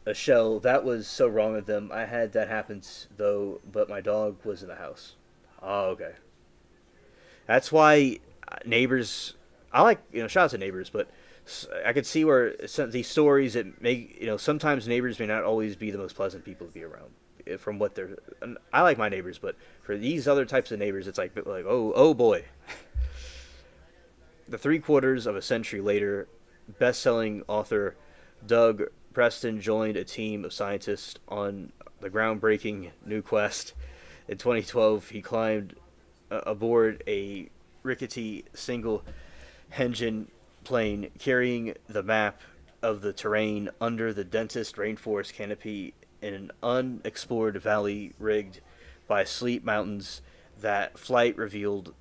A shell, that was so wrong of them. I had that happen though, but my dog was in the house. Oh, okay. That's why neighbors. I like shout out to neighbors, but I could see where some, these stories that make sometimes neighbors may not always be the most pleasant people to be around. From what they're, and I like my neighbors, but for these other types of neighbors, it's like oh boy. The 3/4 of a century later, best-selling author Doug Preston joined a team of scientists on the groundbreaking new quest. In 2012, he climbed aboard a rickety single-engine plane carrying the map of the terrain under the densest rainforest canopy in an unexplored valley rigged by sleep mountains. That flight revealed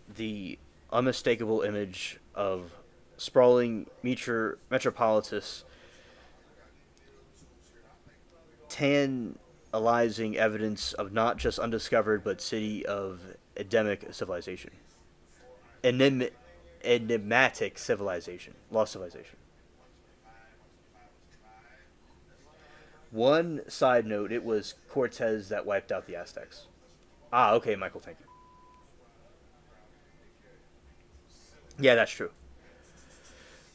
the unmistakable image of sprawling metropolis, tantalizing evidence of not just undiscovered but city of endemic civilization, enigmatic civilization, lost civilization. One side note: it was Cortez that wiped out the Aztecs. Ah, okay, Michael, thank you. Yeah, that's true.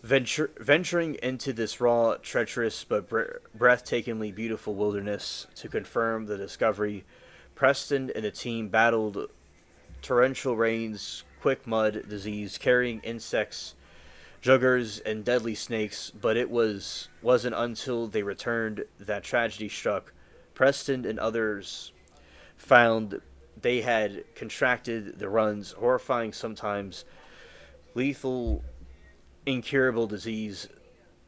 Venturing into this raw, treacherous, but breathtakingly beautiful wilderness to confirm the discovery, Preston and the team battled torrential rains, quick mud, disease, carrying insects, juggers, and deadly snakes. But wasn't until they returned that tragedy struck. Preston and others found they had contracted the runs, horrifying, sometimes lethal, incurable disease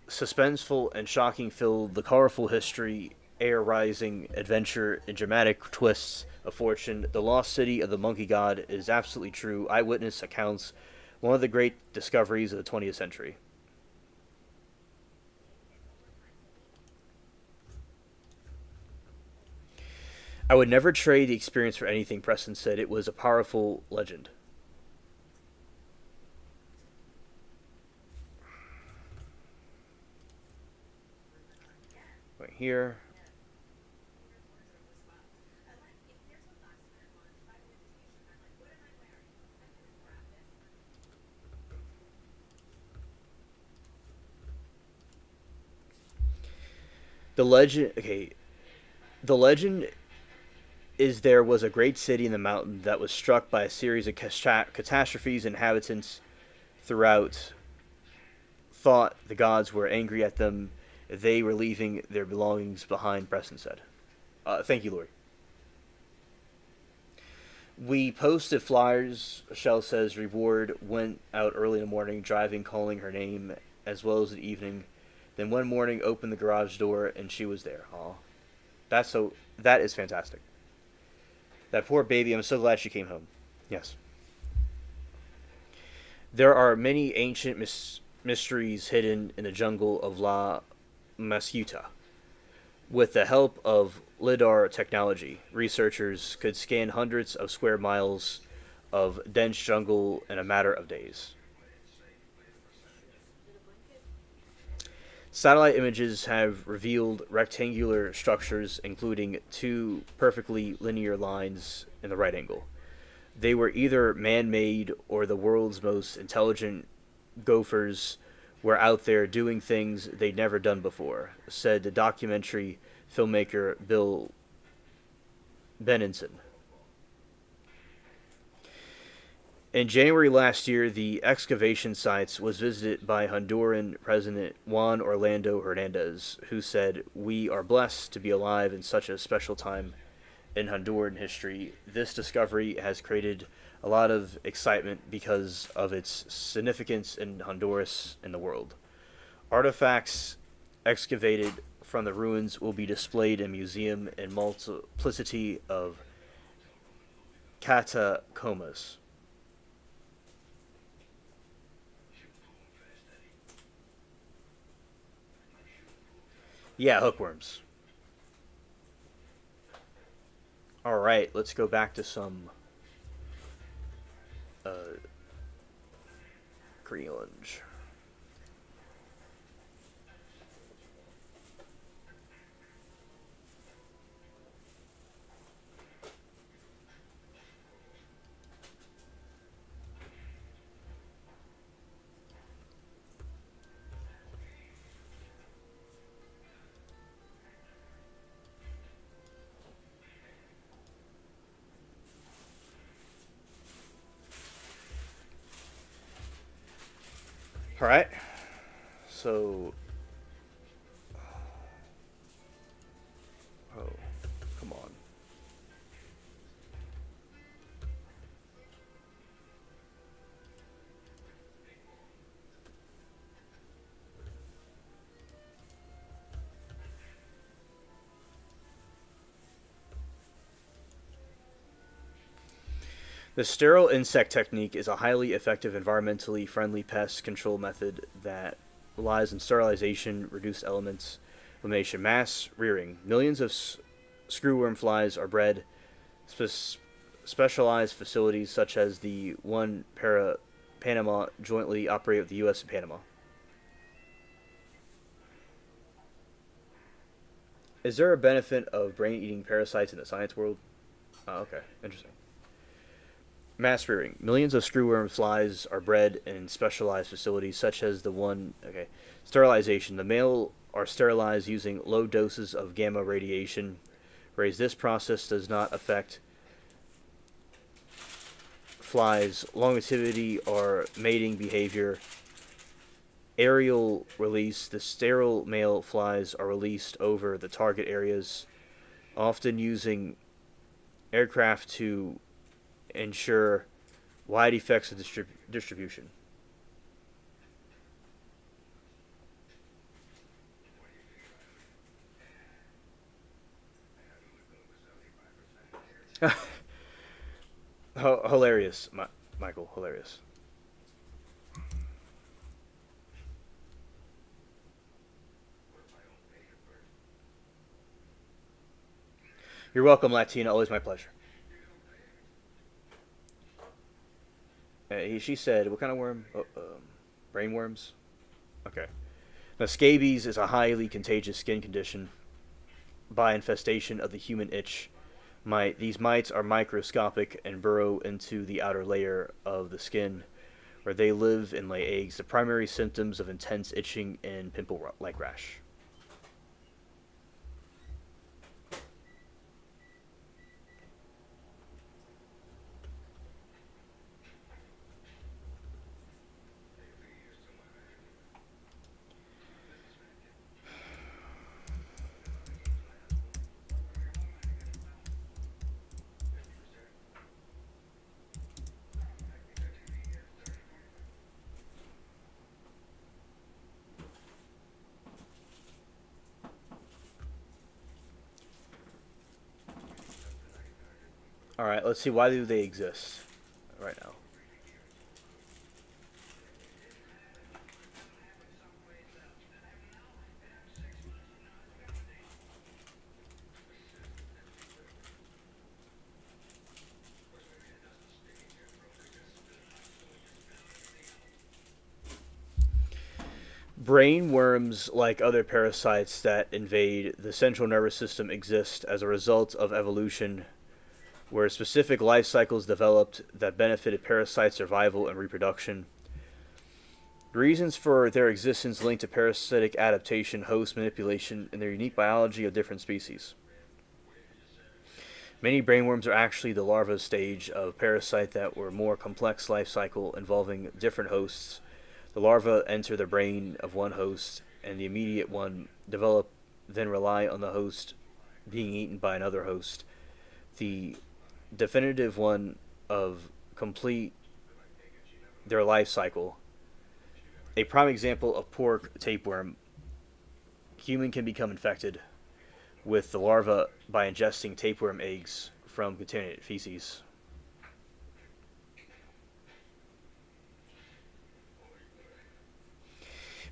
suspenseful and shocking filled the colorful history, air rising adventure, and dramatic twists of fortune. The lost city of the monkey god is absolutely true. Eyewitness accounts, one of the great discoveries of the 20th century. I would never trade the experience for anything, Preston said. It was a powerful legend. Right here. The legend. Okay. The legend is there was a great city in the mountain that was struck by a series of catastrophes. Inhabitants throughout thought the gods were angry at them. They were leaving their belongings behind, Preston said. Thank you, Lori. We posted flyers, Shell says. Reward went out early in the morning, driving, calling her name, as well as the evening. Then one morning, opened the garage door, and she was there. Aw. That is fantastic. That poor baby, I'm so glad she came home. Yes. There are many ancient mysteries hidden in the jungle of La Mascuta. With the help of LIDAR technology, researchers could scan hundreds of square miles of dense jungle in a matter of days. Satellite images have revealed rectangular structures, including two perfectly linear lines in the right angle. They were either man made or the world's most intelligent gophers were out there doing things they'd never done before, said the documentary filmmaker Bill Benenson. In January last year, the excavation sites was visited by Honduran President Juan Orlando Hernandez, who said, "We are blessed to be alive in such a special time in Honduran history. This discovery has created a lot of excitement because of its significance in Honduras and the world. Artifacts excavated from the ruins will be displayed in a museum in multiplicity of catacombs." Yeah, hookworms. All right, let's go back to some uh, Greenland. All right, so oh, come on. The sterile insect technique is a highly effective environmentally friendly pest control method that relies on sterilization, reduced elements, elimination, mass rearing. Millions of screwworm flies are bred. Spe- Specialized facilities such as the one Panama jointly operate with the U.S. and Panama. Is there a benefit of brain-eating parasites in the science world? Oh, okay, interesting. Mass rearing. Millions of screwworm flies are bred in specialized facilities such as the one. Okay. Sterilization. The male are sterilized using low doses of gamma radiation. Whereas this process does not affect flies' longevity or mating behavior. Aerial release. The sterile male flies are released over the target areas, often using aircraft to ensure wide effects of distribution. Hilarious, Michael. Hilarious. You're welcome, Latina. Always my pleasure. She said, "What kind of worm? Oh, brain worms." Okay. Now, scabies is a highly contagious skin condition by infestation of the human itch mite. These mites are microscopic and burrow into the outer layer of the skin, where they live and lay eggs. The primary symptoms of intense itching and pimple-like rash. All right, let's see. Why do they exist right now? Brain worms, like other parasites that invade the central nervous system, exist as a result of evolution, where specific life cycles developed that benefited parasite survival and reproduction. The reasons for their existence link to parasitic adaptation, host manipulation, and their unique biology of different species. Many brainworms are actually the larva stage of parasite that were more complex life cycle involving different hosts. The larvae enter the brain of one host, and the immediate one develop, then rely on the host being eaten by another host. The definitive one of complete their life cycle. A prime example of pork tapeworm. Human can become infected with the larva by ingesting tapeworm eggs from contaminated feces.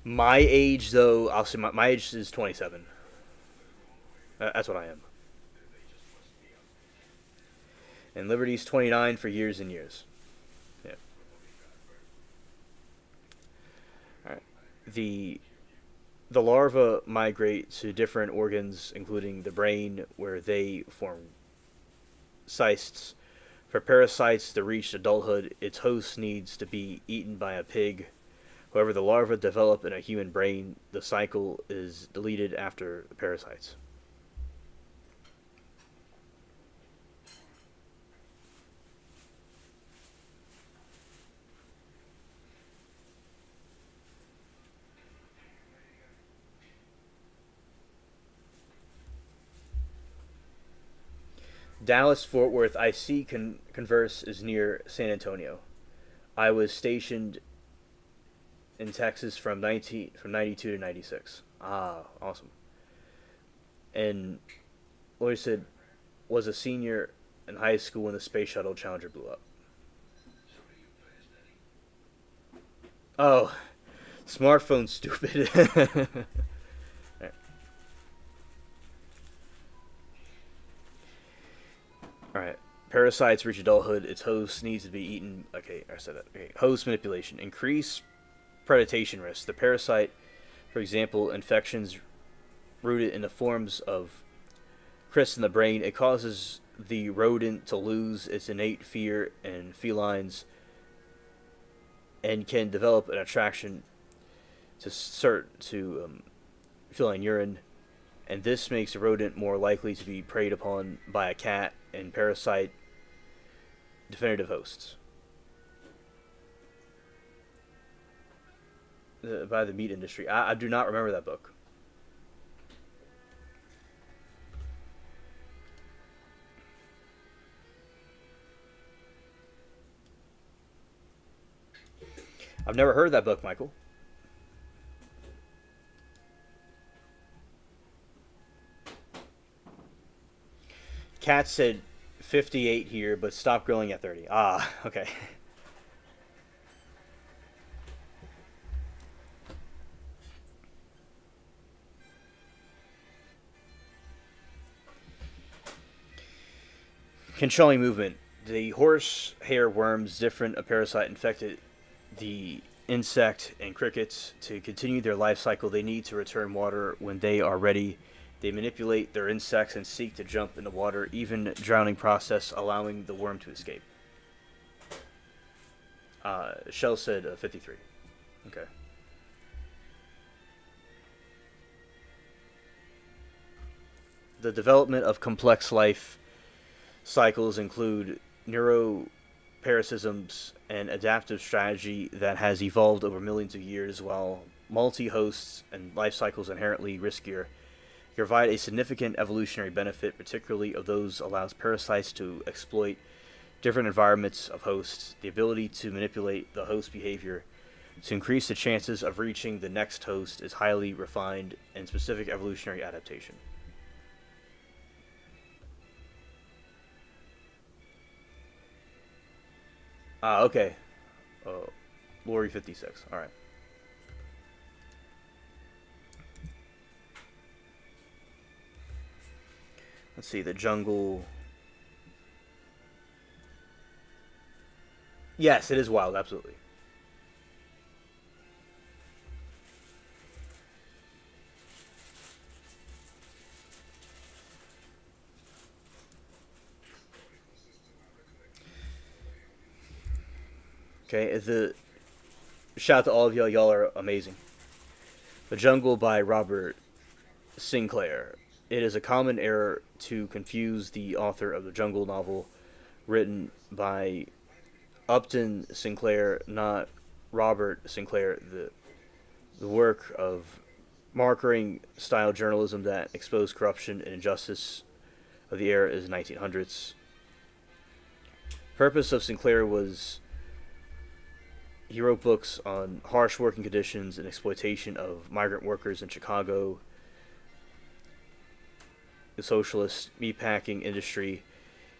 My age, though, I'll say my age is 27. That's what I am. And Liberty's 29 for years and years. Yeah. All right. The larvae migrate to different organs, including the brain, where they form cysts. For parasites to reach adulthood, its host needs to be eaten by a pig. However, the larvae develop in a human brain. The cycle is deleted after the parasites. Dallas Fort Worth, I see converse is near San Antonio. I was stationed in Texas from 92 to 96. Ah, awesome. And Lloyd said was a senior in high school when the space shuttle Challenger blew up. Oh, smartphone stupid. Alright. Alright. Parasites reach adulthood. Its host needs to be eaten. Okay, I said that. Okay. Host manipulation. Increase predation risk. The parasite, for example, infections rooted in the forms of cysts in the brain, it causes the rodent to lose its innate fear and felines and can develop an attraction to feline urine, and this makes the rodent more likely to be preyed upon by a cat and parasite definitive hosts. By the meat industry. I do not remember that book. I've never heard that book, Michael. Kat said 58 here, but stop grilling at 30. Ah, okay. Controlling movement. The horsehair worms, different a parasite infected the insect and crickets. To continue their life cycle, they need to return water when they are ready. They manipulate their insects and seek to jump in the water, even drowning process, allowing the worm to escape. Shell said 53. Okay. The development of complex life cycles include neuroparasitisms and adaptive strategy that has evolved over millions of years, while multi-hosts and life cycles inherently riskier provide a significant evolutionary benefit, particularly of those allows parasites to exploit different environments of hosts, the ability to manipulate the host behavior to increase the chances of reaching the next host is highly refined and specific evolutionary adaptation. Okay. Lori 56. All right. Let's see. The jungle. Yes, it is wild. Absolutely. Okay. The shout out to all of y'all. Y'all are amazing. The Jungle by Robert Sinclair. It is a common error to confuse the author of the Jungle novel written by Upton Sinclair, not Robert Sinclair, the work of marketing style journalism that exposed corruption and injustice of the era is 1900s. Purpose of Sinclair was he wrote books on harsh working conditions and exploitation of migrant workers in Chicago, the socialist meatpacking industry.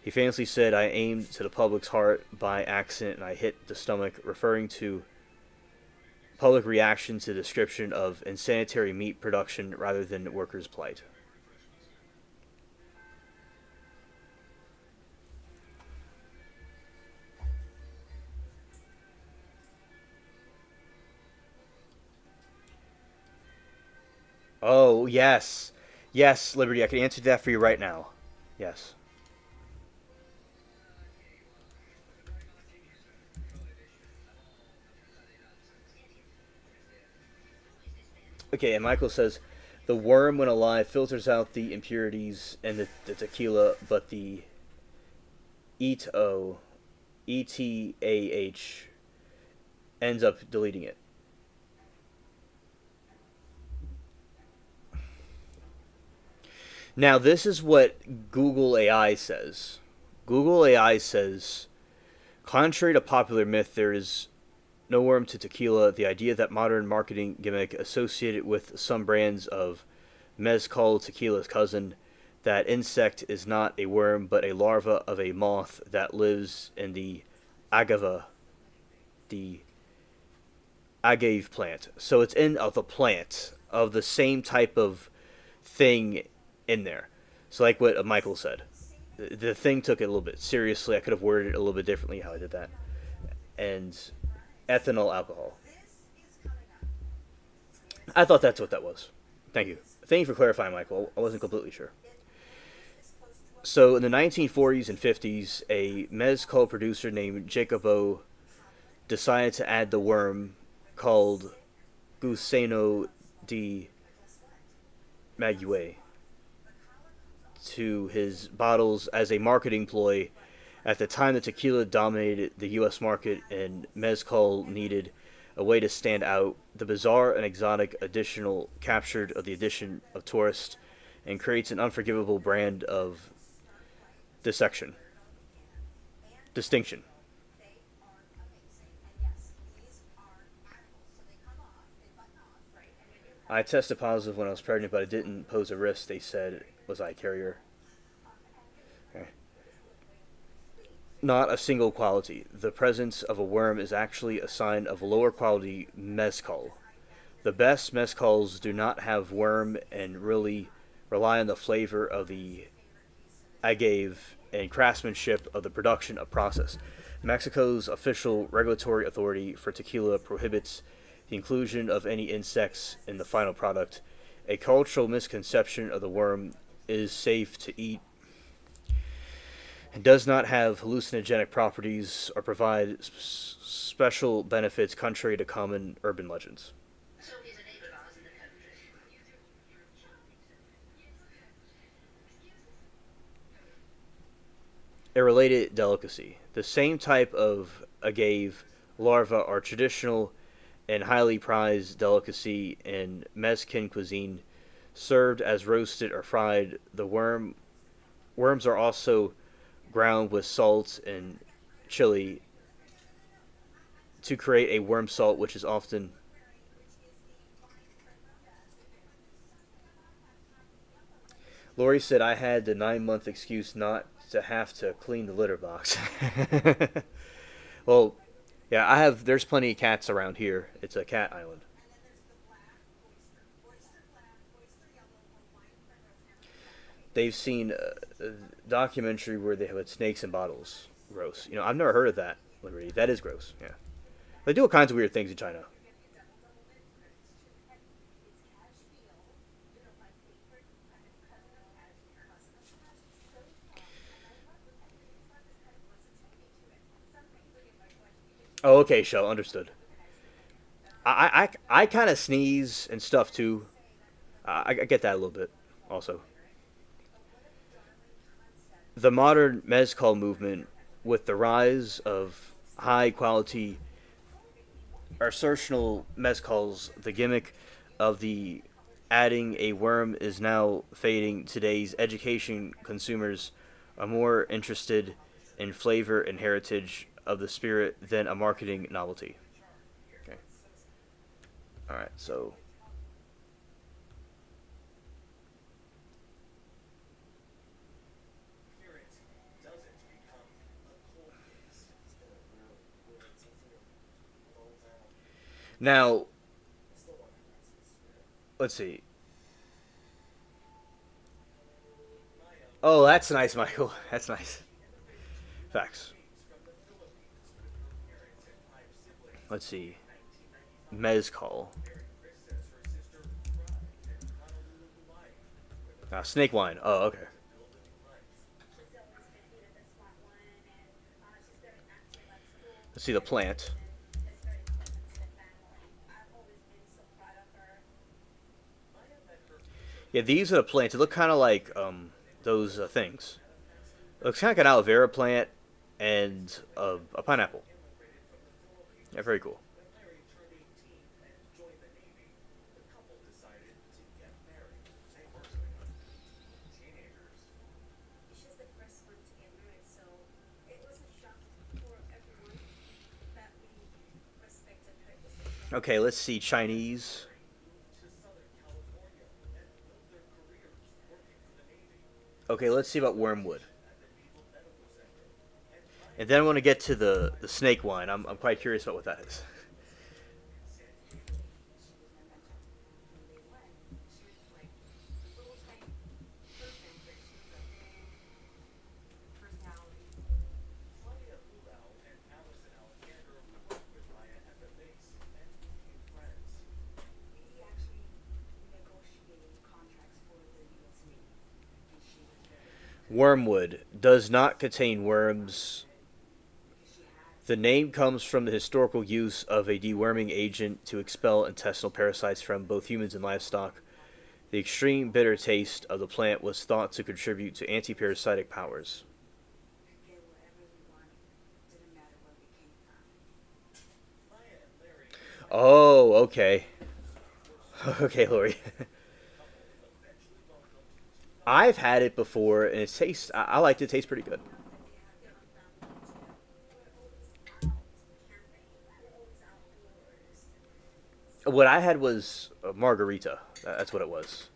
He famously said, I aimed to the public's heart by accident and I hit the stomach, referring to public reaction to the description of insanitary meat production rather than workers' plight. Oh, yes. Yes, Liberty, I can answer that for you right now. Yes. Okay, and Michael says the worm, when alive, filters out the impurities and the tequila, but the ETO, ETAH, ends up deleting it. Now, this is what Google AI says. Google AI says, contrary to popular myth, there is no worm to tequila. The idea that modern marketing gimmick associated with some brands of mezcal tequila's cousin, that insect is not a worm but a larva of a moth that lives in the agave, the agave plant. So it's in of the plant of the same type of thing in there. So like what Michael said, the thing took it a little bit seriously. I could have worded it a little bit differently how I did that. And ethanol alcohol. I thought that's what that was. Thank you. Thank you for clarifying, Michael. I wasn't completely sure. So in the 1940s and 50s, a mezcal producer named Jacobo decided to add the worm called Gusano de Maguey to his bottles as a marketing ploy. At the time, the tequila dominated the U.S. market, and mezcal needed a way to stand out. The bizarre and exotic additional captured of the addition of tourists and creates an unforgivable brand of dissection, distinction. I tested positive when I was pregnant, but I didn't pose a risk. They said, was I a carrier? Okay. not a single quality. The presence of a worm is actually a sign of a lower quality mezcal. The best mezcals do not have worm and really rely on the flavor of the agave and craftsmanship of the production of process. Mexico's official regulatory authority for tequila prohibits the inclusion of any insects in the final product. A cultural misconception of the worm is safe to eat and does not have hallucinogenic properties or provide special benefits contrary to common urban legends. A related delicacy. The same type of agave larva are traditional and highly prized delicacy in Mexican cuisine, served as roasted or fried. The worms are also ground with salt and chili to create a worm salt, which is often. Lori said I had the 9 month excuse not to have to clean the litter box. Well, yeah, I have. There's plenty of cats around here. It's a cat island. They've seen a documentary where they have snakes in bottles. Gross. I've never heard of that. Liberty. That is gross. Yeah. They do all kinds of weird things in China. Oh, okay, show understood. I kind of sneeze and stuff too. I get that a little bit. Also, the modern mezcal movement, with the rise of high quality artisanal mezcals, the gimmick of the adding a worm is now fading. Today's education consumers are more interested in flavor and heritage of the spirit than a marketing novelty. Okay. All right. So now, let's see. Oh, that's nice, Michael. That's nice. Facts. Let's see. Mezcal. Snake wine. Oh, okay. Let's see the plant. Yeah, these are the plants. They look kind of like those things. It looks kind of like an aloe vera plant and a pineapple. Yeah, very cool. Okay, let's see Chinese. Okay, let's see about wormwood. And then I want to get to the snake wine. I'm quite curious about what that is. Wormwood does not contain worms. The name comes from the historical use of a deworming agent to expel intestinal parasites from both humans and livestock. The extreme bitter taste of the plant was thought to contribute to anti-parasitic powers. Oh, okay. Okay, Lori. I've had it before, and it tastes. I liked it. It tastes pretty good. What I had was a margarita. That's what it was.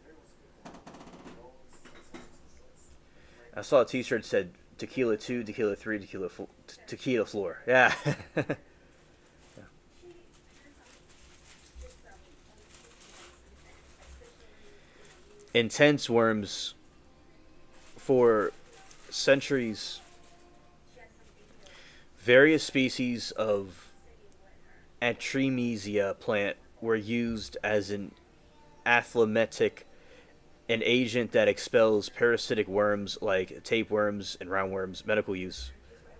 I saw a T-shirt that said tequila 2, tequila 3, tequila floor. Yeah. Intense worms for centuries. Various species of Artemisia plant were used as an athlemetic, an agent that expels parasitic worms like tapeworms and roundworms. Medical use.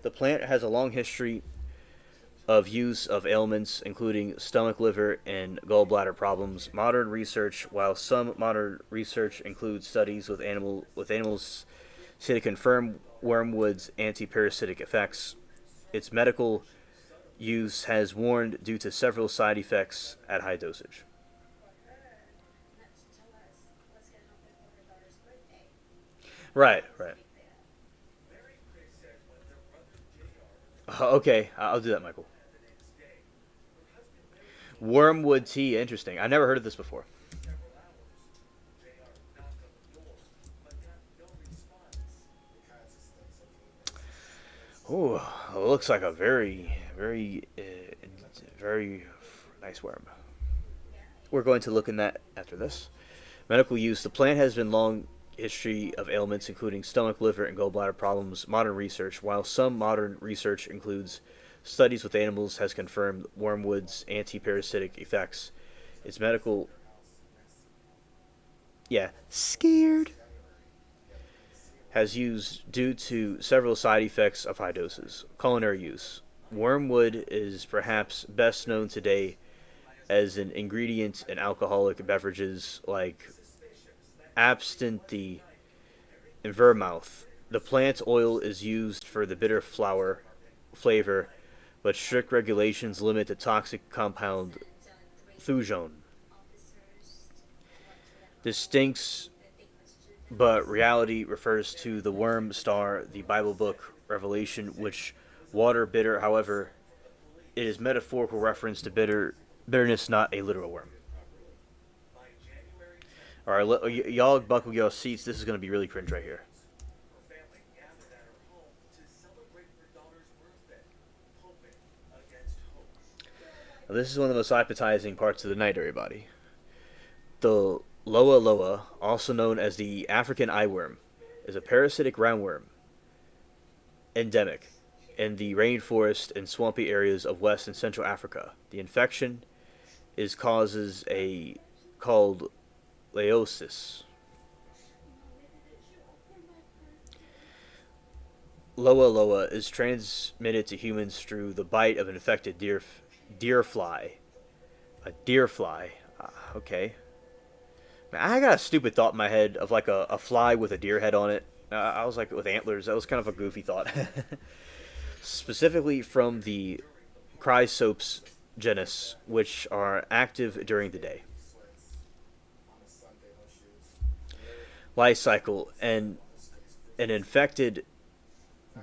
The plant has a long history of use of ailments including stomach, liver, and gallbladder problems. Modern research, while some modern research includes studies with animals to confirm wormwood's anti-parasitic effects, its medical use has warned due to several side effects at high dosage. Right, right. Okay, I'll do that, Michael. Wormwood tea, interesting. I never heard of this before. Ooh, looks like a very nice worm. We're going to look in that after this. Medical use. The plant has been long history of ailments including stomach, liver, and gallbladder problems. Modern research. While some modern research includes studies with animals, has confirmed wormwood's anti-parasitic effects. Its medical, yeah, scared, has used due to several side effects of high doses. Culinary use. Wormwood is perhaps best known today as an ingredient in alcoholic beverages like absinthe and vermouth. The plant oil is used for the bitter flower flavor, but strict regulations limit the toxic compound thujone. This stinks, but reality refers to the worm star, the Bible book Revelation, which water bitter. However, it is metaphorical reference to bitterness, not a literal worm. All right, y'all buckle your seats. This is going to be really cringe right here. Now, this is one of the most appetizing parts of the night, everybody. The Loa Loa, also known as the African eyeworm, is a parasitic roundworm endemic in the rainforest and swampy areas of West and Central Africa. The infection is causes a called leiosis. Loa Loa is transmitted to humans through the bite of an infected deer fly. A deer fly. Okay. I got a stupid thought in my head of like a fly with a deer head on it. I was like with antlers. That was kind of a goofy thought. Specifically from the Chrysops genus, which are active during the day. Life cycle. And an infected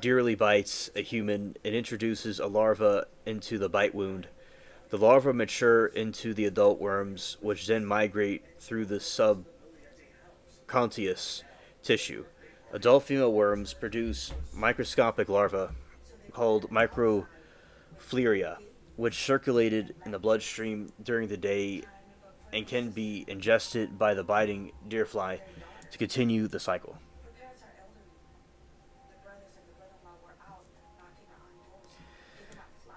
dearly bites a human and introduces a larva into the bite wound. The larvae mature into the adult worms, which then migrate through the subcontious tissue. Adult female worms produce microscopic larvae called microfleria, which circulated in the bloodstream during the day and can be ingested by the biting deerfly to continue the cycle.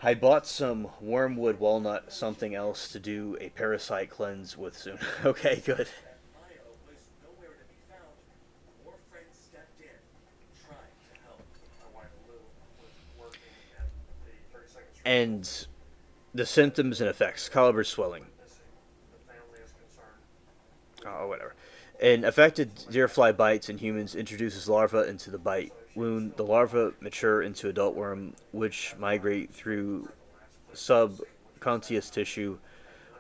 I bought some wormwood walnut, something else to do a parasite cleanse with soon. Okay, good. And the symptoms and effects: collar swelling. Oh, whatever. An affected deerfly bites in humans introduces larvae into the bite wound. The larvae mature into adult worm, which migrate through subcontious tissue.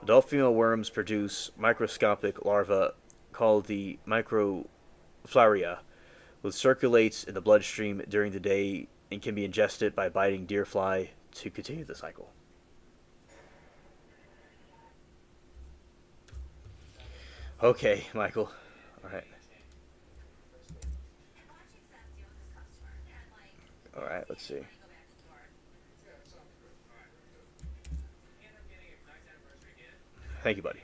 Adult female worms produce microscopic larvae called the microflaria, which circulates in the bloodstream during the day and can be ingested by biting deerfly to continue the cycle. Okay, Michael. All right. All right, let's see. Thank you, buddy.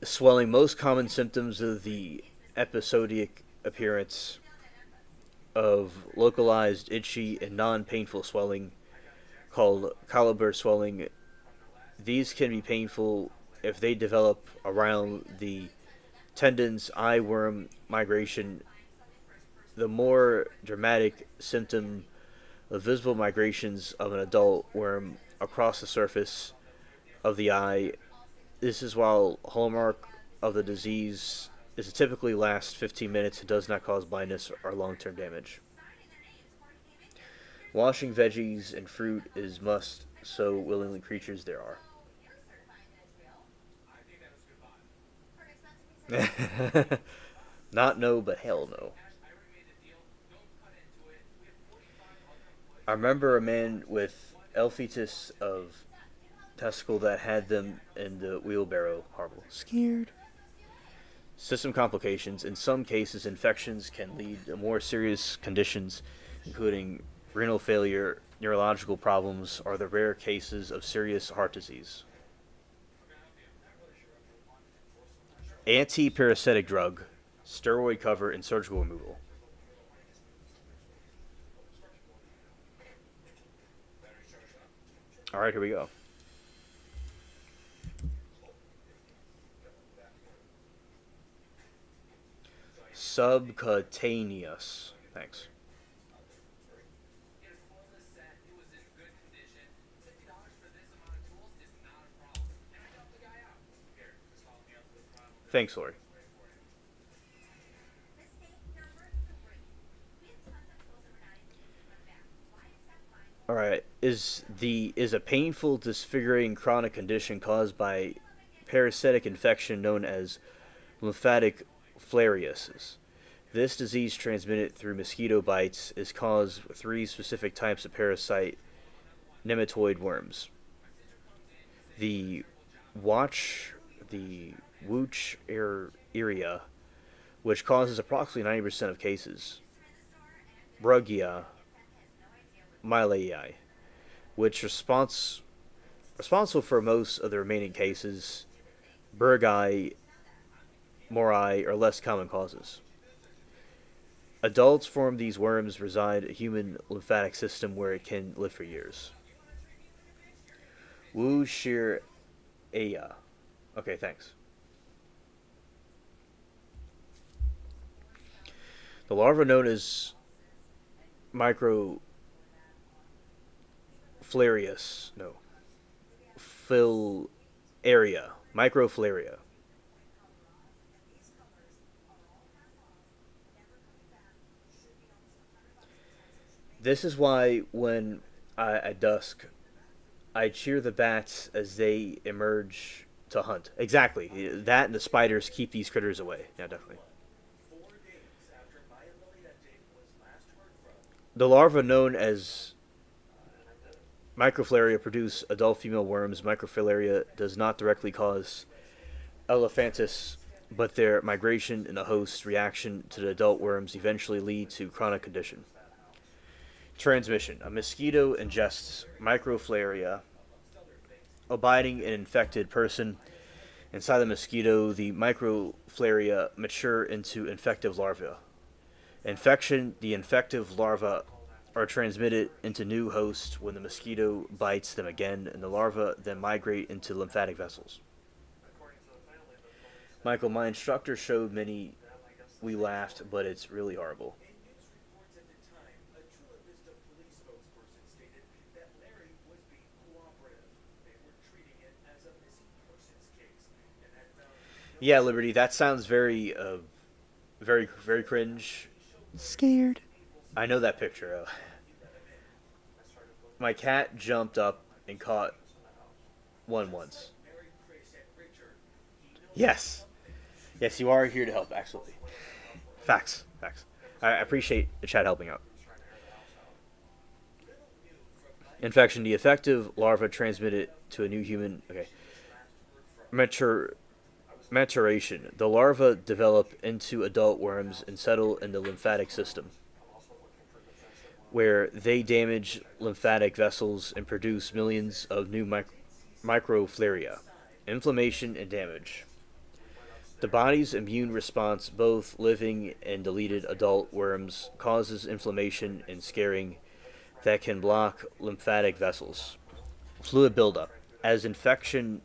Swelling, most common symptoms of the episodic appearance of localized, itchy, and non painful swelling called collar swelling. These can be painful if they develop around the tendons, eye worm migration. The more dramatic symptom of visible migrations of an adult worm across the surface of the eye. This is while hallmark of the disease is it typically lasts 15 minutes and does not cause blindness or long-term damage. Washing veggies and fruit is must, so willingly creatures there are. Not no, but hell no. I remember a man with ephysis of testicle that had them in the wheelbarrow. Horrible. Scared. System complications. In some cases, infections can lead to more serious conditions, including renal failure, neurological problems, or the rare cases of serious heart disease. Anti-parasitic drug, steroid cover, and surgical removal. All right, here we go. Subcutaneous. Thanks. Thanks, Lori. All right. Is a painful, disfiguring chronic condition caused by parasitic infection known as lymphatic filariasis. This disease, transmitted through mosquito bites, is caused by three specific types of parasite nematode worms. The watch, the Wooch area, which causes approximately 90% of cases. Brugia mylaei, which responsible for most of the remaining cases. Burgii mori are less common causes. Adults form these worms reside in a human lymphatic system where it can live for years. Wu Shir Aya. Okay, thanks. The larva known as microfilarius, no, filaria, microfilaria. This is why when at dusk I cheer the bats as they emerge to hunt. Exactly. That and the spiders keep these critters away. Yeah, definitely. The larvae known as microfilaria produce adult female worms. Microfilaria does not directly cause elephantis, but their migration in the host's reaction to the adult worms eventually lead to chronic condition. Transmission. A mosquito ingests microfilaria, abiding an infected person. Inside the mosquito, the microfilaria mature into infective larvae. Infection, the infective larvae are transmitted into new hosts when the mosquito bites them again, and the larvae then migrate into lymphatic vessels. Michael, my instructor showed many. We laughed, but it's really horrible. Yeah, Liberty, that sounds very cringe. Scared. I know that picture. My cat jumped up and caught one once. Yes. Yes, you are here to help, absolutely. Facts. Facts. I appreciate the chat helping out. Infection. The effective larva transmitted to a new human. Okay. Mature, maturation. The larvae develop into adult worms and settle in the lymphatic system. where they damage lymphatic vessels and produce millions of new microflaria, inflammation, and damage. The body's immune response, both living and deleted adult worms, causes inflammation and scarring that can block lymphatic vessels. Fluid buildup. As infection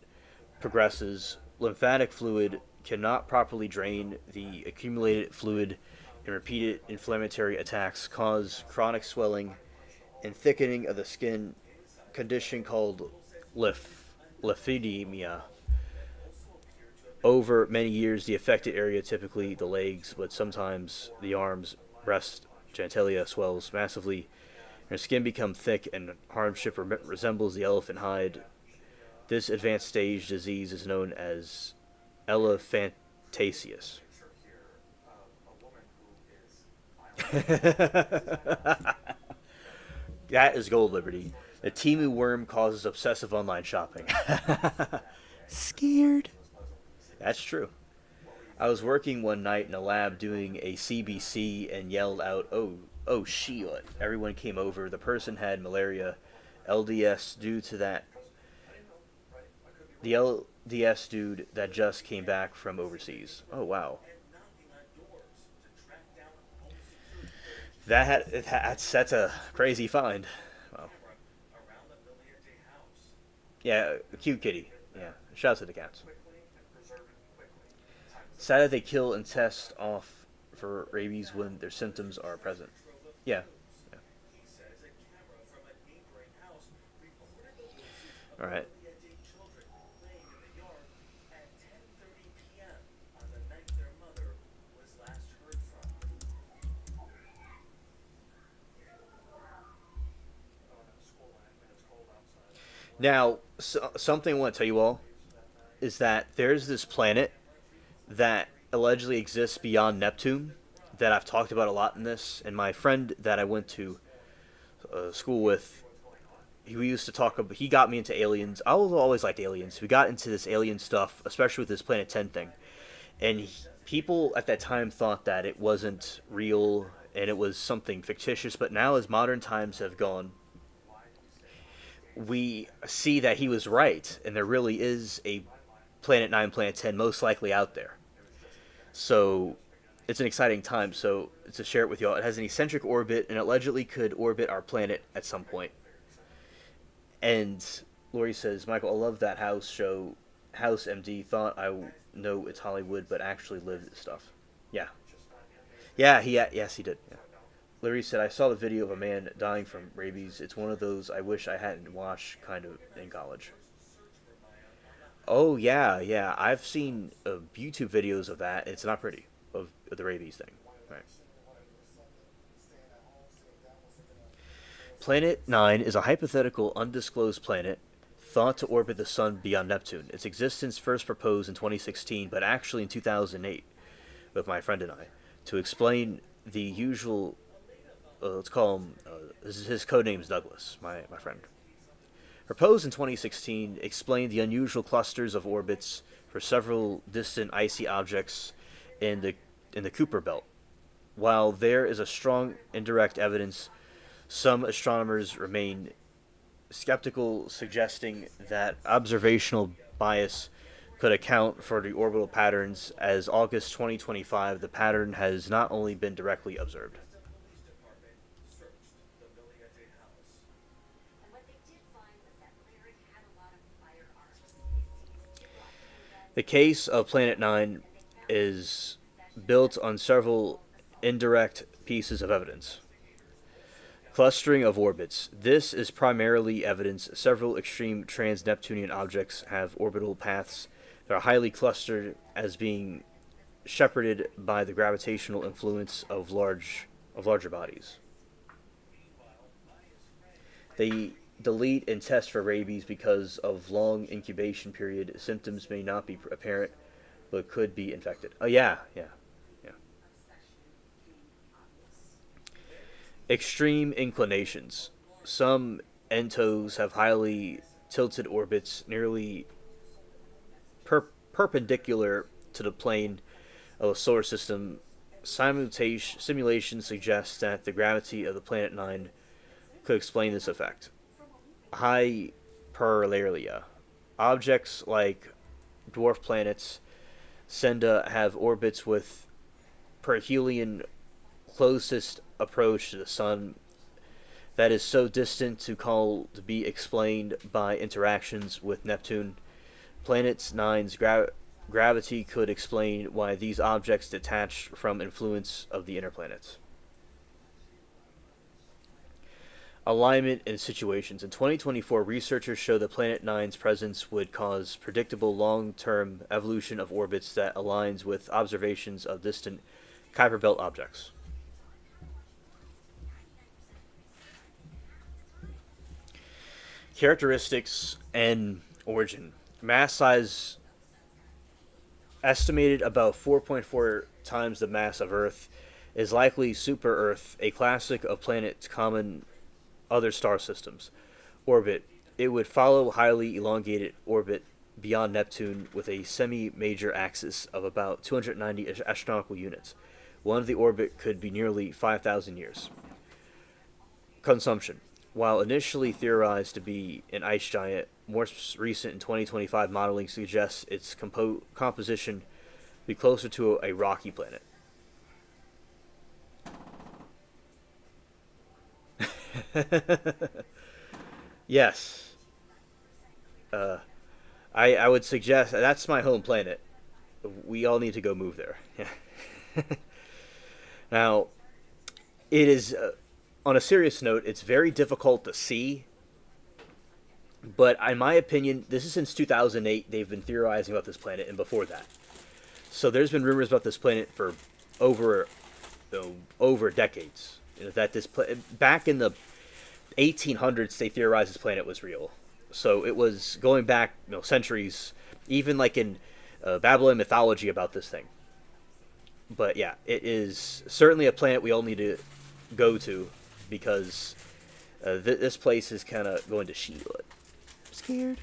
progresses, lymphatic fluid cannot properly drain. The accumulated fluid and repeated inflammatory attacks cause chronic swelling and thickening of the skin, condition called lymphedema. Over many years, the affected area, typically the legs, but sometimes the arms, breast, genitalia, swells massively, and skin becomes thick and hardship resembles the elephant hide. This advanced stage disease is known as elephantiasis. That is gold, Liberty. The Timu worm causes obsessive online shopping. Scared. That's true. I was working one night in a lab doing a CBC and yelled out, oh, shit. Everyone came over. The person had malaria, LDS due to that. The LDS dude that just came back from overseas. Oh, wow. That's a crazy find. Wow. Yeah, cute kitty. Yeah, shout out to the cats. Sad that they kill and test off for rabies when their symptoms are present. Yeah. Yeah. All right. Now, something I want to tell you all is that there's this planet that allegedly exists beyond Neptune that I've talked about a lot in this. And my friend that I went to school with, we used to talk about. He got me into aliens. I always liked aliens. We got into this alien stuff, especially with this Planet 10 thing. And people at that time thought that it wasn't real and it was something fictitious. But now, as modern times have gone, we see that he was right, and there really is a Planet 9, Planet 10 most likely out there. So it's an exciting time. So to share it with y'all, it has an eccentric orbit and allegedly could orbit our planet at some point. And Lori says, Michael, I love that house show. House MD thought I know it's Hollywood, but actually lived this stuff. Yeah. Yeah, yes, he did. Yeah. Larry said, I saw the video of a man dying from rabies. It's one of those I wish I hadn't watched kind of in college. Oh, yeah, yeah. I've seen YouTube videos of that. It's not pretty, of the rabies thing. Right. Planet 9 is a hypothetical, undisclosed planet thought to orbit the sun beyond Neptune. Its existence first proposed in 2016, but actually in 2008, with my friend and I, to explain the usual let's call him, his code name is Douglas, my friend. Proposed in 2016, explained the unusual clusters of orbits for several distant icy objects in the Kuiper belt. While there is a strong indirect evidence, some astronomers remain skeptical, suggesting that observational bias could account for the orbital patterns. As August 2025, the pattern has not only been directly observed. The case of Planet 9 is built on several indirect pieces of evidence. Clustering of orbits. This is primarily evidence several extreme trans-Neptunian objects have orbital paths that are highly clustered, as being shepherded by the gravitational influence of larger bodies. They delete and test for rabies because of long incubation period. Symptoms may not be apparent, but could be infected. Oh, yeah. Extreme inclinations. Some entos have highly tilted orbits nearly perpendicular to the plane of a solar system. Simulation suggests that the gravity of the Planet 9 could explain this effect. Hyperlaria. Objects like dwarf planets send to have orbits with perihelion closest approach to the sun that is so distant to call to be explained by interactions with Neptune. Planet Nine's gravity could explain why these objects detach from influence of the inner planets. Alignment in situations. In 2024, researchers show that Planet Nine's presence would cause predictable long-term evolution of orbits that aligns with observations of distant Kuiper Belt objects. Characteristics and origin. Mass size estimated about 4.4 times the mass of Earth, is likely super Earth, a classic of planets common other star systems. Orbit. It would follow highly elongated orbit beyond Neptune with a semi-major axis of about 290 astronomical units. One of the orbit could be nearly 5,000 years. Consumption. While initially theorized to be an ice giant, more recent in 2025 modeling suggests its composition be closer to a rocky planet. Yes. I would suggest that's my home planet. We all need to go move there. Yeah. Now, it is on a serious note. It's very difficult to see, but in my opinion, this is since 2008. They've been theorizing about this planet, and before that, so there's been rumors about this planet for over over decades. That this back in the 1800s, they theorized this planet was real. So it was going back, centuries, even like in Babylonian mythology about this thing. But yeah, it is certainly a planet we all need to go to because this place is kind of going to shield it. I'm scared.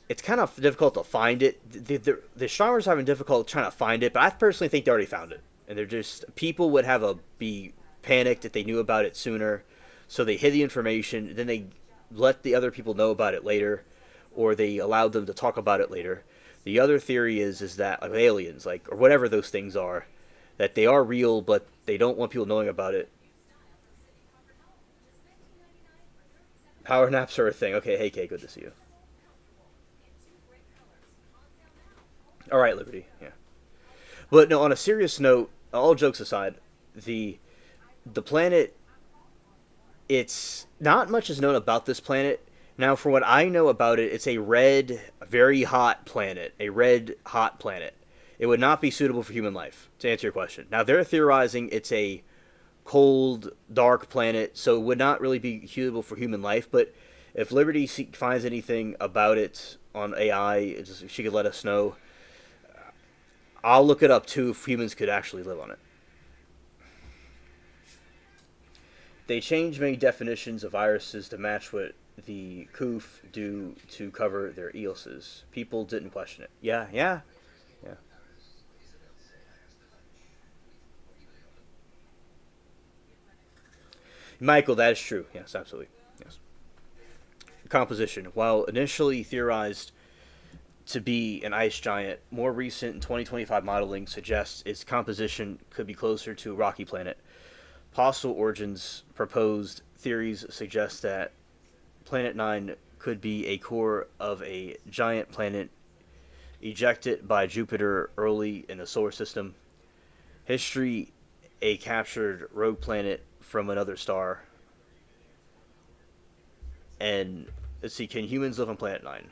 It's kind of difficult to find it. The astronomers are having difficulty trying to find it, but I personally think they already found it. And they're just people would be panicked if they knew about it sooner, so they hid the information. Then they let the other people know about it later, or they allowed them to talk about it later. The other theory is that like aliens, or whatever those things are, that they are real, but they don't want people knowing about it. Power naps are a thing. Okay, hey Kay, good to see you. All right, Liberty. Yeah, but no. On a serious note, all jokes aside, the planet, it's not much is known about this planet. Now, from what I know about it, it's a red, very hot planet. A red, hot planet. It would not be suitable for human life, to answer your question. Now, they're theorizing it's a cold, dark planet, so it would not really be suitable for human life. But if Liberty finds anything about it on AI, she could let us know. I'll look it up, too, if humans could actually live on it. They changed many definitions of viruses to match what the COOF do to cover their EOSs. People didn't question it. Yeah. Michael, that is true. Yes, absolutely. Yes. Composition. While initially theorized to be an ice giant, more recent 2025 modeling suggests its composition could be closer to a rocky planet. Possible origins proposed theories suggest that Planet 9 could be a core of a giant planet ejected by Jupiter early in the solar system. History, a captured rogue planet from another star. And let's see, can humans live on Planet 9?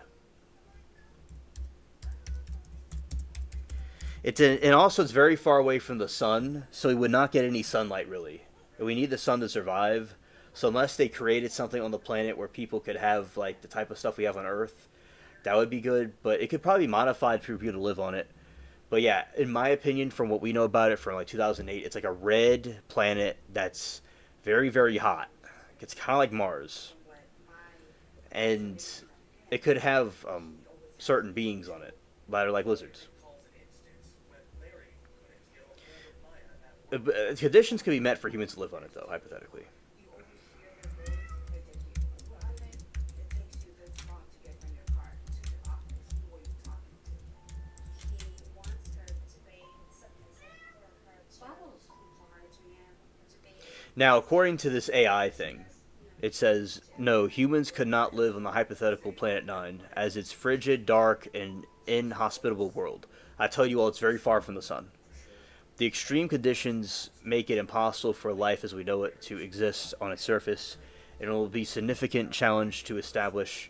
And also it's very far away from the sun, so we would not get any sunlight really. We need the sun to survive. So unless they created something on the planet where people could have the type of stuff we have on Earth, that would be good. But it could probably be modified for people to live on it. But yeah, in my opinion, from what we know about it from 2008, it's like a red planet that's very, very hot. It's kind of like Mars. And it could have certain beings on it that are like lizards. Conditions can be met for humans to live on it, though, hypothetically. Now, according to this AI thing, it says, no, humans could not live on the hypothetical Planet 9, as its frigid, dark, and inhospitable world. I tell you all, it's very far from the sun. The extreme conditions make it impossible for life as we know it to exist on its surface, and it will be a significant challenge to establish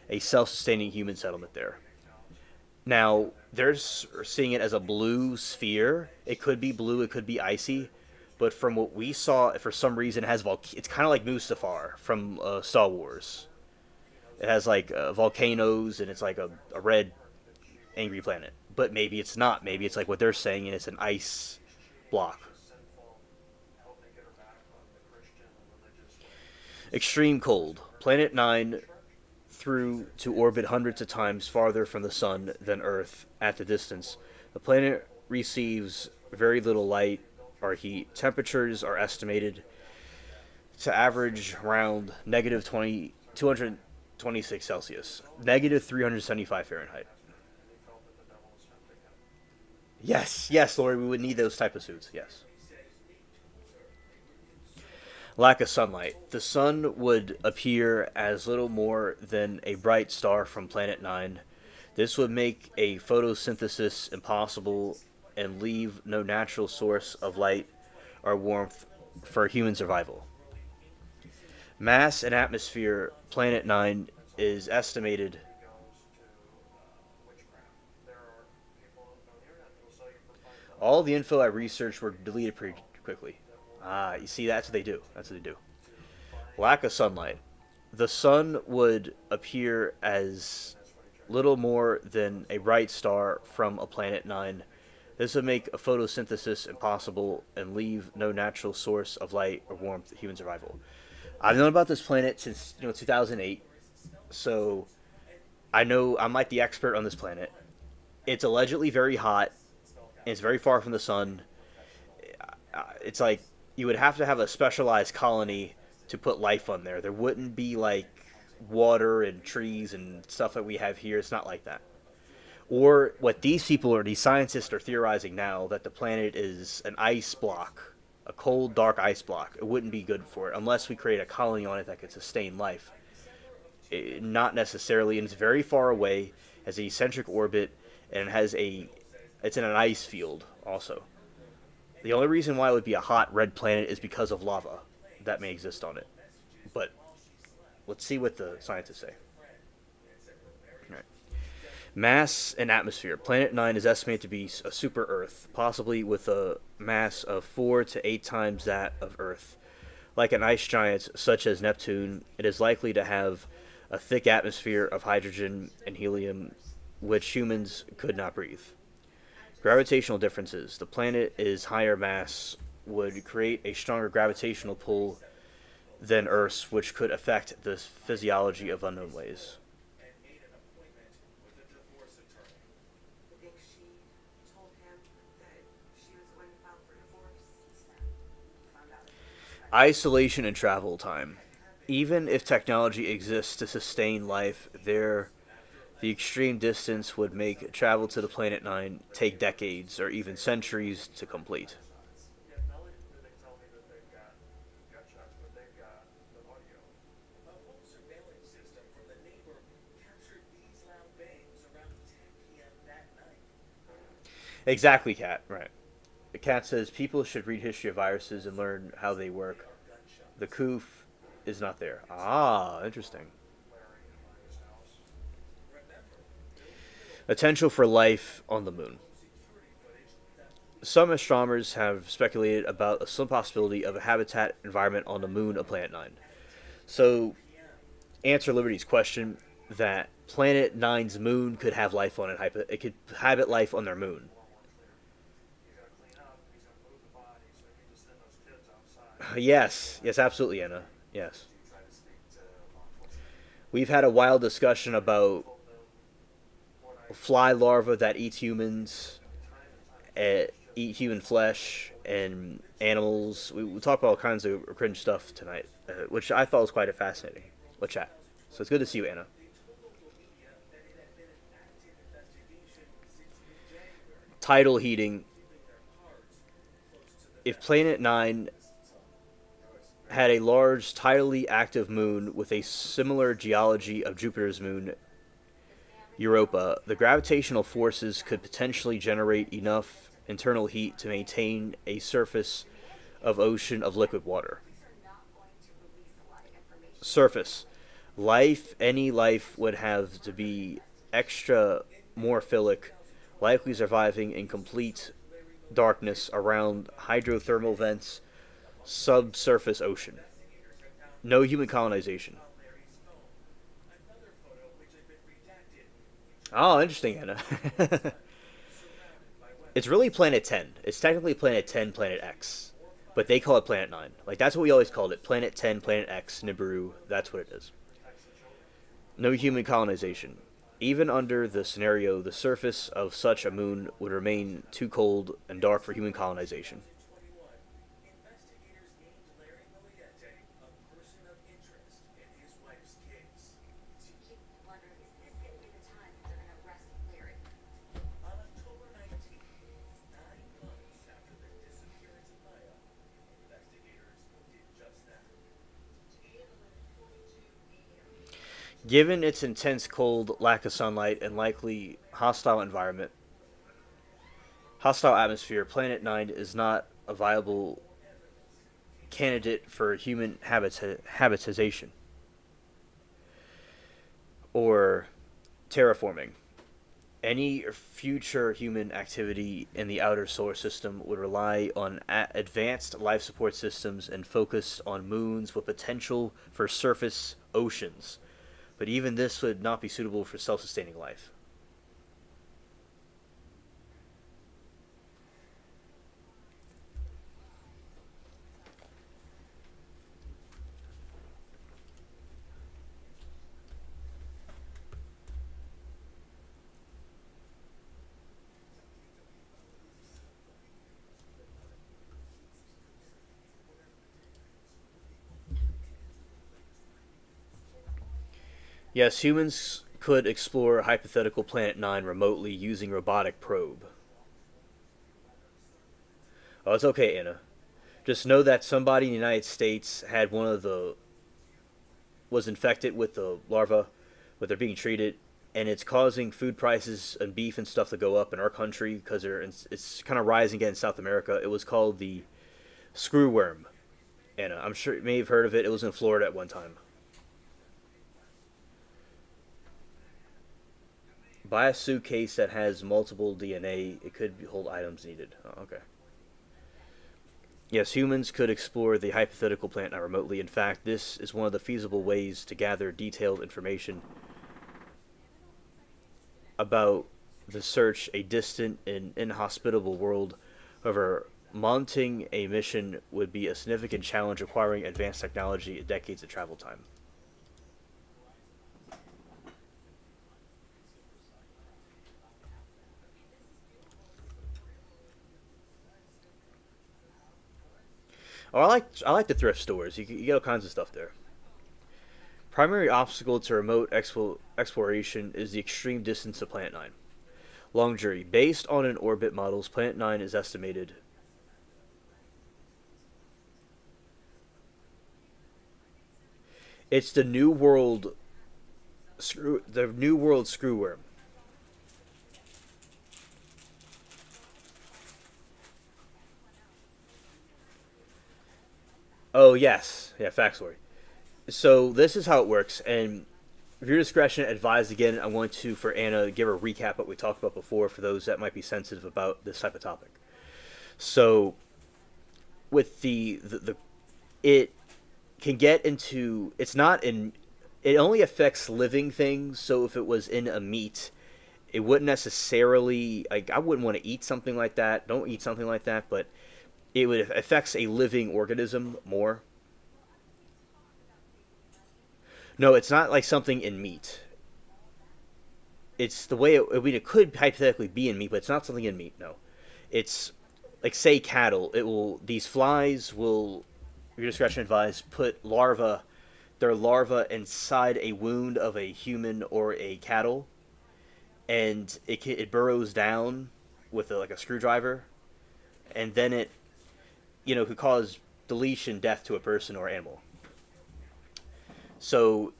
a self-sustaining human settlement there. Now, they're seeing it as a blue sphere. It could be blue, it could be icy, but from what we saw, for some reason, it has it's kind of like Mustafar from Star Wars. It has like volcanoes, and it's like a red, angry planet. But maybe it's not. Maybe it's like what they're saying, and it's an ice block. Extreme cold. Planet 9 through to orbit hundreds of times farther from the sun than Earth at the distance. The planet receives very little light or heat. Temperatures are estimated to average around negative 226 Celsius, negative 375 Fahrenheit. Yes, yes, Lori, we would need those type of suits, yes. Lack of sunlight. The sun would appear as little more than a bright star from Planet 9. This would make a photosynthesis impossible and leave no natural source of light or warmth for human survival. Mass and atmosphere. Planet 9 is estimated. All the info I researched were deleted pretty quickly. Ah, you see, that's what they do. That's what they do. Lack of sunlight. The sun would appear as little more than a bright star from a Planet 9. This would make a photosynthesis impossible and leave no natural source of light or warmth to human survival. I've known about this planet since 2008, so I know I'm like the expert on this planet. It's allegedly very hot. And it's very far from the sun. It's like you would have to have a specialized colony to put life on there. There wouldn't be like water and trees and stuff that we have here. It's not like that. Or what these people or these scientists are theorizing now, that the planet is an ice block, a cold, dark ice block. It wouldn't be good for it unless we create a colony on it that could sustain life. Not necessarily, and it's very far away, has an eccentric orbit, and it's in an ice field also. The only reason why it would be a hot red planet is because of lava that may exist on it. But let's see what the scientists say. All right. Mass and atmosphere. Planet 9 is estimated to be a super Earth, possibly with a mass of 4 to 8 times that of Earth. Like an ice giant such as Neptune, it is likely to have a thick atmosphere of hydrogen and helium, which humans could not breathe. Gravitational differences. The planet is higher mass would create a stronger gravitational pull than Earth's, which could affect the physiology of unknown ways. Isolation and travel time. Even if technology exists to sustain life, the extreme distance would make travel to the Planet 9 take decades or even centuries to complete. Exactly, Kat. Right. The Cat says people should read history of viruses and learn how they work. The coof is not there. Ah, interesting. Potential for life on the moon. Some astronomers have speculated about a slim possibility of a habitat environment on the moon of Planet 9. So, answer Liberty's question that Planet 9's moon could have life on it. It could habit life on their moon. Yes, yes, absolutely, Anna. Yes. We've had a wild discussion about fly larva that eats humans. eat human flesh and animals. We talk about all kinds of cringe stuff tonight, which I thought was quite fascinating. Let's chat. So it's good to see you, Anna. Tidal heating. If Planet 9 had a large, tidally active moon with a similar geology of Jupiter's moon, Europa, the gravitational forces could potentially generate enough internal heat to maintain a surface of ocean of liquid water. Surface. Any life would have to be extra morphilic, likely surviving in complete darkness around hydrothermal vents, subsurface ocean. No human colonization. Oh, interesting, Anna. It's really Planet 10. It's technically Planet 10, Planet X. But they call it Planet 9. Like, that's what we always called it. Planet 10, Planet X, Nibiru. That's what it is. No human colonization. Even under the scenario, the surface of such a moon would remain too cold and dark for human colonization. Given its intense cold, lack of sunlight, and likely hostile atmosphere, Planet 9 is not a viable candidate for human habitation or terraforming. Any future human activity in the outer solar system would rely on advanced life support systems and focus on moons with potential for surface oceans. But even this would not be suitable for self sustaining life. Yes, humans could explore hypothetical Planet 9 remotely using robotic probe. Oh, it's okay, Anna. Just know that somebody in the United States had one of the was infected with the larva, but they're being treated, and it's causing food prices and beef and stuff to go up in our country because it's kind of rising again in South America. It was called the screwworm, Anna. I'm sure you may have heard of it. It was in Florida at one time. Buy a suitcase that has multiple DNA. It could hold items needed. Oh, okay. Yes, humans could explore the hypothetical planet remotely. In fact, this is one of the feasible ways to gather detailed information about the search a distant and inhospitable world. However, mounting a mission would be a significant challenge requiring advanced technology and decades of travel time. Oh, I like the thrift stores. You get all kinds of stuff there. Primary obstacle to remote exploration is the extreme distance of Planet 9. Long journey. Based on an orbit models, Planet 9 is estimated. It's the New World Screwworm. Oh yes, yeah, factoid. So this is how it works, and viewer discretion advised. Again, I want to, for Anna, give a recap of what we talked about before for those that might be sensitive about this type of topic. So with the it can get into it's not in it only affects living things. So if it was in a meat, it wouldn't necessarily like I wouldn't want to eat something like that. Don't eat something like that, but it would affects a living organism more. No, it's not like something in meat. It's the way it, I mean, it could hypothetically be in meat, but it's not something in meat. No, it's like say cattle, it will these flies will, your discretion advised, put their larva inside a wound of a human or a cattle, and it burrows down with like a screwdriver, and then it could cause deletion death to a person or animal. So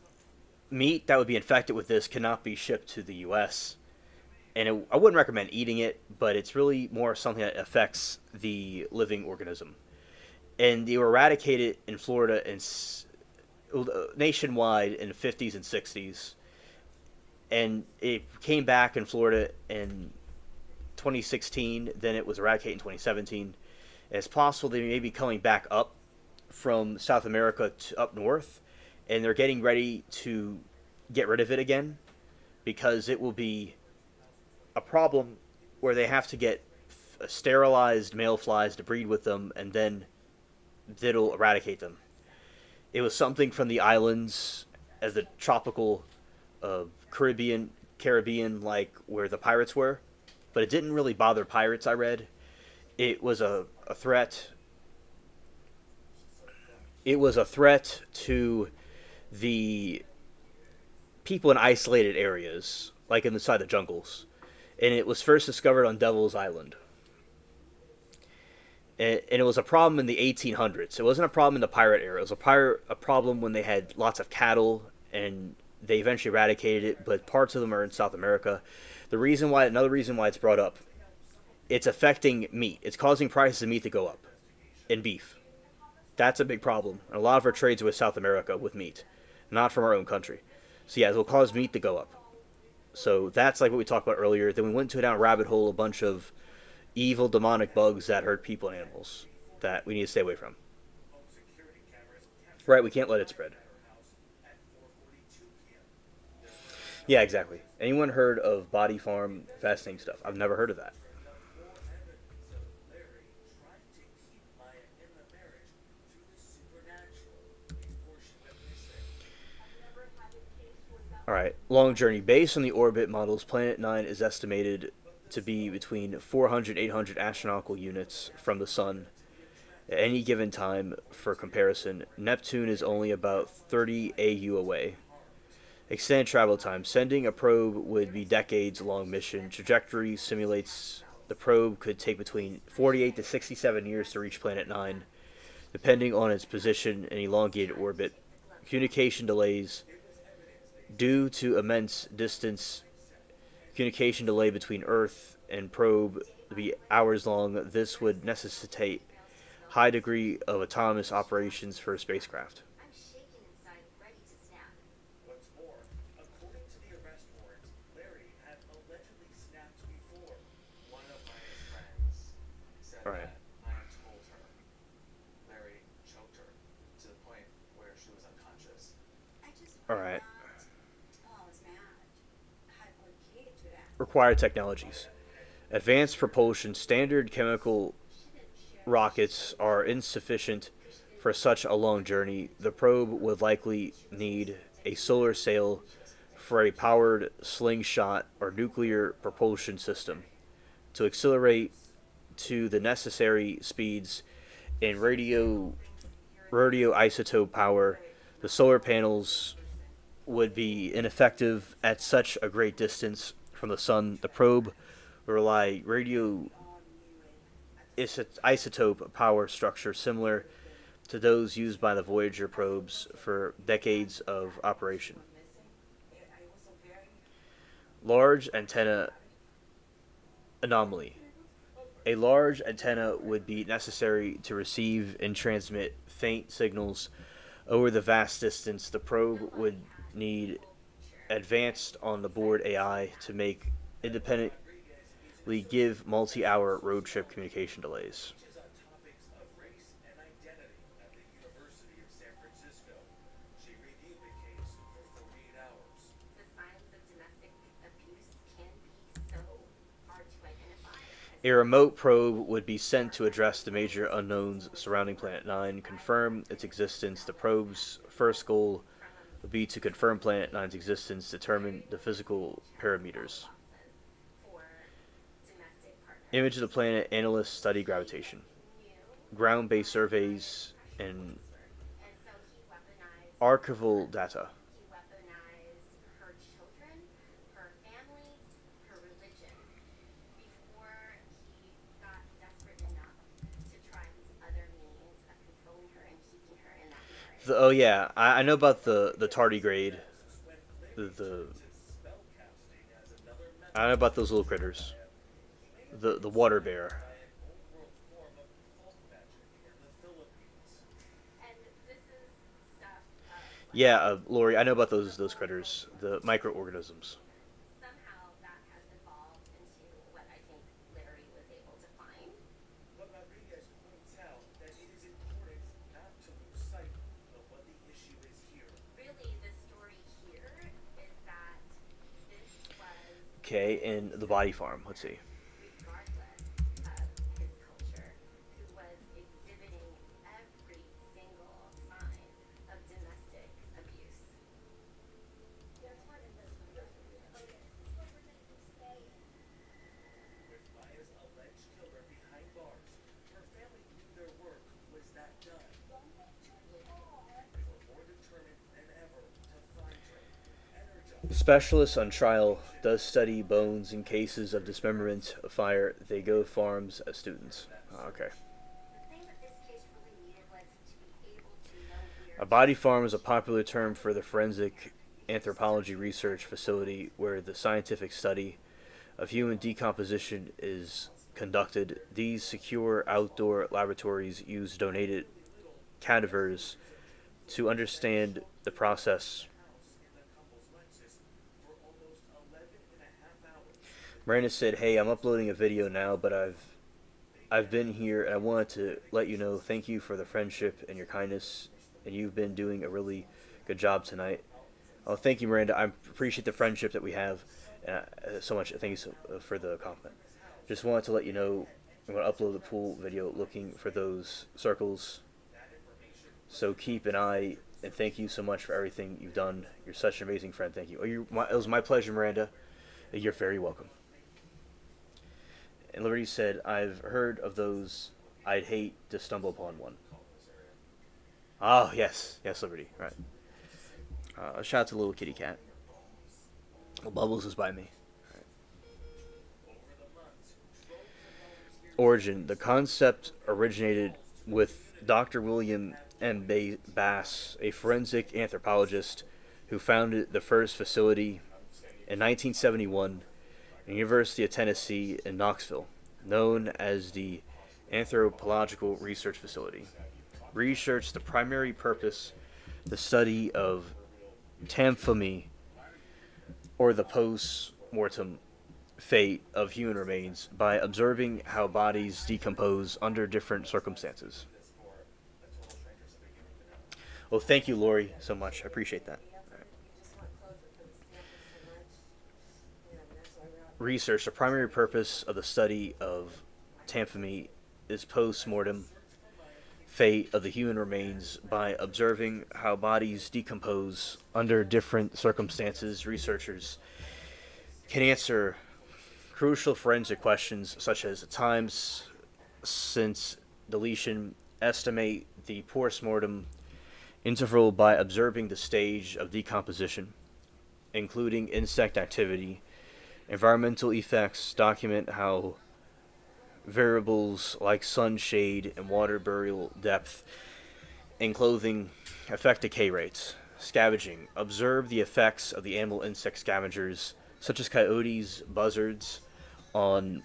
meat that would be infected with this cannot be shipped to the U.S. And I wouldn't recommend eating it, but it's really more something that affects the living organism. And they were eradicated in Florida and nationwide in the 50s and 60s, and it came back in Florida in 2016. Then it was eradicated in 2017. It's possible they may be coming back up from South America to up north, and they're getting ready to get rid of it again because it will be a problem where they have to get sterilized male flies to breed with them, and then it'll eradicate them. It was something from the islands as the tropical Caribbean, like where the pirates were, but it didn't really bother pirates. I read it was a threat. It was a threat to the people in isolated areas, like inside the jungles, and it was first discovered on Devil's Island. And it was a problem in the 1800s. It wasn't a problem in the pirate era. It was a problem when they had lots of cattle, and they eventually eradicated it. But parts of them are in South America. Another reason why it's brought up, it's affecting meat. It's causing prices of meat to go up, in beef. That's a big problem. And a lot of our trades are with South America with meat, not from our own country. So yeah, it'll cause meat to go up. So that's like what we talked about earlier. Then we went down a rabbit hole, a bunch of evil demonic bugs that hurt people and animals that we need to stay away from. Right, we can't let it spread. Yeah, exactly. Anyone heard of Body Farm fascinating stuff? I've never heard of that. All right, long journey. Based on the orbit models, Planet 9 is estimated to be between 400 and 800 astronomical units from the Sun at any given time. For comparison, Neptune is only about 30 AU away. Extended travel time. Sending a probe would be decades-long mission. Trajectory simulates the probe could take between 48 to 67 years to reach Planet 9, depending on its position in elongated orbit. Communication delays. Due to immense distance, communication delay between Earth and probe would be hours long. This would necessitate high degree of autonomous operations for a spacecraft. All right. All right. Required technologies. Advanced propulsion. Standard chemical rockets are insufficient for such a long journey. The probe would likely need a solar sail for a powered slingshot or nuclear propulsion system to accelerate to the necessary speeds in radioisotope power. The solar panels would be ineffective at such a great distance from the sun. The probe would rely isotope power structure similar to those used by the Voyager probes for decades of operation. Large antenna anomaly. A large antenna would be necessary to receive and transmit faint signals over the vast distance. The probe would need advanced on the board AI to make independently give multi-hour road trip communication delays. A remote probe would be sent to address the major unknowns surrounding Planet 9, confirm its existence. The probe's first goal would be to confirm Planet 9's existence, determine the physical parameters. Image of the planet. Analysts study gravitation. Ground-based surveys and archival data. Oh yeah, I know about the tardigrade. The I know about those little critters. The water bear. Yeah, Lori, I know about those critters, the microorganisms. Okay, and the body farm. Let's see. Specialists on trial does study bones in cases of dismemberment of fire. They go farms as students. Okay. A body farm is a popular term for the forensic anthropology research facility where the scientific study of human decomposition is conducted. These secure outdoor laboratories use donated cadavers to understand the process. Miranda said, "Hey, I'm uploading a video now, but I've been here and I wanted to let you know thank you for the friendship and your kindness, and you've been doing a really good job tonight." Oh, thank you, Miranda. I appreciate the friendship that we have so much. Thank you for the compliment. Just wanted to let you know I'm going to upload the pool video looking for those circles. So keep an eye, and thank you so much for everything you've done. You're such an amazing friend. Thank you. It was my pleasure, Miranda. You're very welcome. And Liberty said, "I've heard of those. I'd hate to stumble upon one." Oh, yes. Yes, Liberty. Right. Shout out to little kitty cat. Well, Bubbles is by me. Right. Origin. The concept originated with Dr. William M. Bass, a forensic anthropologist who founded the first facility in 1971 at the University of Tennessee in Knoxville, known as the Anthropological Research Facility. Research the primary purpose, the study of tamphemy, or the post-mortem fate of human remains by observing how bodies decompose under different circumstances. Well, thank you, Lori, so much. I appreciate that. Research. The primary purpose of the study of tamphemy is post-mortem fate of the human remains by observing how bodies decompose under different circumstances. Researchers can answer crucial forensic questions such as times since deletion, estimate the post-mortem interval by observing the stage of decomposition, including insect activity, environmental effects, document how variables like sun shade and water burial depth and clothing affect decay rates. Scavenging. Observe the effects of the animal insect scavengers, such as coyotes, buzzards, on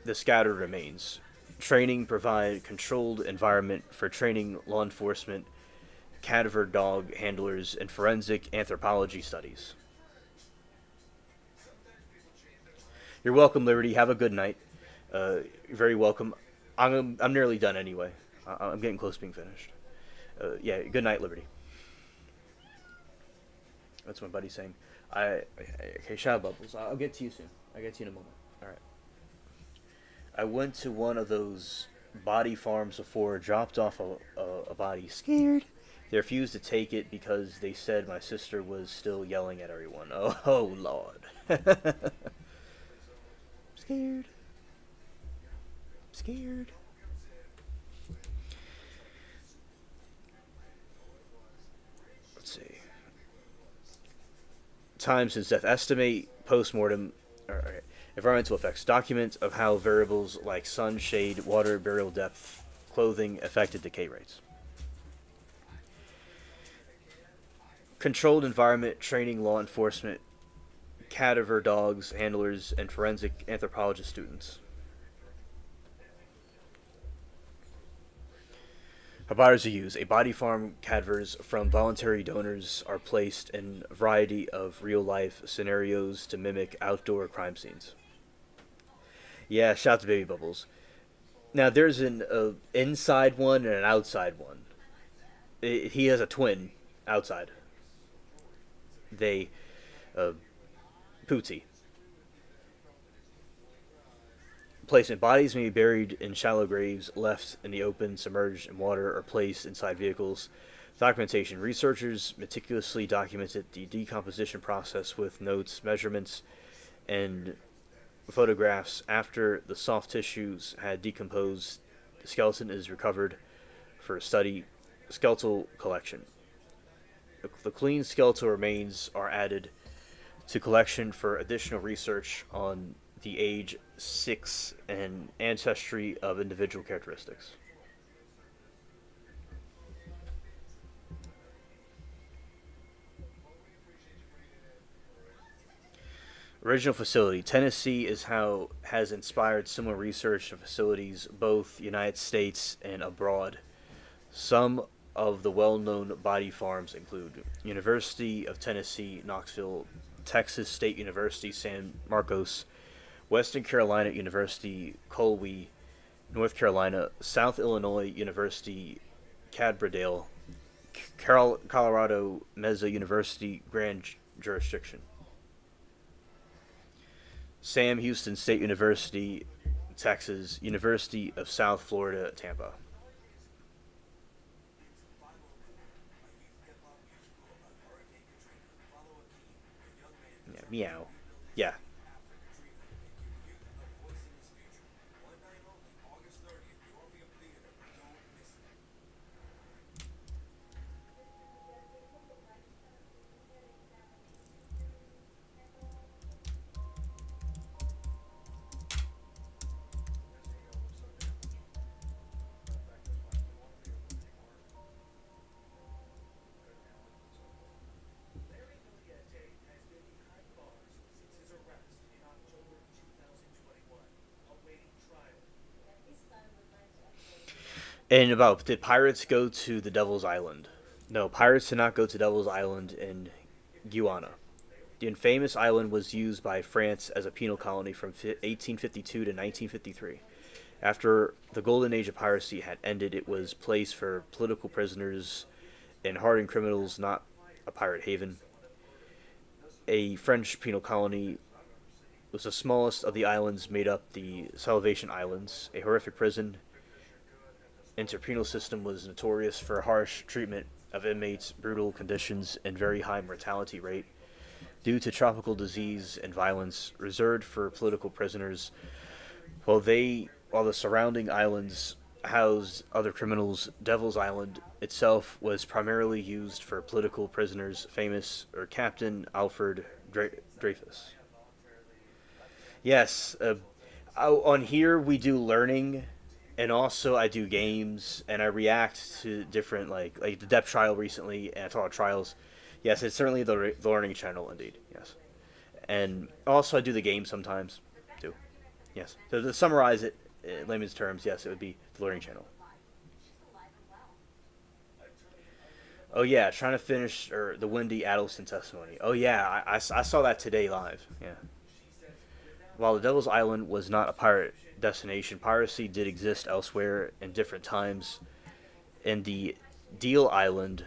the scattered remains. Training. Provide controlled environment for training law enforcement, cadaver dog handlers, and forensic anthropology studies. You're welcome, Liberty. Have a good night. You're very welcome. I'm nearly done anyway. I'm getting close to being finished. Yeah, good night, Liberty. That's my buddy saying. Okay, shout out, Bubbles. I'll get to you soon. I'll get to you in a moment. All right. I went to one of those body farms before, dropped off a body. Scared. They refused to take it because they said my sister was still yelling at everyone. Oh Lord. Scared. scared. Let's see. Time since death. Estimate post-mortem. Alright. Environmental effects. Document of how variables like sun, shade, water, burial depth, clothing affected decay rates. Controlled environment, training law enforcement, cadaver dogs, handlers, and forensic anthropologist students. How bodies are used. A body farm cadavers from voluntary donors are placed in a variety of real life scenarios to mimic outdoor crime scenes. Yeah, shout out to Baby Bubbles. Now there's an inside one and an outside one. He has a twin outside. They uh, Pootsy. Placement. Bodies may be buried in shallow graves, left in the open, submerged in water, or placed inside vehicles. Documentation. Researchers meticulously documented the decomposition process with notes, measurements, and photographs. After the soft tissues had decomposed, the skeleton is recovered for study. Skeletal collection. The clean skeletal remains are added to collection for additional research on the age, sex, and ancestry of individual characteristics. Original facility. Tennessee is how has inspired similar research to facilities both United States and abroad. Some of the well-known body farms include University of Tennessee, Knoxville, Texas State University, San Marcos, Western Carolina University, Colby, North Carolina, South Illinois University, Cadbridale, Colorado Mesa University, Grand Jurisdiction, Sam Houston State University, Texas, University of South Florida, Tampa. Yeah, meow. Yeah. And about, did pirates go to the Devil's Island? No, pirates did not go to Devil's Island in Guyana. The infamous island was used by France as a penal colony from 1852 to 1953. After the golden age of piracy had ended, it was a place for political prisoners and hardened criminals, not a pirate haven. A French penal colony was the smallest of the islands, made up the Salvation Islands. A horrific prison interpenal system was notorious for harsh treatment of inmates, brutal conditions, and very high mortality rate due to tropical disease and violence reserved for political prisoners. While the surrounding islands housed other criminals, Devil's Island itself was primarily used for political prisoners. Famous or Captain Alfred Dreyfus. Yes, on here we do learning, and also I do games, and I react to different like the Depp trial recently, and I talk about trials. Yes, it's certainly the learning channel indeed. Yes, and also I do the game sometimes too. Yes, so to summarize it in layman's terms, yes, it would be the learning channel. Oh yeah, trying to finish or the Wendy Adelson testimony. Oh yeah, I saw that today live. Yeah. While the Devil's Island was not a pirate destination, piracy did exist elsewhere in different times. In the Deal Island,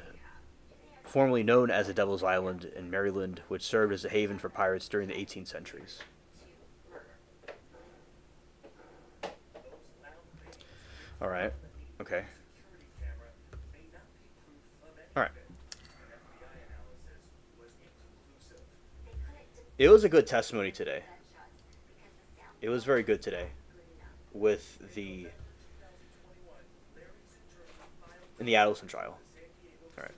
formerly known as the Devil's Island in Maryland, which served as a haven for pirates during the 18th centuries. All right. Okay. All right. It was a good testimony today. It was very good today. with the in the Adelson trial. All right.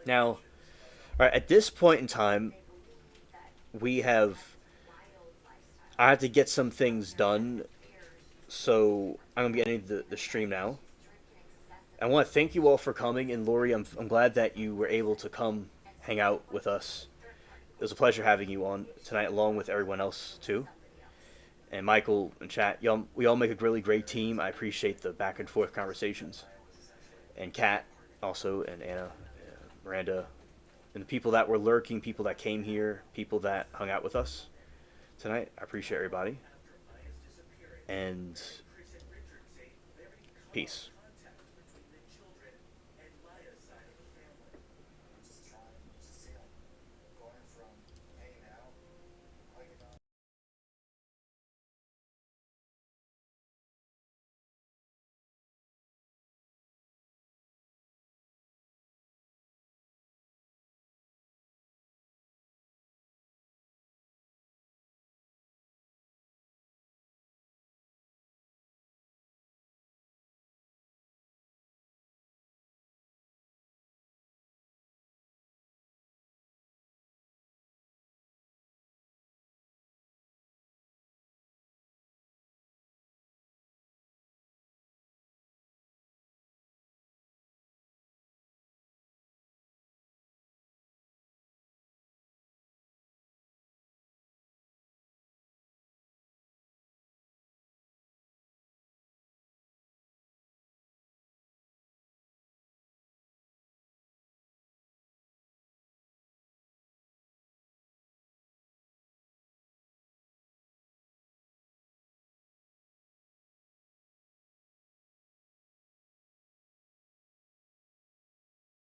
Now, all right. At this point in time, we have. I have to get some things done, so I'm gonna be ending the stream now. I want to thank you all for coming, and Lori, I'm glad that you were able to come hang out with us. It was a pleasure having you on tonight, along with everyone else too. And Michael and chat, y'all, we all make a really great team. I appreciate the back and forth conversations. And Kat also, and Anna, Miranda, and the people that were lurking, people that came here, people that hung out with us tonight. I appreciate everybody. And peace.